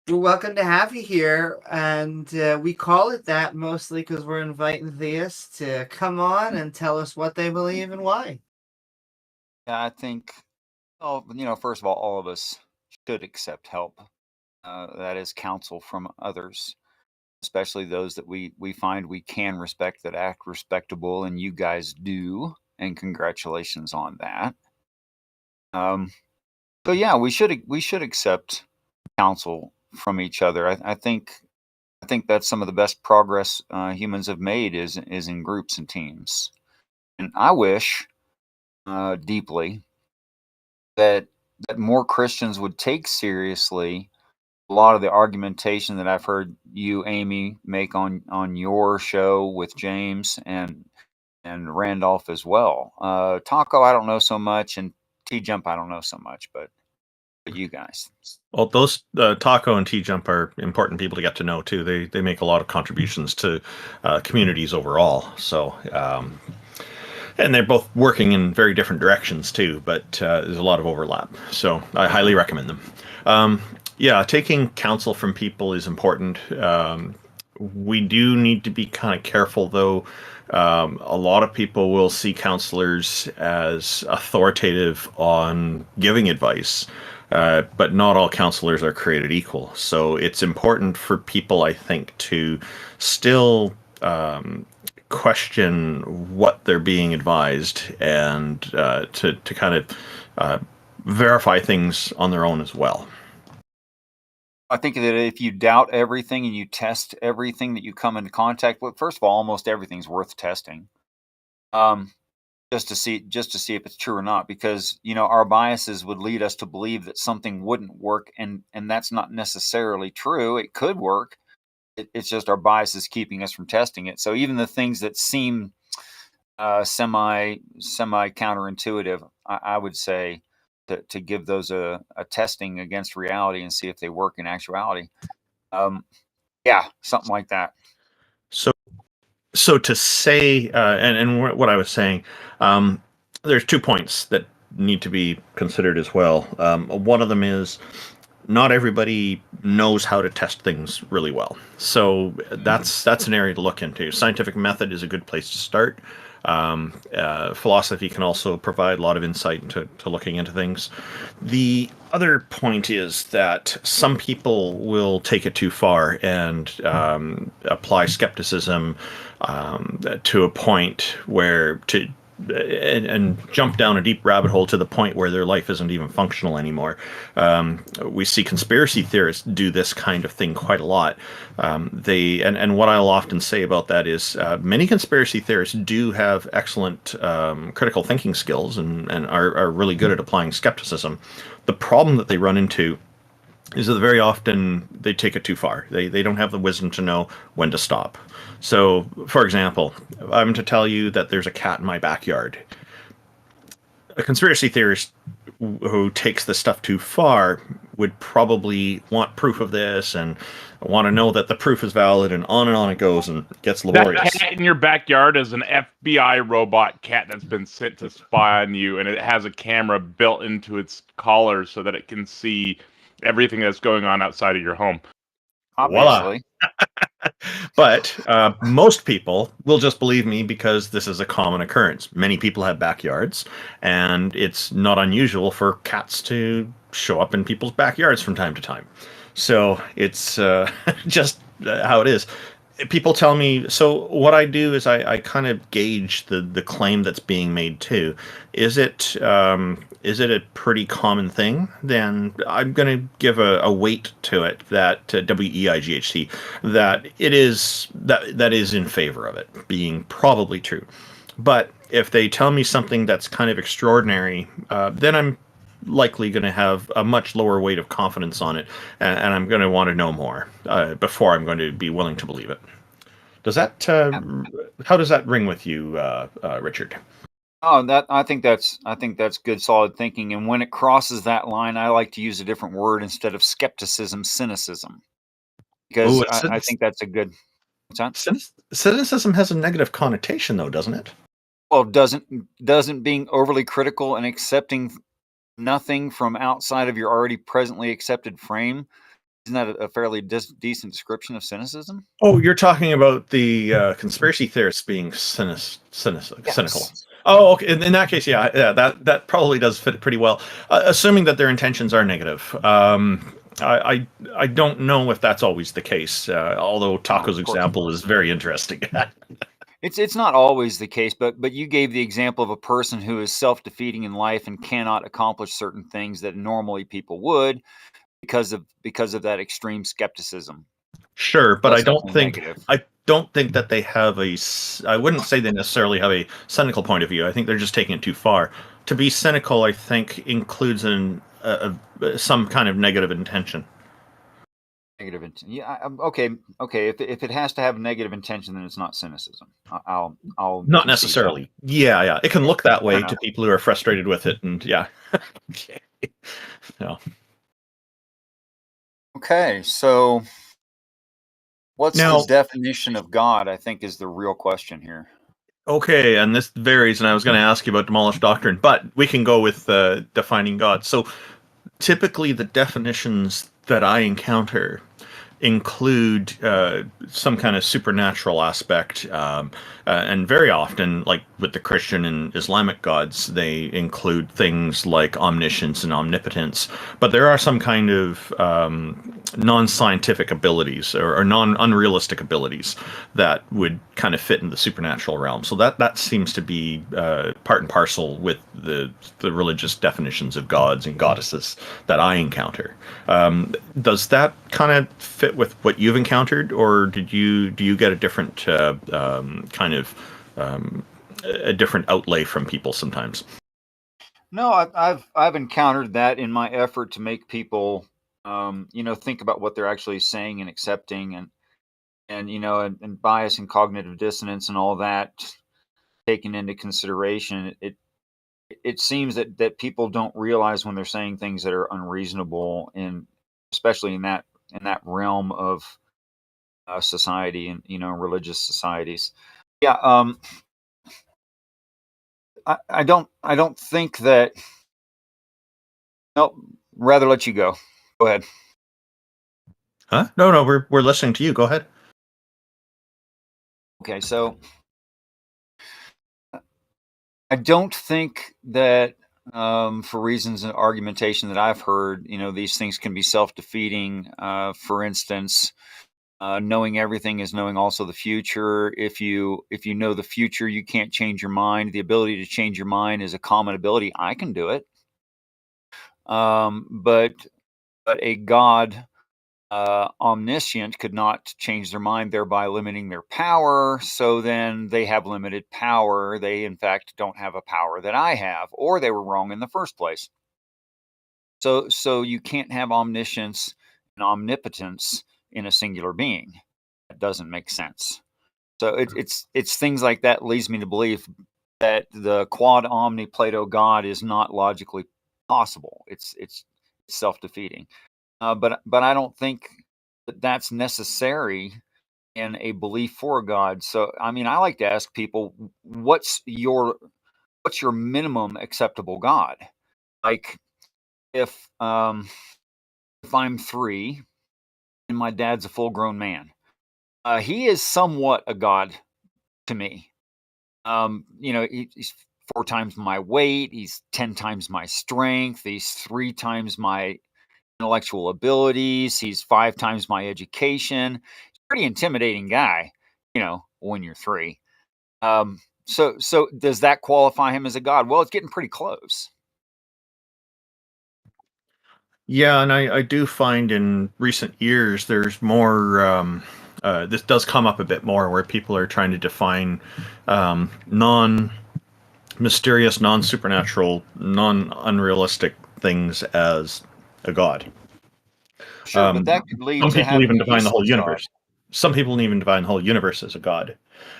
welcome to have you here, and we call it that mostly because we're inviting theists to come on and tell us what they believe and why. Yeah, I think, first of all of us should accept help. That is counsel from others, especially those that we find we can respect, that act respectable, and you guys do, and congratulations on that. So yeah, we should accept counsel from each other. I think that's some of the best progress humans have made is in groups and teams. And I wish deeply that more Christians would take seriously a lot of the argumentation that I've heard you, Amy, make on your show with James and Randolph as well. Taco, I don't know so much, and TJump, I don't know so much, but you guys. Well, those Taco and TJump are important people to get to know too. They make a lot of contributions to communities overall. So, and they're both working in very different directions too. But there's a lot of overlap. So I highly recommend them. Yeah, taking counsel from people is important. We do need to be kind of careful, though. A lot of people will see counselors as authoritative on giving advice. but not all counselors are created equal. So it's important for people, I think, to still question what they're being advised and to kind of verify things on their own as well. I think that if you doubt everything and you test everything that you come into contact with, first of all, almost everything's worth testing, just to see if it's true or not. Because our biases would lead us to believe that something wouldn't work, and that's not necessarily true. It could work. It's just our biases keeping us from testing it. So even the things that seem semi counterintuitive, I would say, to give those a testing against reality and see if they work in actuality. Yeah, something like that. So to say, and what I was saying, there's 2 points that need to be considered as well. One of them is not everybody knows how to test things really well. So that's an area to look into. Scientific method is a good place to start. Philosophy can also provide a lot of insight into looking into things. The other point is that some people will take it too far and apply skepticism to a point where and jump down a deep rabbit hole to the point where their life isn't even functional anymore. We see conspiracy theorists do this kind of thing quite a lot. And what I'll often say about that is many conspiracy theorists do have excellent critical thinking skills and are really good at applying skepticism. The problem that they run into is that very often they take it too far. They don't have the wisdom to know when to stop. So, for example, I'm to tell you that there's a cat in my backyard. A conspiracy theorist who takes this stuff too far would probably want proof of this and want to know that the proof is valid, and on it goes and gets laborious. That cat in your backyard is an FBI robot cat that's been sent to spy on you, and it has a camera built into its collar so that it can see everything that's going on outside of your home. Obviously. But most people will just believe me because this is a common occurrence. Many people have backyards, and it's not unusual for cats to show up in people's backyards from time to time. So it's just how it is. People tell me, so what I do is I kind of gauge the claim that's being made too. Is it a pretty common thing? Then I'm going to give a weight to it that WEIGHT, that it is that is in favor of it being probably true. But if they tell me something that's kind of extraordinary, then I'm likely going to have a much lower weight of confidence on it, and I'm going to want to know more before I'm going to be willing to believe it. Does that how does that ring with you, Richard? Oh, I think that's good, solid thinking. And when it crosses that line, I like to use a different word instead of skepticism, cynicism, because I think that's a good. What's that? Cynicism has a negative connotation, though, doesn't it? Well, doesn't being overly critical and accepting nothing from outside of your already presently accepted frame, isn't that a fairly decent description of cynicism? Oh, you're talking about the conspiracy theorists being cynical. Yes. Oh, okay. In that case, yeah, that probably does fit pretty well, assuming that their intentions are negative. I don't know if that's always the case, although Taco's example is very interesting. It's not always the case, but you gave the example of a person who is self-defeating in life and cannot accomplish certain things that normally people would because of that extreme skepticism. Sure, but That's I don't think negative. I don't think that they have I wouldn't say they necessarily have a cynical point of view. I think they're just taking it too far. To be cynical, I think, includes some kind of negative intention. Negative intention. Yeah. Okay. If it has to have negative intention, then it's not cynicism. I'll Not necessarily. Yeah. It can look that way No. to people who are frustrated with it, and yeah. Okay. No. Okay. So, what's Now- the definition of God? I think is the real question here. Okay, and this varies, and I was going to ask you about demolished doctrine, but we can go with defining God. So, typically, the definitions that I encounter include some kind of supernatural aspect, and very often, like with the Christian and Islamic gods, they include things like omniscience and omnipotence. But there are some kind of non-scientific abilities or non-unrealistic abilities that would kind of fit in the supernatural realm. So that seems to be part and parcel with the religious definitions of gods and goddesses that I encounter. Does that kind of fit with what you've encountered, or do you get a different kind of a different outlay from people sometimes? No, I've encountered that in my effort to make people, think about what they're actually saying and accepting, and bias and cognitive dissonance and all that taken into consideration. It seems that people don't realize when they're saying things that are unreasonable, and especially in that realm of society and religious societies. Yeah, I don't think that. No, rather let you go. Go ahead. Huh? No, we're listening to you. Go ahead. Okay, so I don't think that, for reasons of argumentation that I've heard, these things can be self-defeating. For instance, knowing everything is knowing also the future. If you know the future, you can't change your mind. The ability to change your mind is a common ability. I can do it. But a God omniscient could not change their mind, thereby limiting their power. So then they have limited power. They, in fact, don't have a power that I have, or they were wrong in the first place. So you can't have omniscience and omnipotence in a singular being. That doesn't make sense. So it's things like that leads me to believe that the quad omni Plato God is not logically possible. It's self-defeating. But I don't think that that's necessary in a belief for God. So I mean, I like to ask people, what's your minimum acceptable God? Like if I'm 3 and my dad's a full-grown man, he is somewhat a God to me. He's 4 times my weight. He's 10 times my strength. He's 3 times my intellectual abilities. He's 5 times my education. He's a pretty intimidating guy, when you're 3. So does that qualify him as a god? Well, it's getting pretty close. Yeah, and I do find in recent years there's more. This does come up a bit more where people are trying to define non-mysterious, non-supernatural, non-unrealistic things as a god. Sure, but that could lead some to people even having a define the whole useless god. universe. Some people even define the whole universe as a god,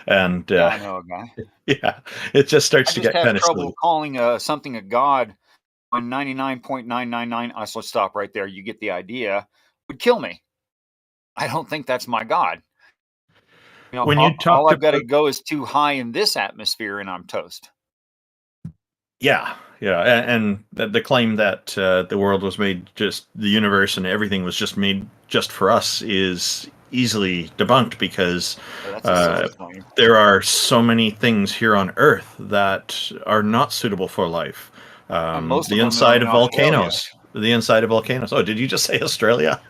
and Yeah, I know a guy. yeah, it just starts I to just get have kind of trouble silly. calling something a god when 99.999. Let's stop right there. You get the idea. Would kill me. I don't think that's my god. When you all talked I've got to about go is too high in this atmosphere, and I'm toast. yeah, and the claim that the world was made just the universe and everything was just made just for us is easily debunked because That's a silly claim. there are so many things here on Earth that are not suitable for life. Most The of them are inside in of Australia. volcanoes. The inside of volcanoes. Oh, did you just say Australia?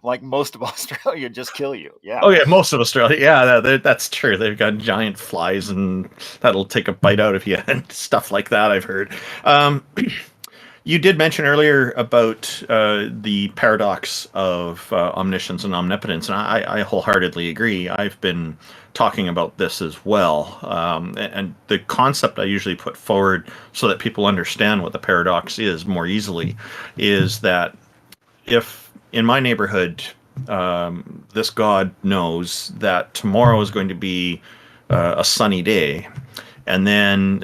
Like most of Australia, just kill you. Yeah. Oh yeah, most of Australia. Yeah, that's true. They've got giant flies, and that'll take a bite out of you and stuff like that. I've heard. You did mention earlier about the paradox of omniscience and omnipotence, and I wholeheartedly agree. I've been talking about this as well, and the concept I usually put forward so that people understand what the paradox is more easily is that if in my neighborhood this god knows that tomorrow is going to be a sunny day, and then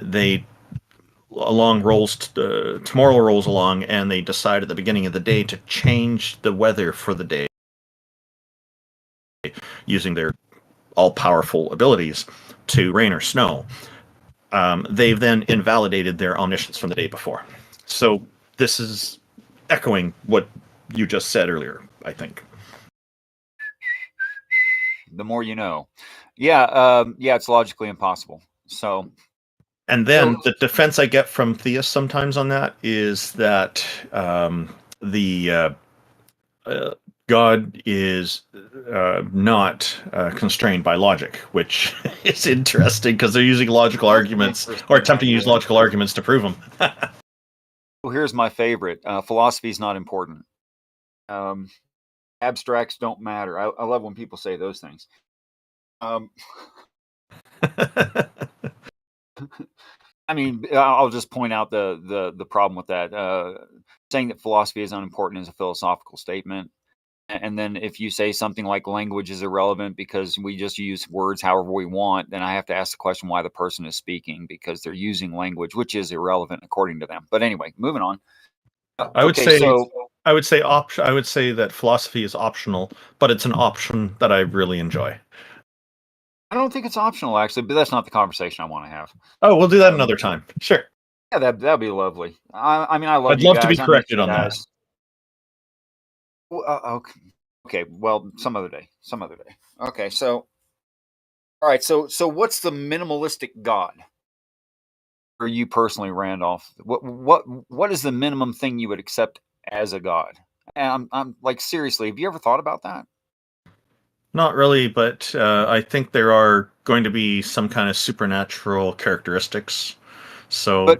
tomorrow rolls along, and they decide at the beginning of the day to change the weather for the day using their all-powerful abilities to rain or snow. They've then invalidated their omniscience from the day before. So this is echoing what you just said earlier, I think. The more you know. Yeah, it's logically impossible. So, and then the defense I get from theists sometimes on that is that the God is not constrained by logic, which is interesting because they're using logical arguments or attempting to use logical arguments to prove them. Well, here's my favorite. Philosophy is not important. Abstracts don't matter. I love when people say those things. I mean, I'll just point out the problem with that. Saying that philosophy is unimportant is a philosophical statement. And then if you say something like language is irrelevant because we just use words however we want, then I have to ask the question why the person is speaking, because they're using language which is irrelevant according to them. But anyway, moving on. I would say that philosophy is optional, but it's an option that I really enjoy. I don't think it's optional, actually, but that's not the conversation I want to have. Oh, we'll do that another time. Sure. Yeah, that'd be lovely. I mean, I love. I'd love to be corrected on that. Okay. Well, some other day. Okay. So, all right. So what's the minimalistic God for you personally, Randolph? What is the minimum thing you would accept as a God? And I'm like, seriously, have you ever thought about that? Not really, but I think there are going to be some kind of supernatural characteristics. So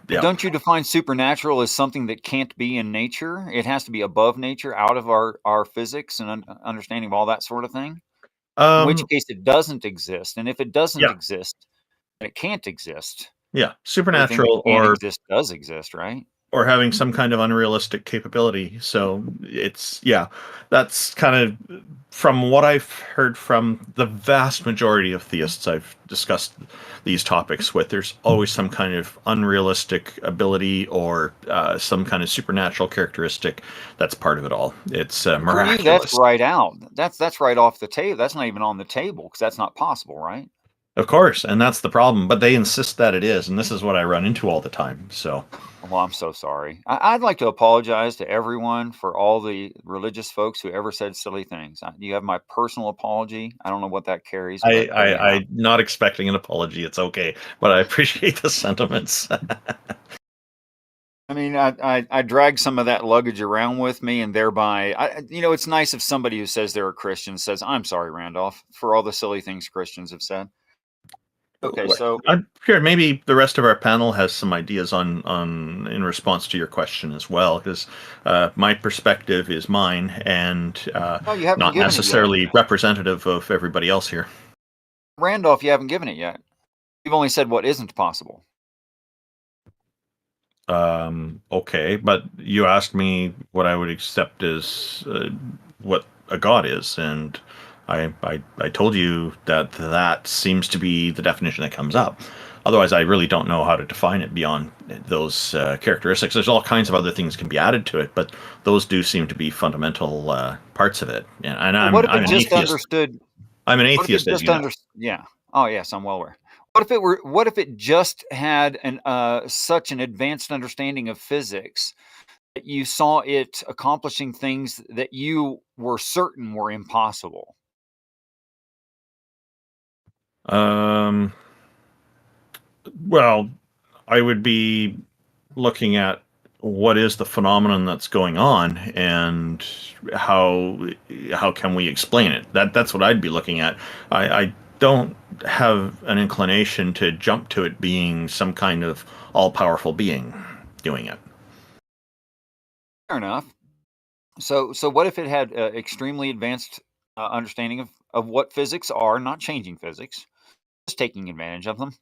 yeah. Don't you define supernatural as something that can't be in nature? It has to be above nature, out of our physics and understanding of all that sort of thing. In which case, it doesn't exist. And if it doesn't exist, then it can't exist. Yeah, supernatural or exist does exist, right? Or having some kind of unrealistic capability. So that's kind of, from what I've heard from the vast majority of theists I've discussed these topics with, there's always some kind of unrealistic ability or some kind of supernatural characteristic that's part of it all. It's miraculous. That's right out. That's right off the table. That's not even on the table because that's not possible, right? Of course, and that's the problem. But they insist that it is, and this is what I run into all the time. So, well, I'm so sorry. I'd like to apologize to everyone for all the religious folks who ever said silly things. You have my personal apology. I don't know what that carries. I'm not expecting an apology. It's okay, but I appreciate the sentiments. I mean, I drag some of that luggage around with me, and thereby, it's nice if somebody who says they're a Christian says, "I'm sorry, Randolph, for all the silly things Christians have said." Okay, so I'm sure maybe the rest of our panel has some ideas on in response to your question as well, because my perspective is mine and not necessarily representative of everybody else here. Randolph, you haven't given it yet. You've only said what isn't possible. Okay, but you asked me what I would accept as what a god is, and I told you that seems to be the definition that comes up. Otherwise, I really don't know how to define it beyond those characteristics. There's all kinds of other things can be added to it, but those do seem to be fundamental parts of it. And I'm an atheist. I'm an atheist, as you know. Yeah. Oh, yes, I'm well aware. What if it just had such an advanced understanding of physics that you saw it accomplishing things that you were certain were impossible? Well, I would be looking at what is the phenomenon that's going on and how can we explain it. That's what I'd be looking at. I don't have an inclination to jump to it being some kind of all-powerful being doing it. Fair enough. So what if it had extremely advanced understanding of what physics are, not changing physics, just taking advantage of them,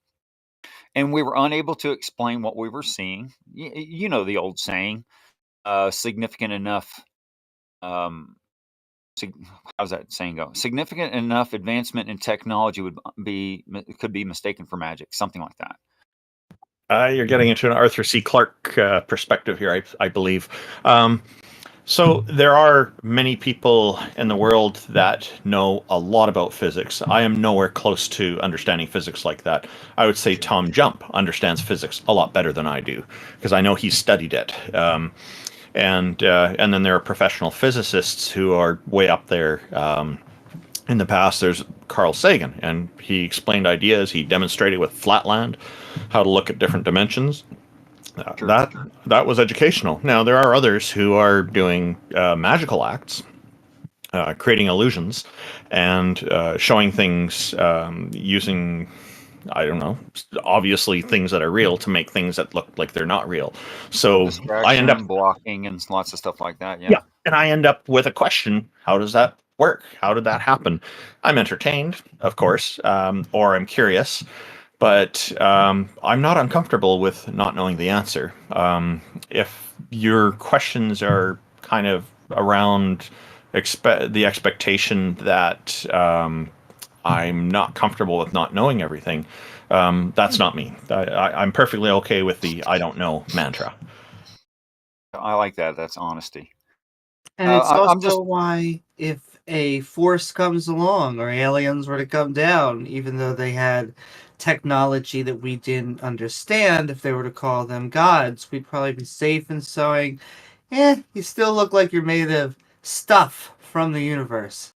and we were unable to explain what we were seeing? You know the old saying, significant enough. How's that saying go? Significant enough advancement in technology could be mistaken for magic, something like that. You're getting into an Arthur C. Clarke perspective here, I believe. So there are many people in the world that know a lot about physics. I am nowhere close to understanding physics like that. I would say TJump understands physics a lot better than I do, because I know he's studied it. And then there are professional physicists who are way up there In the past, there's Carl Sagan, and he explained ideas. He demonstrated with Flatland how to look at different dimensions. Sure. That was educational. Now there are others who are doing magical acts, creating illusions, and showing things using, I don't know, obviously things that are real to make things that look like they're not real. So I end up Distraction, blocking, and lots of stuff like that. yeah, and I end up with a question: how does that work? How did that happen? I'm entertained, of course, or I'm curious, but I'm not uncomfortable with not knowing the answer. If your questions are kind of around the expectation that I'm not comfortable with not knowing everything, that's not me. I'm perfectly okay with the "I don't know" mantra. I like that. That's honesty. And it's also I'm just why if a force comes along or aliens were to come down, even though they had technology that we didn't understand, if they were to call them gods, we'd probably be safe in saying, you still look like you're made of stuff from the universe.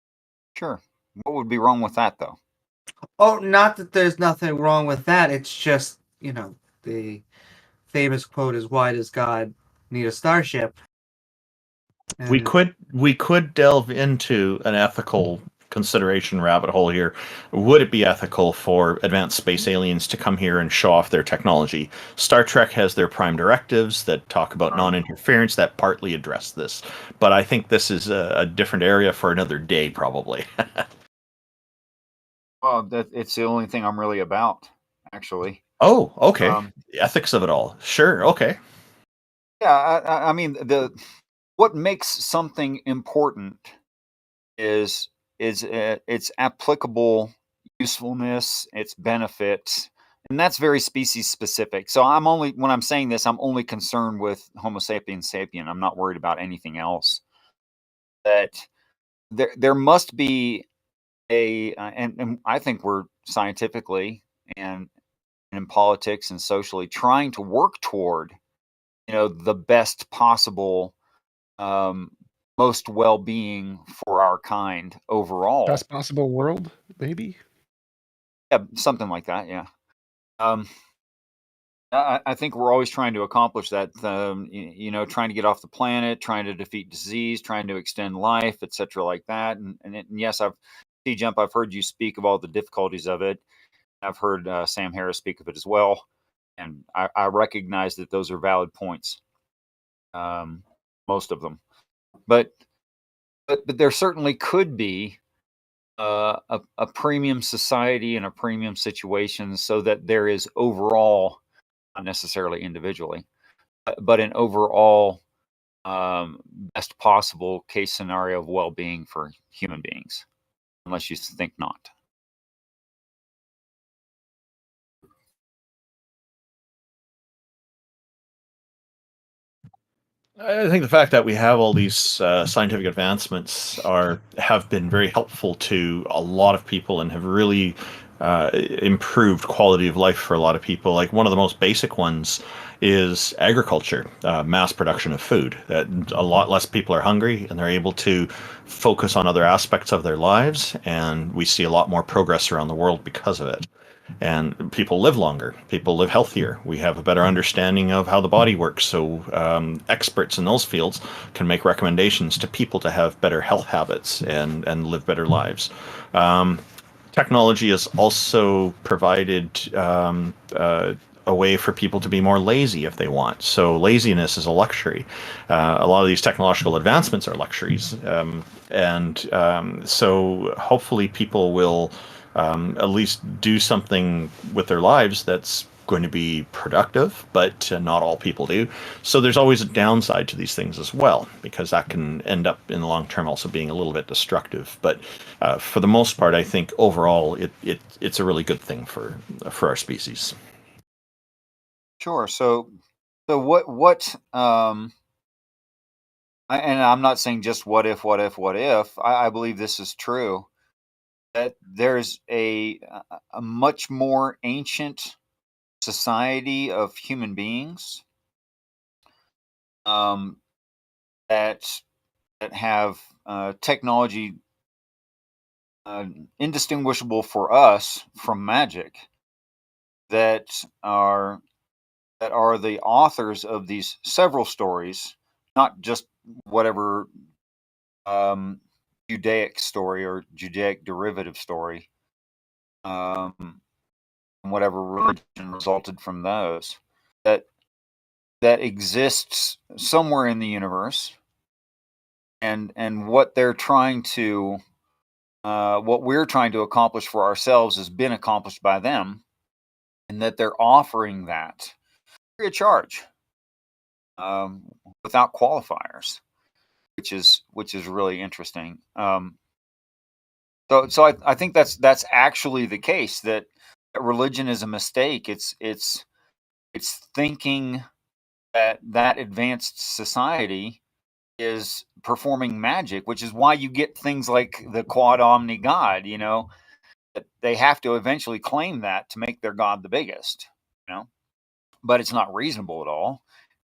sure. What would be wrong with that, though? Oh, not that there's nothing wrong with that. It's just, the famous quote is, why does God need a starship? We And could delve into an ethical consideration rabbit hole here. Would it be ethical for advanced space aliens to come here and show off their technology? Star Trek has their prime directives that talk about non-interference that partly address this, but I think this is a different area for another day, probably. Well, it's the only thing I'm really about, actually. Oh, okay. Um, The ethics of it all. Sure. Okay. yeah, I mean, what makes something important is its applicable usefulness, its benefits, and that's very species specific. So when I'm saying this, I'm only concerned with Homo sapiens sapien. I'm not worried about anything else. That there must be and I think we're scientifically and in politics and socially trying to work toward the best possible um, most well-being for our kind overall. Best possible world, maybe. Yeah, something like that. Yeah. Um, I think we're always trying to accomplish that. Trying to get off the planet, trying to defeat disease, trying to extend life, etc., like that. And yes, TJump, I've heard you speak of all the difficulties of it. I've heard Sam Harris speak of it as well, and I recognize that those are valid points. Most of them, but there certainly could be a premium society and a premium situation, so that there is overall, not necessarily individually, but an overall best possible case scenario of well-being for human beings, unless you think not. I think the fact that we have all these scientific advancements have been very helpful to a lot of people and have really improved quality of life for a lot of people. Like one of the most basic ones is agriculture, mass production of food. That a lot less people are hungry and they're able to focus on other aspects of their lives, and we see a lot more progress around the world because of it. And people live longer, people live healthier. We have a better understanding of how the body works, so experts in those fields can make recommendations to people to have better health habits and live better lives. Technology has also provided a way for people to be more lazy if they want. So laziness is a luxury. A lot of these technological advancements are luxuries, so hopefully people will at least do something with their lives that's going to be productive, but not all people do. So there's always a downside to these things as well, because that can end up in the long term also being a little bit destructive. But for the most part, I think overall it's a really good thing for our species. Sure. So what and I'm not saying just what if. I believe this is true, that there's a much more ancient society of human beings that have technology indistinguishable for us from magic, that are the authors of these several stories, not just whatever Judaic story or Judaic derivative story, whatever religion resulted from those, that exists somewhere in the universe, and what they're trying to what we're trying to accomplish for ourselves has been accomplished by them, and that they're offering that free of charge, without qualifiers, which is really interesting. So I think that's actually the case, that religion is a mistake. It's thinking that advanced society is performing magic, which is why you get things like the quad omni god. That they have to eventually claim that to make their god the biggest. But it's not reasonable at all,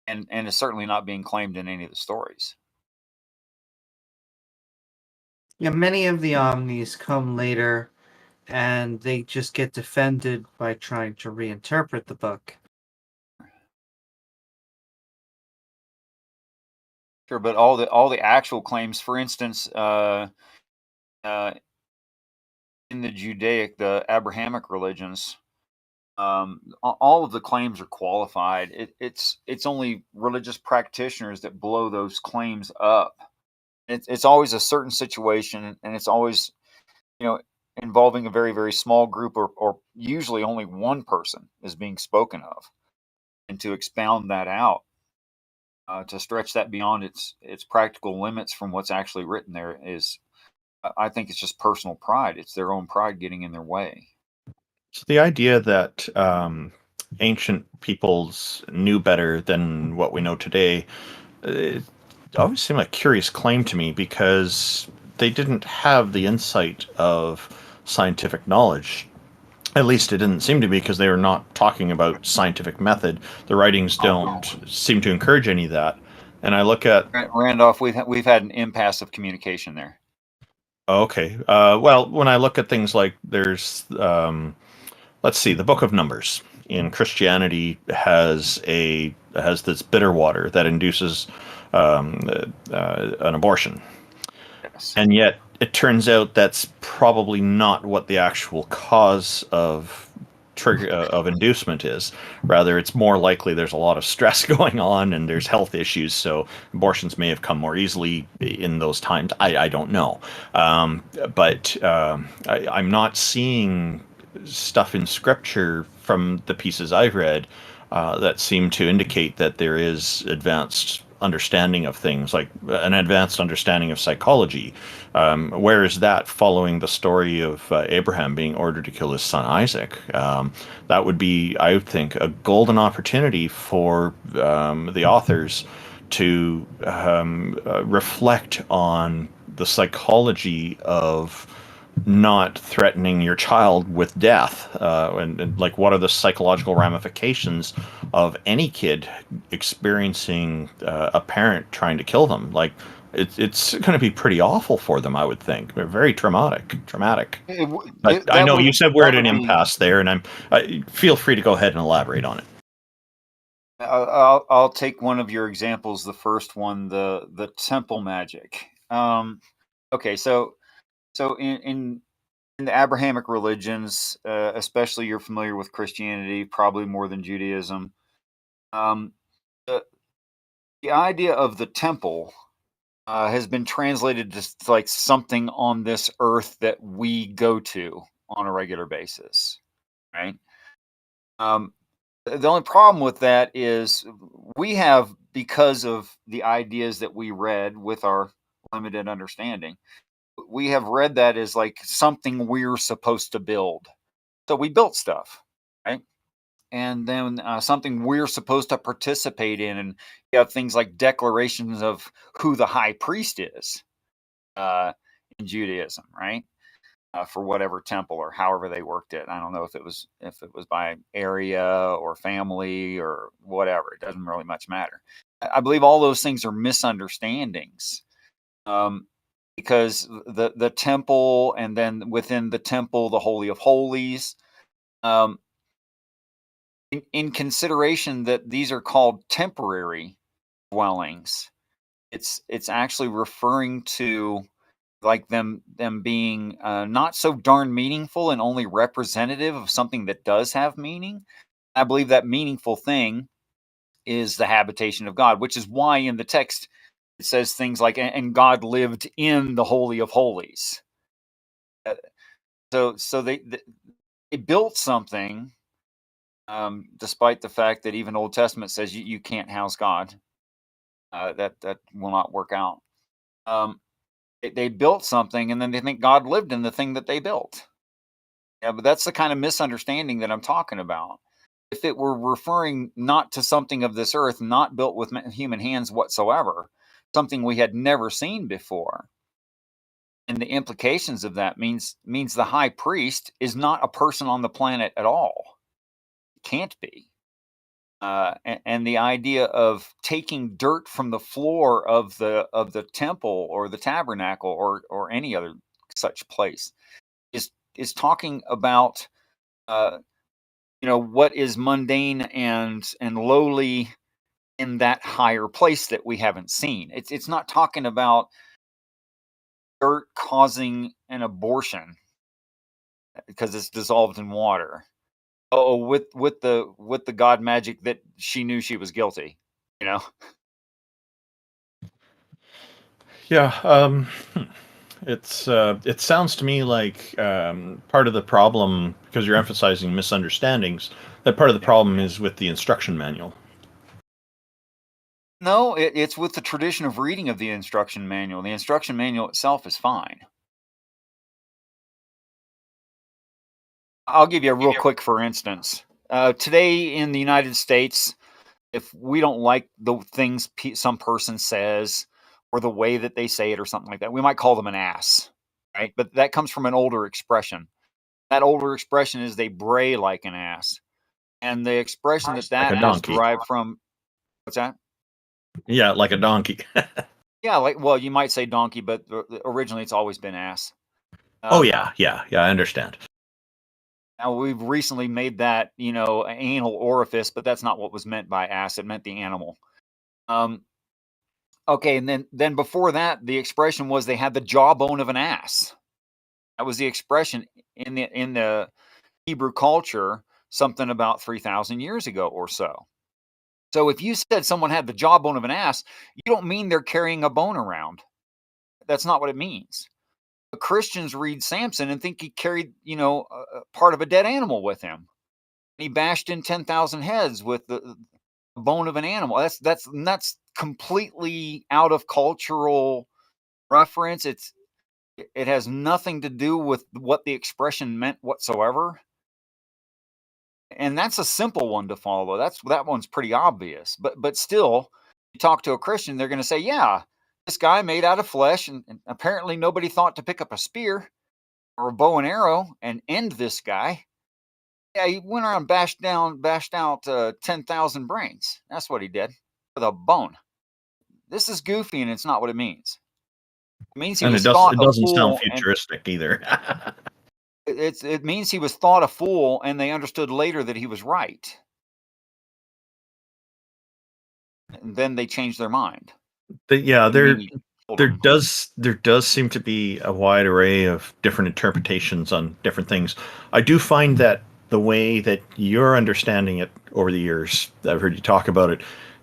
and it's certainly not being claimed in any of the stories. Yeah, many of the omnis come later, and they just get defended by trying to reinterpret the book. Sure, but all the actual claims, for instance, in the Judaic, the Abrahamic religions, all of the claims are qualified. It's only religious practitioners that blow those claims up. It's always a certain situation, and it's always, involving a very, very small group, or usually only one person is being spoken of. And to expound that out, to stretch that beyond its practical limits from what's actually written there, is, I think it's just personal pride. It's their own pride getting in their way. So the idea that ancient peoples knew better than what we know today, it always seemed like a curious claim to me, because they didn't have the insight of scientific knowledge. At least it didn't seem to be, because they were not talking about scientific method. The writings don't seem to encourage any of that. And I look at Randolph, we've had an impasse of communication there. Okay. Well, when I look at things like there's, let's see, the Book of Numbers in Christianity has this bitter water that induces an abortion, Yes. and yet it turns out that's probably not what the actual cause of trigger of inducement is. Rather, it's more likely there's a lot of stress going on and there's health issues, so abortions may have come more easily in those times. I don't know, but I'm not seeing stuff in scripture from the pieces I've read that seem to indicate that there is advanced understanding of things, like an advanced understanding of psychology. Where is that following the story of Abraham being ordered to kill his son Isaac? That would be, I would think, a golden opportunity for the authors to reflect on the psychology of not threatening your child with death, and like, what are the psychological ramifications of any kid experiencing a parent trying to kill them? Like, it's going to be pretty awful for them, I would think. They're very traumatic. But I know you said we're at an impasse there, and feel free to go ahead and elaborate on it. I'll take one of your examples, the first one, the temple magic. Okay, so in the Abrahamic religions, especially, you're familiar with Christianity, probably more than Judaism. The idea of the temple has been translated to like something on this earth that we go to on a regular basis, right? The only problem with that is we have, because of the ideas that we read with our limited understanding, we have read that as like something we're supposed to build. So we built stuff, right? And then something we're supposed to participate in. And you have things like declarations of who the high priest is in Judaism, right? For whatever temple or however they worked it. I don't know if it was by area or family or whatever. It doesn't really much matter. I believe all those things are misunderstandings. because the temple, and then within the temple, the Holy of Holies. In consideration that these are called temporary dwellings, it's actually referring to like them being not so darn meaningful and only representative of something that does have meaning. I believe that meaningful thing is the habitation of God, which is why in the text it says things like, and God lived in the Holy of Holies. So they built something, despite the fact that even Old Testament says you can't house God. That will not work out. They built something, and then they think God lived in the thing that they built. Yeah, but that's the kind of misunderstanding that I'm talking about. If it were referring not to something of this earth, not built with human hands whatsoever, something we had never seen before, and the implications of that means the high priest is not a person on the planet at all. It can't be. And the idea of taking dirt from the floor of the temple or the tabernacle or any other such place is talking about what is mundane and lowly in that higher place that we haven't seen. It's not talking about dirt causing an abortion because it's dissolved in water. Oh, with the God magic that she knew she was guilty, you know. Yeah, it sounds to me like part of the problem, because you're emphasizing misunderstandings, that part of the problem is with the instruction manual. No, it's with the tradition of reading of the instruction manual. The instruction manual itself is fine. I'll give you a real quick, for instance. Today in the United States, if we don't like the things some person says or the way that they say it or something like that, we might call them an ass, right? But that comes from an older expression. That older expression is they bray like an ass. And the expression that Like a is donkey. derived from, what's that? Yeah, like a donkey. Yeah, well, you might say donkey, but originally it's always been ass. Oh, yeah, I understand. Now, we've recently made that, anal orifice, but that's not what was meant by ass. It meant the animal. Okay, and then before that, the expression was they had the jawbone of an ass. That was the expression in the Hebrew culture, something about 3,000 years ago or so. So if you said someone had the jawbone of an ass, you don't mean they're carrying a bone around. That's not what it means. But Christians read Samson and think he carried, a part of a dead animal with him. He bashed in 10,000 heads with the bone of an animal. That's completely out of cultural reference. It has nothing to do with what the expression meant whatsoever. And that's a simple one to follow. That one's pretty obvious. But still, you talk to a Christian, they're going to say, yeah, this guy made out of flesh, and apparently nobody thought to pick up a spear or a bow and arrow and end this guy. Yeah, he went around bashed out 10,000 brains. That's what he did with a bone. This is goofy, and it's not what it means. It means he was thought a fool. It doesn't sound futuristic either. It means he was thought a fool, and they understood later that he was right. And then they changed their mind. There does seem to be a wide array of different interpretations on different things. I do find that the way that you're understanding it over the years, I've heard you talk about it,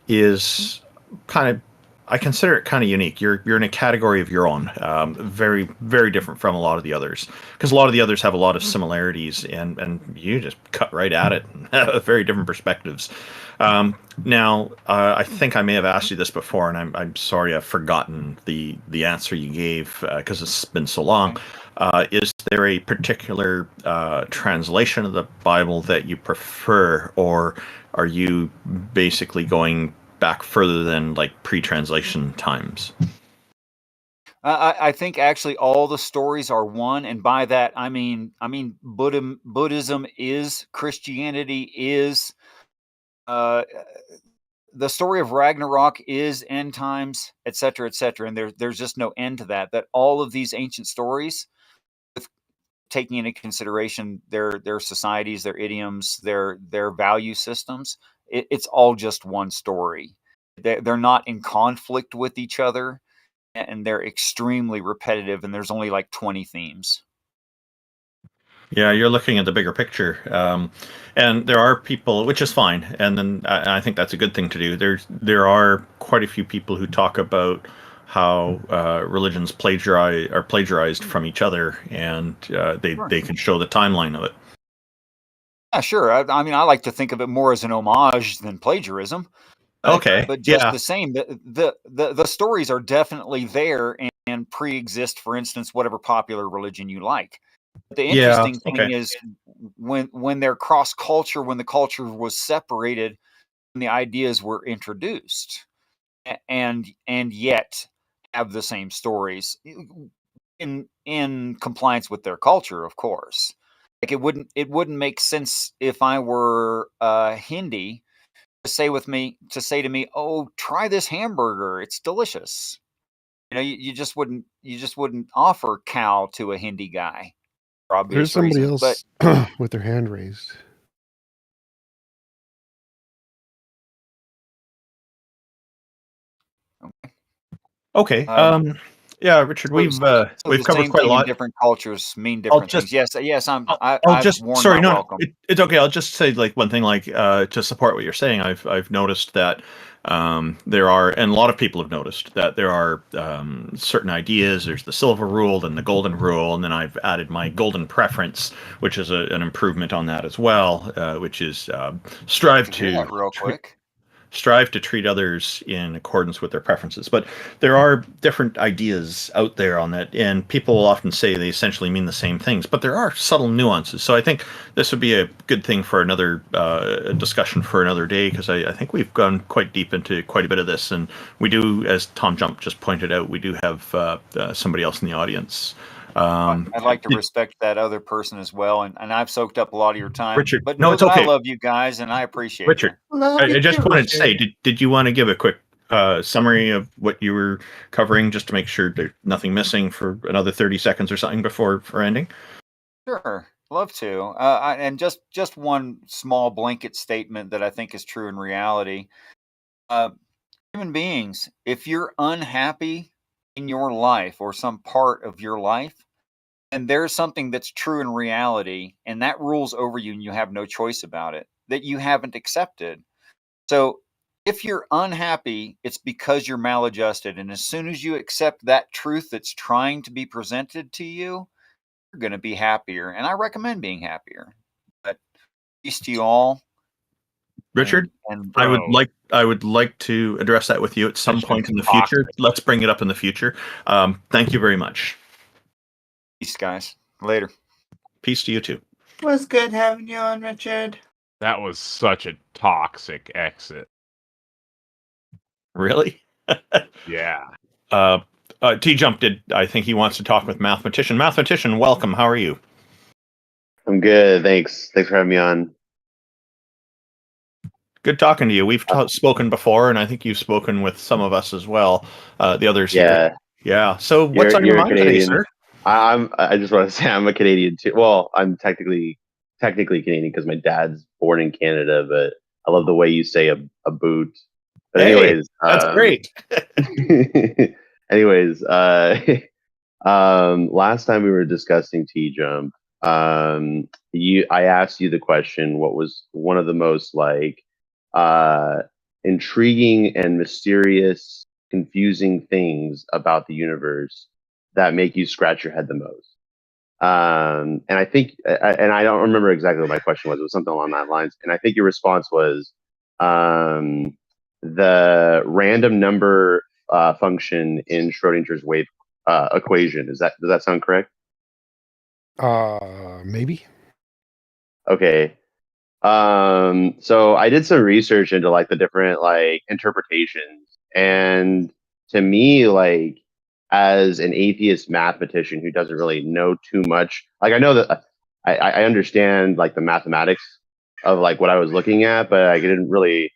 is kind of, I consider it kind of unique. You're in a category of your own, very, very different from a lot of the others, because a lot of the others have a lot of similarities, and you just cut right at it, very different perspectives. Now, I think I may have asked you this before, and I'm sorry I've forgotten the answer you gave because it's been so long. Is there a particular translation of the Bible that you prefer, or are you basically going back further than like pre-translation times? I think actually all the stories are one, and by that I mean Buddhism is Christianity is the story of Ragnarok is end times, etc., etc., and there's just no end to that. That all of these ancient stories, with taking into consideration their societies, their idioms, their value systems, it's all just one story. They're not in conflict with each other, and they're extremely repetitive. And there's only like 20 themes. Yeah, you're looking at the bigger picture, and there are people, which is fine, and then I think that's a good thing to do. There are quite a few people who talk about how religions are plagiarized from each other, and they can show the timeline of it. Yeah, sure. I mean, I like to think of it more as an homage than plagiarism. Okay, but just yeah. the same, the stories are definitely there and pre-exist. For instance, whatever popular religion you like. But the interesting thing is when they're cross culture, when the culture was separated, and the ideas were introduced, and yet have the same stories in compliance with their culture, of course. Like it wouldn't make sense if I were Hindi to say to me, "Oh, try this hamburger; it's delicious." You know, you just wouldn't offer cow to a Hindi guy. There's somebody reasons, else but with their hand raised. Okay. Yeah, Richard, we've so covered the same quite a thing in lot. different cultures mean different things. Yes, I'll I've just worn sorry, my no, welcome. it's okay. I'll just say like one thing, like to support what you're saying. I've noticed that there are, and a lot of people have noticed that there are certain ideas. There's the silver rule and the golden rule, and then I've added my golden preference, which is an improvement on that as well, which is strive to real quick. Strive to treat others in accordance with their preferences. But there are different ideas out there on that, and people will often say they essentially mean the same things, but there are subtle nuances. So I think this would be a good thing for another discussion for another day, because I think we've gone quite deep into quite a bit of this, and we do, as TJump just pointed out, we do have somebody else in the audience. I'd like to respect that other person as well, and I've soaked up a lot of your time. Richard, but no, know it's that okay. I love you guys, and I appreciate Richard, you. I just wanted to say, did you want to give a quick summary of what you were covering, just to make sure there's nothing missing for another 30 seconds or something before ending? Sure, love to. And just one small blanket statement that I think is true in reality. Human beings, if you're unhappy in your life or some part of your life, and there's something that's true in reality, and that rules over you, and you have no choice about it, that you haven't accepted. So if you're unhappy, it's because you're maladjusted. And as soon as you accept that truth that's trying to be presented to you, you're going to be happier. And I recommend being happier. But peace to you all. Richard, and I would like to address that with you at some point in the future. Let's bring it up in the future. Thank you very much. Peace, guys. Later. Peace to you too. It was good having you on, Richard. That was such a toxic exit. Really? Yeah. TJump I think he wants to talk with Mathematician. Mathematician, welcome. How are you? I'm good. Thanks for having me on. Good talking to you. We've spoken before, and I think you've spoken with some of us as well. The others. Yeah. Yeah. So what's on your mind today, sir? I just want to say I'm a Canadian too. Well, I'm technically Canadian because my dad's born in Canada, but I love the way you say a boot. But anyways, that's great. anyways, last time we were discussing TJump, I asked you the question, what was one of the most intriguing and mysterious, confusing things about the universe that make you scratch your head the most? And I think, and I don't remember exactly what my question was. It was something along that lines. And I think your response was the random number function in Schrodinger's wave equation. Does that sound correct? Maybe. Okay. So I did some research into the different interpretations, and to me, as an atheist mathematician who doesn't really know too much, I know that I understand the mathematics of what I was looking at, but I didn't really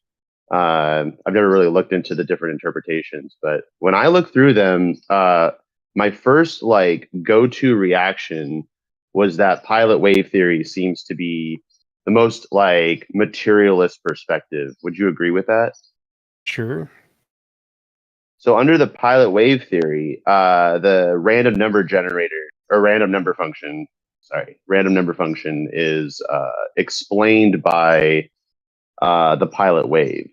I've never really looked into the different interpretations, but when I look through them, my first like go-to reaction was that pilot wave theory seems to be the most like materialist perspective. Would you agree with that? Sure. So under the pilot wave theory, the random number generator or random number function is explained by the pilot wave.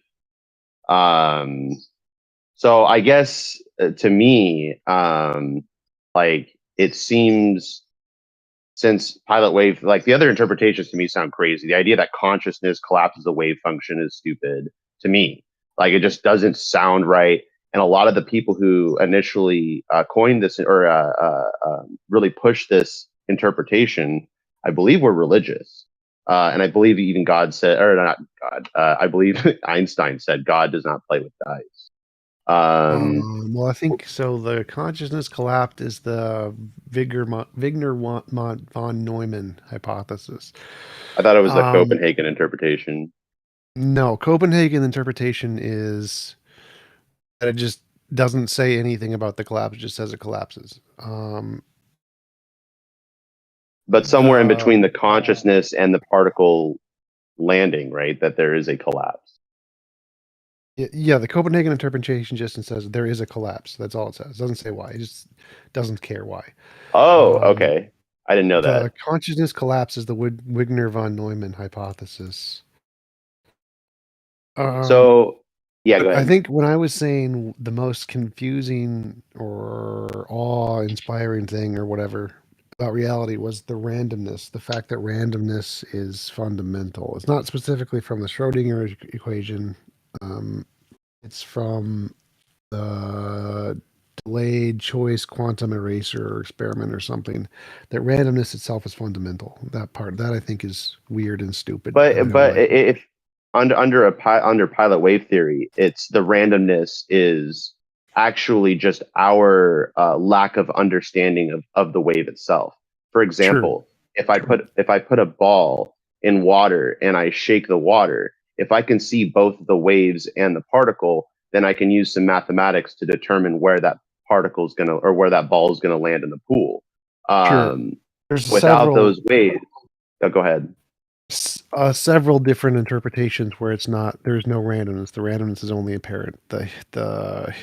So I guess to me, like it seems, since pilot wave, like the other interpretations to me sound crazy. The idea that consciousness collapses a wave function is stupid to me. Like it just doesn't sound right. And a lot of the people who initially coined this or really pushed this interpretation, I believe, were religious. And I believe even God said, or not God, I believe Einstein said God does not play with dice. Well, I think so. The consciousness collapse is the Wigner von Neumann hypothesis. I thought it was the Copenhagen interpretation. No, Copenhagen interpretation is that it just doesn't say anything about the collapse; it just says it collapses. But somewhere in between the consciousness and the particle landing, right? That there is a collapse. Yeah, the Copenhagen interpretation just says there is a collapse. That's all it says. It doesn't say why. It just doesn't care why. Oh, okay. I didn't know that. The consciousness collapse is the Wigner von Neumann hypothesis. So, yeah, go ahead. I think when I was saying the most confusing or awe-inspiring thing or whatever about reality was the randomness, the fact that randomness is fundamental. It's not specifically from the Schrodinger equation. It's from the delayed choice quantum eraser experiment or something. That randomness itself is fundamental. That part, that I think is weird and stupid. But if under pilot wave theory, it's the randomness is actually just our lack of understanding of the wave itself. For example, if I put a ball in water and I shake the water, if I can see both the waves and the particle, then I can use some mathematics to determine where that particle is gonna, or where that ball is gonna land in the pool. Without those waves, go ahead. Several different interpretations where it's not. There's no randomness. The randomness is only apparent. The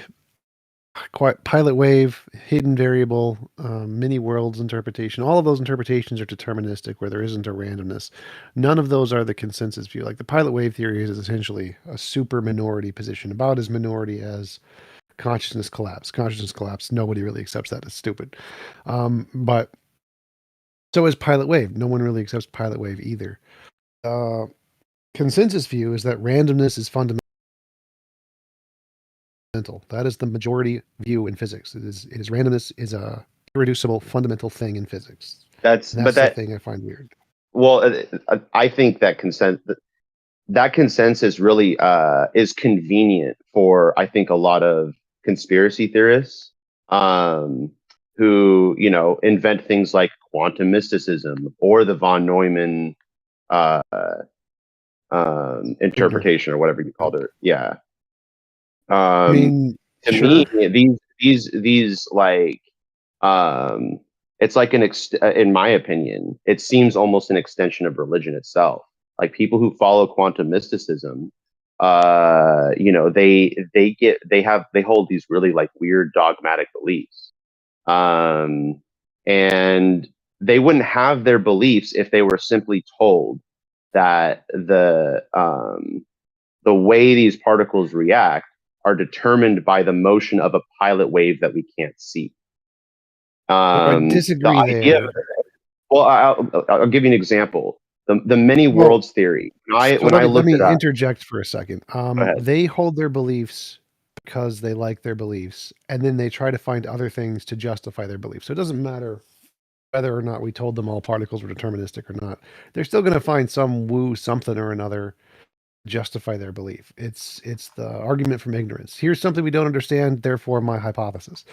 pilot wave, hidden variable, many worlds interpretation. All of those interpretations are deterministic, where there isn't a randomness. None of those are the consensus view. Like the pilot wave theory is essentially a super minority position, about as minority as consciousness collapse. Consciousness collapse. Nobody really accepts that. It's stupid. But so is pilot wave. No one really accepts pilot wave either. Consensus view is that randomness is fundamental. That is the majority view in physics. It is randomness is a irreducible fundamental thing in physics. That's the thing I find weird. Well, I think that consensus really is convenient for, I think, a lot of conspiracy theorists who, invent things like quantum mysticism or the von Neumann interpretation or whatever you called it. Yeah. To me, these like, it's like in my opinion, it seems almost an extension of religion itself. Like people who follow quantum mysticism, they hold these really like weird dogmatic beliefs, and they wouldn't have their beliefs if they were simply told that the way these particles react are determined by the motion of a pilot wave that we can't see. I disagree there. Well, I'll give you an example. The many worlds theory. Let me interject for a second. They hold their beliefs because they like their beliefs, and then they try to find other things to justify their beliefs. So it doesn't matter whether or not we told them all particles were deterministic or not. They're still going to find some something or another justify their belief. It's the argument from ignorance. Here's something we don't understand, therefore my hypothesis.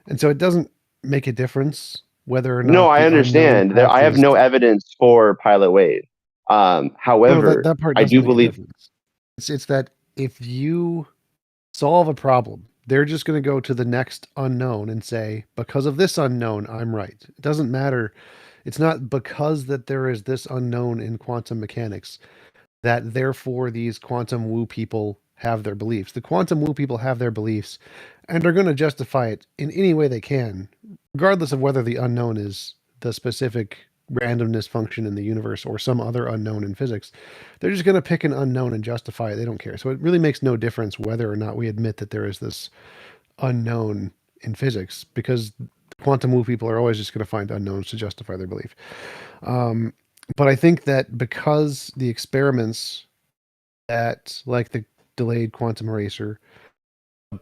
And so it doesn't make a difference whether or not. No, I understand. I have no evidence for pilot wave. However, that part I do believe it's that if you solve a problem, they're just going to go to the next unknown and say, because of this unknown, I'm right. It doesn't matter. It's not because that there is this unknown in quantum mechanics that therefore these quantum woo people have their beliefs. The quantum woo people have their beliefs and are going to justify it in any way they can, regardless of whether the unknown is the specific randomness function in the universe or some other unknown in physics. They're just going to pick an unknown and justify it. They don't care. So it really makes no difference whether or not we admit that there is this unknown in physics, because quantum woo people are always just going to find unknowns to justify their belief. But I think that because the experiments that, like the delayed quantum eraser,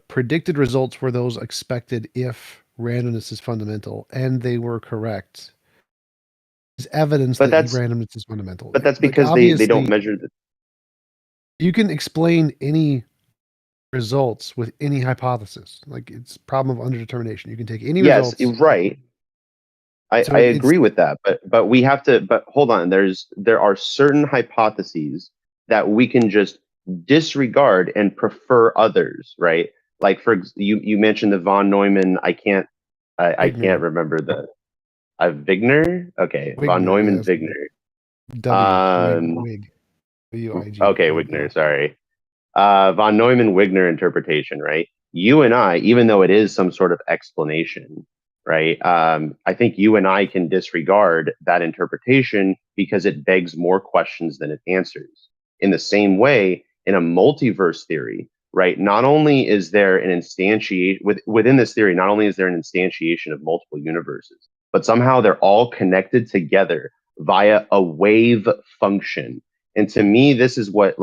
predicted results were those expected if randomness is fundamental, and they were correct, is evidence But that that's randomness is fundamental. but that's Like, because they don't obviously, measure the you can explain any results with any hypothesis. Like, it's problem of underdetermination. You can take any yes, results. right. So I it's agree with that, but we have to. But hold on, there are certain hypotheses that we can just disregard and prefer others, right? Like you mentioned the von Neumann. I can't Wigner. remember the Wigner. Okay, von Wigner, Neumann yes. Wigner. Wig. W-I-G. Okay, Wigner. Sorry. Von Neumann Wigner interpretation, right? You and I, even though it is some sort of explanation, right? I think you and I can disregard that interpretation because it begs more questions than it answers. In the same way, in a multiverse theory, right? Not only is there an instantiation within this theory, not only is there an instantiation of multiple universes, but somehow they're all connected together via a wave function. And to me, this is what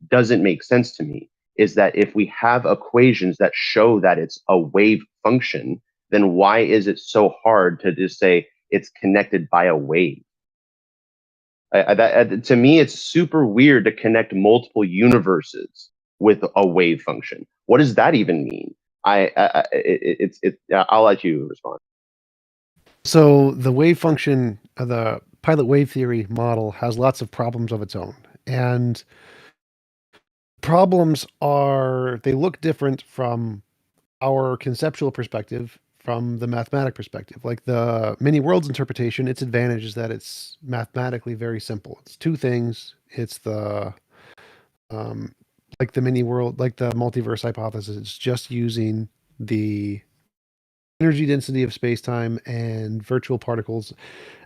doesn't make sense to me, is that if we have equations that show that it's a wave function, then why is it so hard to just say it's connected by a wave? To me, it's super weird to connect multiple universes with a wave function. What does that even mean? I'll let you respond. So the wave function, the pilot wave theory model, has lots of problems of its own. And problems they look different from our conceptual perspective, from the mathematic perspective. Like the many worlds interpretation, its advantage is that it's mathematically very simple. It's two things. It's the like the many world, like the multiverse hypothesis. It's just using the energy density of space-time and virtual particles,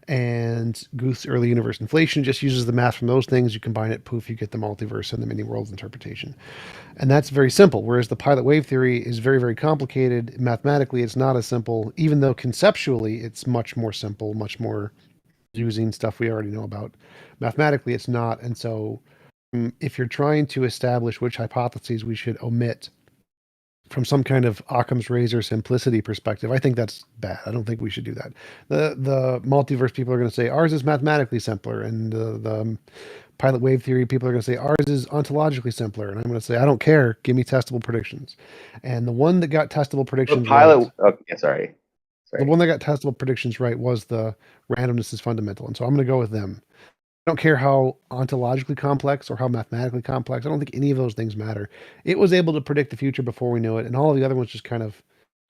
and Guth's early universe inflation just uses the math from those things. You combine it, poof, you get the multiverse and the many worlds interpretation. And that's very simple. Whereas the pilot wave theory is very, very complicated. Mathematically, it's not as simple, even though conceptually it's much more simple, much more using stuff we already know about. Mathematically, it's not. And so if you're trying to establish which hypotheses we should omit from some kind of Occam's razor simplicity perspective, I think that's bad. I don't think we should do that. The multiverse people are going to say ours is mathematically simpler, and the pilot wave theory people are going to say ours is ontologically simpler. And I'm going to say, I don't care. Give me testable predictions. And the one that got testable predictions right, the one that got testable predictions right was the randomness is fundamental. And so I'm going to go with them. I don't care how ontologically complex or how mathematically complex. I don't think any of those things matter. It was able to predict the future before we knew it, and all of the other ones just kind of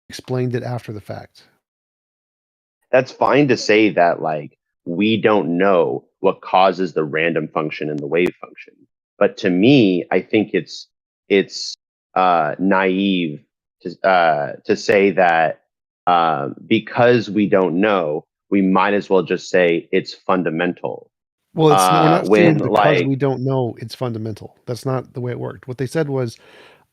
explained it after the fact. That's fine to say that we don't know what causes the random function and the wave function. But to me, I think it's naive to say that because we don't know, we might as well just say it's fundamental. Well, we're not saying because we don't know it's fundamental. That's not the way it worked. What they said was,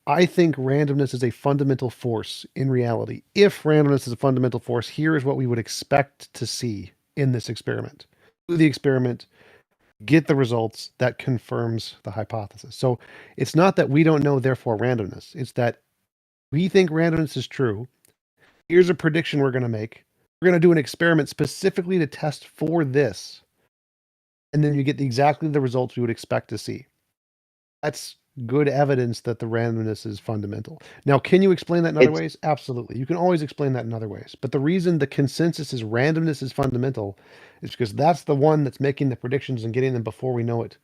I think randomness is a fundamental force in reality. If randomness is a fundamental force, here is what we would expect to see in this experiment. Do the experiment, get the results that confirms the hypothesis. So it's not that we don't know, therefore randomness. It's that we think randomness is true. Here's a prediction we're going to make. We're going to do an experiment specifically to test for this. And then you get exactly the results we would expect to see. That's good evidence that the randomness is fundamental. Now, can you explain that in other ways? Absolutely. You can always explain that in other ways. But the reason the consensus is randomness is fundamental is because that's the one that's making the predictions and getting them before we know it.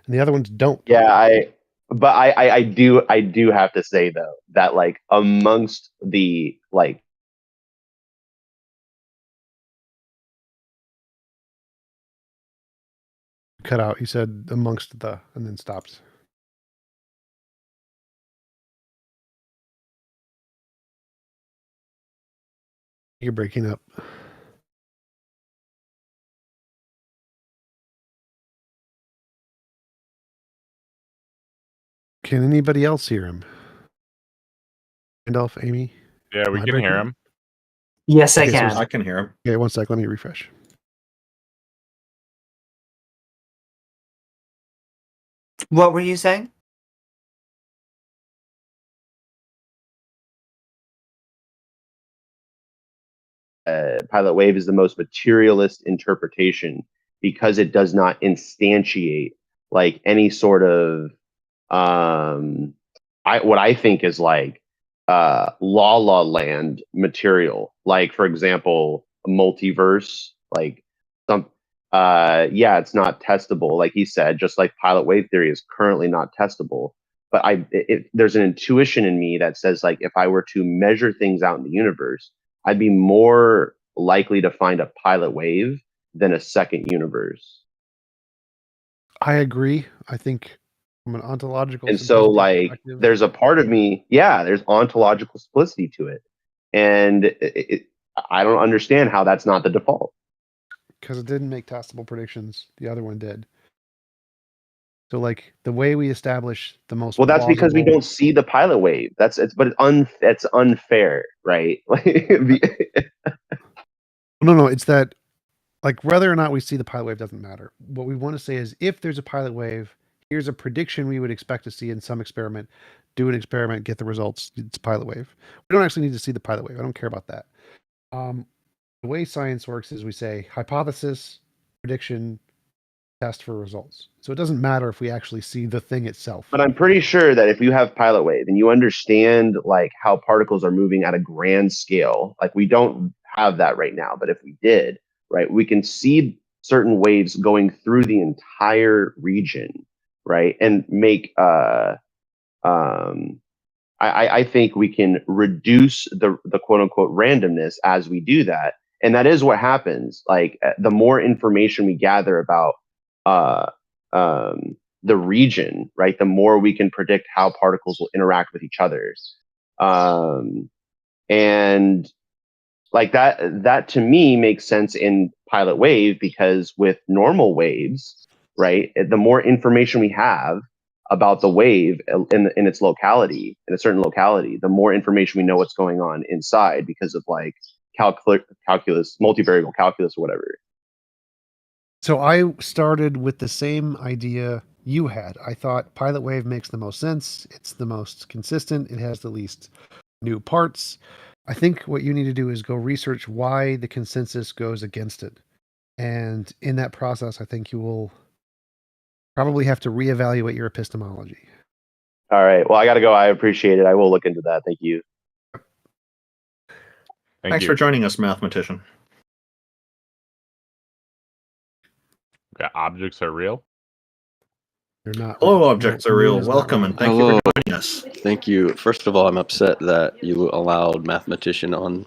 And the other ones don't. Yeah, but I do have to say though that like amongst the like Cut out. He said amongst the, and then stops. You're breaking up. Can anybody else hear him? Randolph, Amy? Yeah, we Am I can breaking hear up? him. Yes, I Okay, so can. it's- I can hear him. Okay, one sec. Let me refresh. What were you saying? Pilot wave is the most materialist interpretation because it does not instantiate like any sort of what I think is like la land material, like for example multiverse, like some yeah, it's not testable like he said, just like pilot wave theory is currently not testable. But there's an intuition in me that says like if I were to measure things out in the universe, I'd be more likely to find a pilot wave than a second universe. I agree. I think from an ontological And so simplicity like perspective, there's a part of me, yeah, there's ontological simplicity to it. And I don't understand how that's not the default. because it didn't make testable predictions, the other one did. So like the way we establish the most Well, that's because we plausible- don't see the pilot wave. That's unfair, right? No, it's that like whether or not we see the pilot wave doesn't matter. What we want to say is if there's a pilot wave, here's a prediction we would expect to see in some experiment. Do an experiment, get the results. It's a pilot wave. We don't actually need to see the pilot wave. I don't care about that. The way science works is we say hypothesis, prediction, test for results. So it doesn't matter if we actually see the thing itself. But I'm pretty sure that if you have pilot wave and you understand like how particles are moving at a grand scale, like we don't have that right now, but if we did, right, we can see certain waves going through the entire region, right, and make I think we can reduce the quote unquote randomness as we do that. And that is what happens. Like the more information we gather about the region, right, the more we can predict how particles will interact with each other. And like that to me makes sense in pilot wave because with normal waves, right, the more information we have about the wave in its locality, in a certain locality, the more information we know what's going on inside because of like calculus, multivariable calculus or whatever. So I started with the same idea you had. I thought pilot wave makes the most sense. It's the most consistent. It has the least new parts. I think what you need to do is go research why the consensus goes against it. And in that process, I think you will probably have to reevaluate your epistemology. All right. Well, I got to go. I appreciate it. I will look into that. Thank you. Thanks for joining us, Mathematician. Okay, objects are real? They're not. Hello, objects are real. is not Welcome, real. and thank you for joining us. Thank you. First of all, I'm upset that you allowed Mathematician on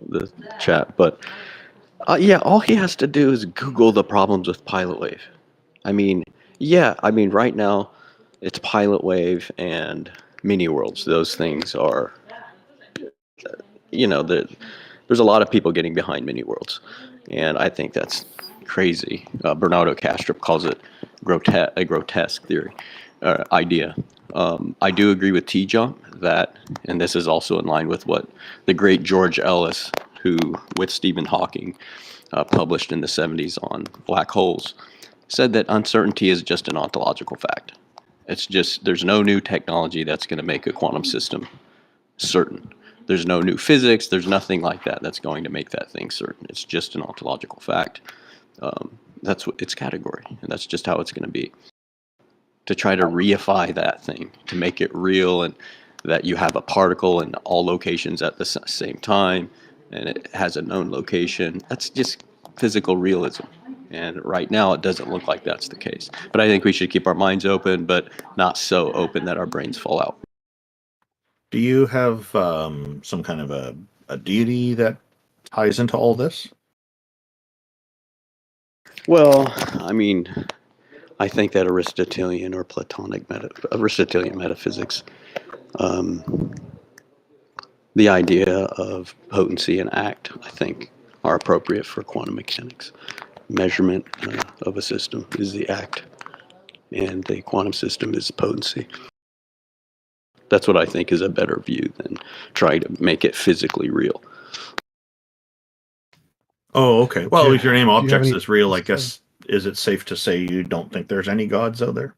the chat, but yeah, all he has to do is Google the problems with pilot wave. I mean, right now it's pilot wave and mini worlds. Those things are, there's a lot of people getting behind mini worlds, and I think that's crazy. Bernardo Kastrup calls it a grotesque theory, idea. I do agree with TJump that, and this is also in line with what the great George Ellis, who with Stephen Hawking published in the 70s on black holes, said that uncertainty is just an ontological fact. It's just, there's no new technology that's going to make a quantum system certain. There's no new physics. There's nothing like that that's going to make that thing certain. It's just an ontological fact. That's what its category, and that's just how it's going to be. To try to reify that thing, to make it real, and that you have a particle in all locations at the same time, and it has a known location. That's just physical realism. And right now, it doesn't look like that's the case. But I think we should keep our minds open, but not so open that our brains fall out. Do you have some kind of a deity that ties into all this? Well, I mean, I think that Aristotelian or Aristotelian metaphysics, the idea of potency and act, I think, are appropriate for quantum mechanics. Measurement of a system is the act, and the quantum system is potency. That's what I think is a better view than trying to make it physically real. Oh, okay. Well, Yeah. if your name Do you have objects any- is real, I guess, is it safe to say you don't think there's any gods out there?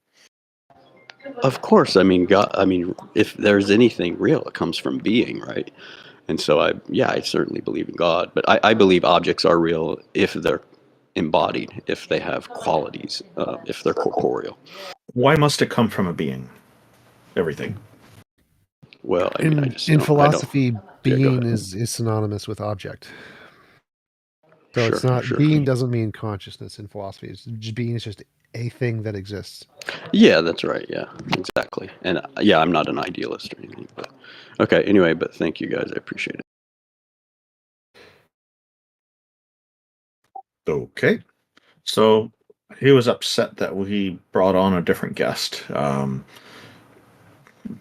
Of course, I mean, God. I mean, if there's anything real, it comes from being, right? And so, I certainly believe in God, but I believe objects are real if they're embodied, if they have qualities, if they're corporeal. Why must it come from a being? Everything. Well, I mean, I just in don't- philosophy, go being ahead. is synonymous with object. So it's Sure, not sure. being doesn't mean consciousness in philosophy. It's just being is just a thing that exists. Yeah, that's right. Yeah, exactly. And yeah, I'm not an idealist or anything, but okay. Anyway, but thank you guys. I appreciate it. Okay. So he was upset that we brought on a different guest.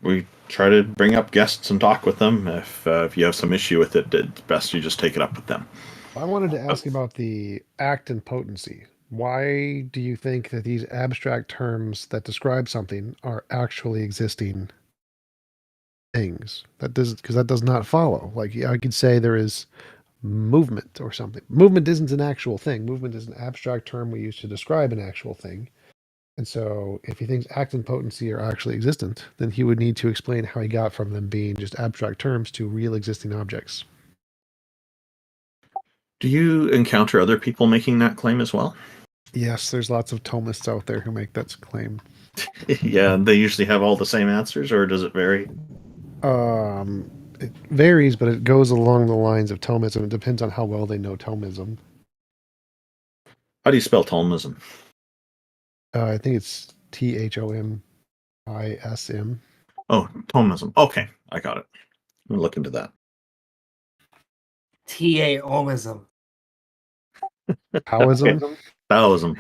We try to bring up guests and talk with them. If you have some issue with it, it's best you just take it up with them. I wanted to ask about the act and potency. Why do you think that these abstract terms that describe something are actually existing things? Because that does not follow. Like I could say there is movement or something. Movement isn't an actual thing. Movement is an abstract term we use to describe an actual thing. And so if he thinks act and potency are actually existent, then he would need to explain how he got from them being just abstract terms to real existing objects. Do you encounter other people making that claim as well? Yes, there's lots of Thomists out there who make that claim. Yeah, they usually have all the same answers, or does it vary? It varies, but it goes along the lines of Thomism. It depends on how well they know Thomism. How do you spell Thomism? I think it's Thomism. Oh, Thomism. Okay, I got it. I'm gonna look into that. Taoism. Taoism? Taoism.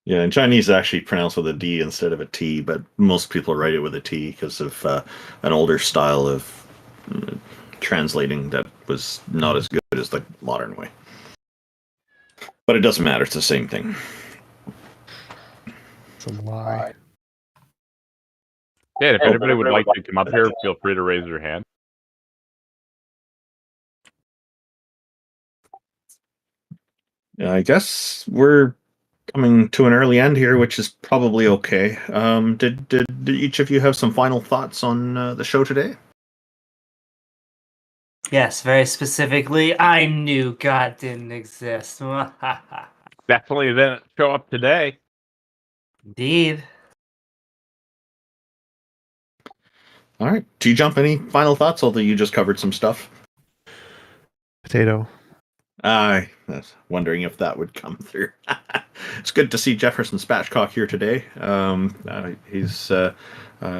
Yeah, in Chinese it's actually pronounced with a D instead of a T, but most people write it with a T because of an older style of translating that was not as good as the modern way. But it doesn't matter, it's the same thing. It's a lie. Yeah, if anybody would like to come up here, feel free to raise your hand. Yeah, I guess we're coming to an early end here, which is probably okay. Did each of you have some final thoughts on the show today? Yes, very specifically, I knew God didn't exist. Definitely didn't show up today. Indeed. All right. TJump, any final thoughts? Although you just covered some stuff. Potato. I was wondering if that would come through. It's good to see Jefferson Spatchcock here today.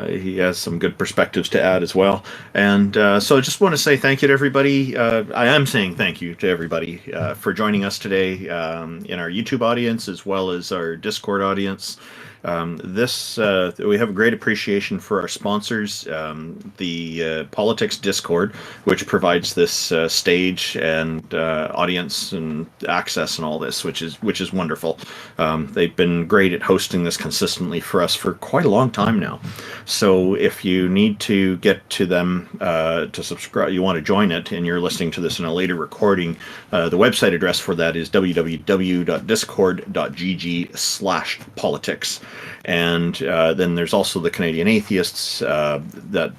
He has some good perspectives to add as well. And so I just want to say thank you to everybody. I am saying thank you to everybody for joining us today in our YouTube audience as well as our Discord audience. We have a great appreciation for our sponsors, the Politics Discord, which provides this stage and audience and access and all this, which is wonderful. They've been great at hosting this consistently for us for quite a long time now. So if you need to get to them to subscribe, you want to join it, and you're listening to this in a later recording, the website address for that is www.discord.gg/politics. And then there's also the Canadian Atheists, that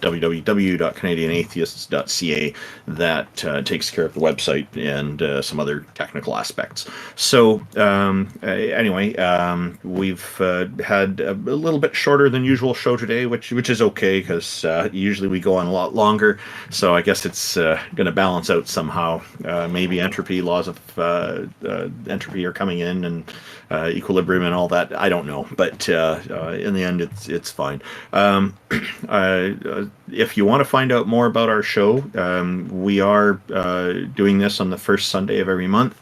www.canadianatheists.ca that takes care of the website and some other technical aspects. So anyway, we've had a little bit shorter than usual show today. today, which is okay because usually we go on a lot longer. So I guess it's going to balance out somehow. Maybe entropy laws of entropy are coming in and equilibrium and all that. I don't know, but in the end, it's fine. If you want to find out more about our show, we are doing this on the first Sunday of every month.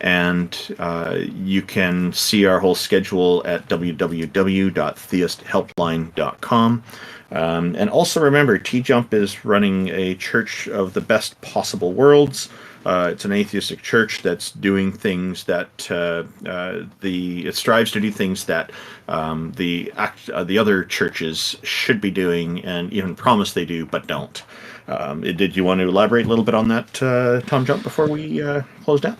And you can see our whole schedule at www.theisthelpline.com. And also remember, TJump is running a Church of the Best Possible Worlds. It's an atheistic church that's doing things that it strives to do things that the other churches should be doing and even promise they do, but don't. Did you want to elaborate a little bit on that, Tom Jump, before we close down?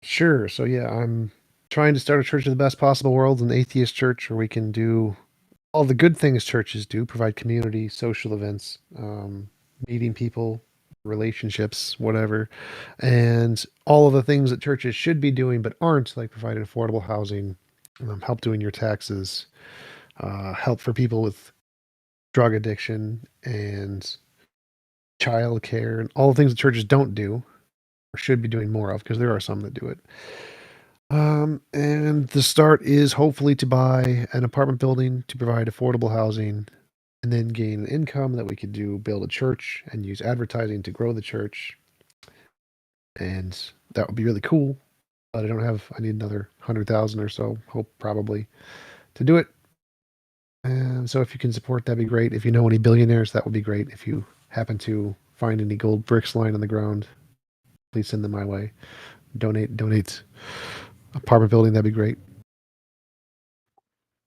Sure. So yeah, I'm trying to start a Church of the Best Possible World, an atheist church where we can do all the good things churches do, provide community, social events, meeting people, relationships, whatever, and all of the things that churches should be doing but aren't, like providing affordable housing, help doing your taxes, help for people with drug addiction and child care, and all the things that churches don't do or should be doing more of, because there are some that do it. And the start is hopefully to buy an apartment building to provide affordable housing and then gain an income that we could build a church and use advertising to grow the church. And that would be really cool. But I need another 100,000 or so, probably, to do it. And so if you can support, that'd be great. If you know any billionaires, that would be great. If you happen to find any gold bricks lying on the ground, please send them my way. Donate apartment building, that'd be great.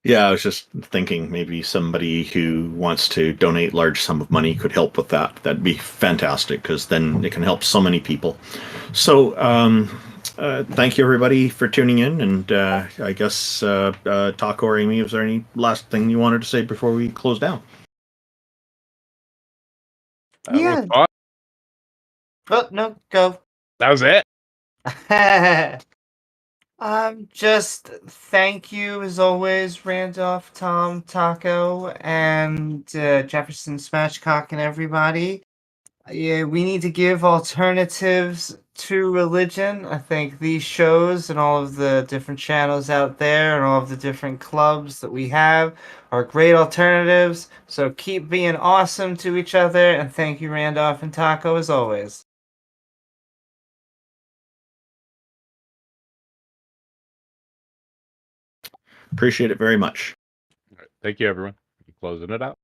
Yeah, I was just thinking maybe somebody who wants to donate large sum of money could help with that. That'd be fantastic, because then it can help so many people. So thank you, everybody, for tuning in. And I guess, Taco or Amy, is there any last thing you wanted to say before we close down? Yeah. Oh, no, go. That was it. Just thank you as always, Randolph, Tom, Taco, and Jefferson Spatchcock and everybody. Yeah, we need to give alternatives to religion. I think these shows and all of the different channels out there and all of the different clubs that we have are great alternatives. So keep being awesome to each other, and thank you, Randolph and Taco, as always. Appreciate it very much. Thank you, everyone. Closing it out.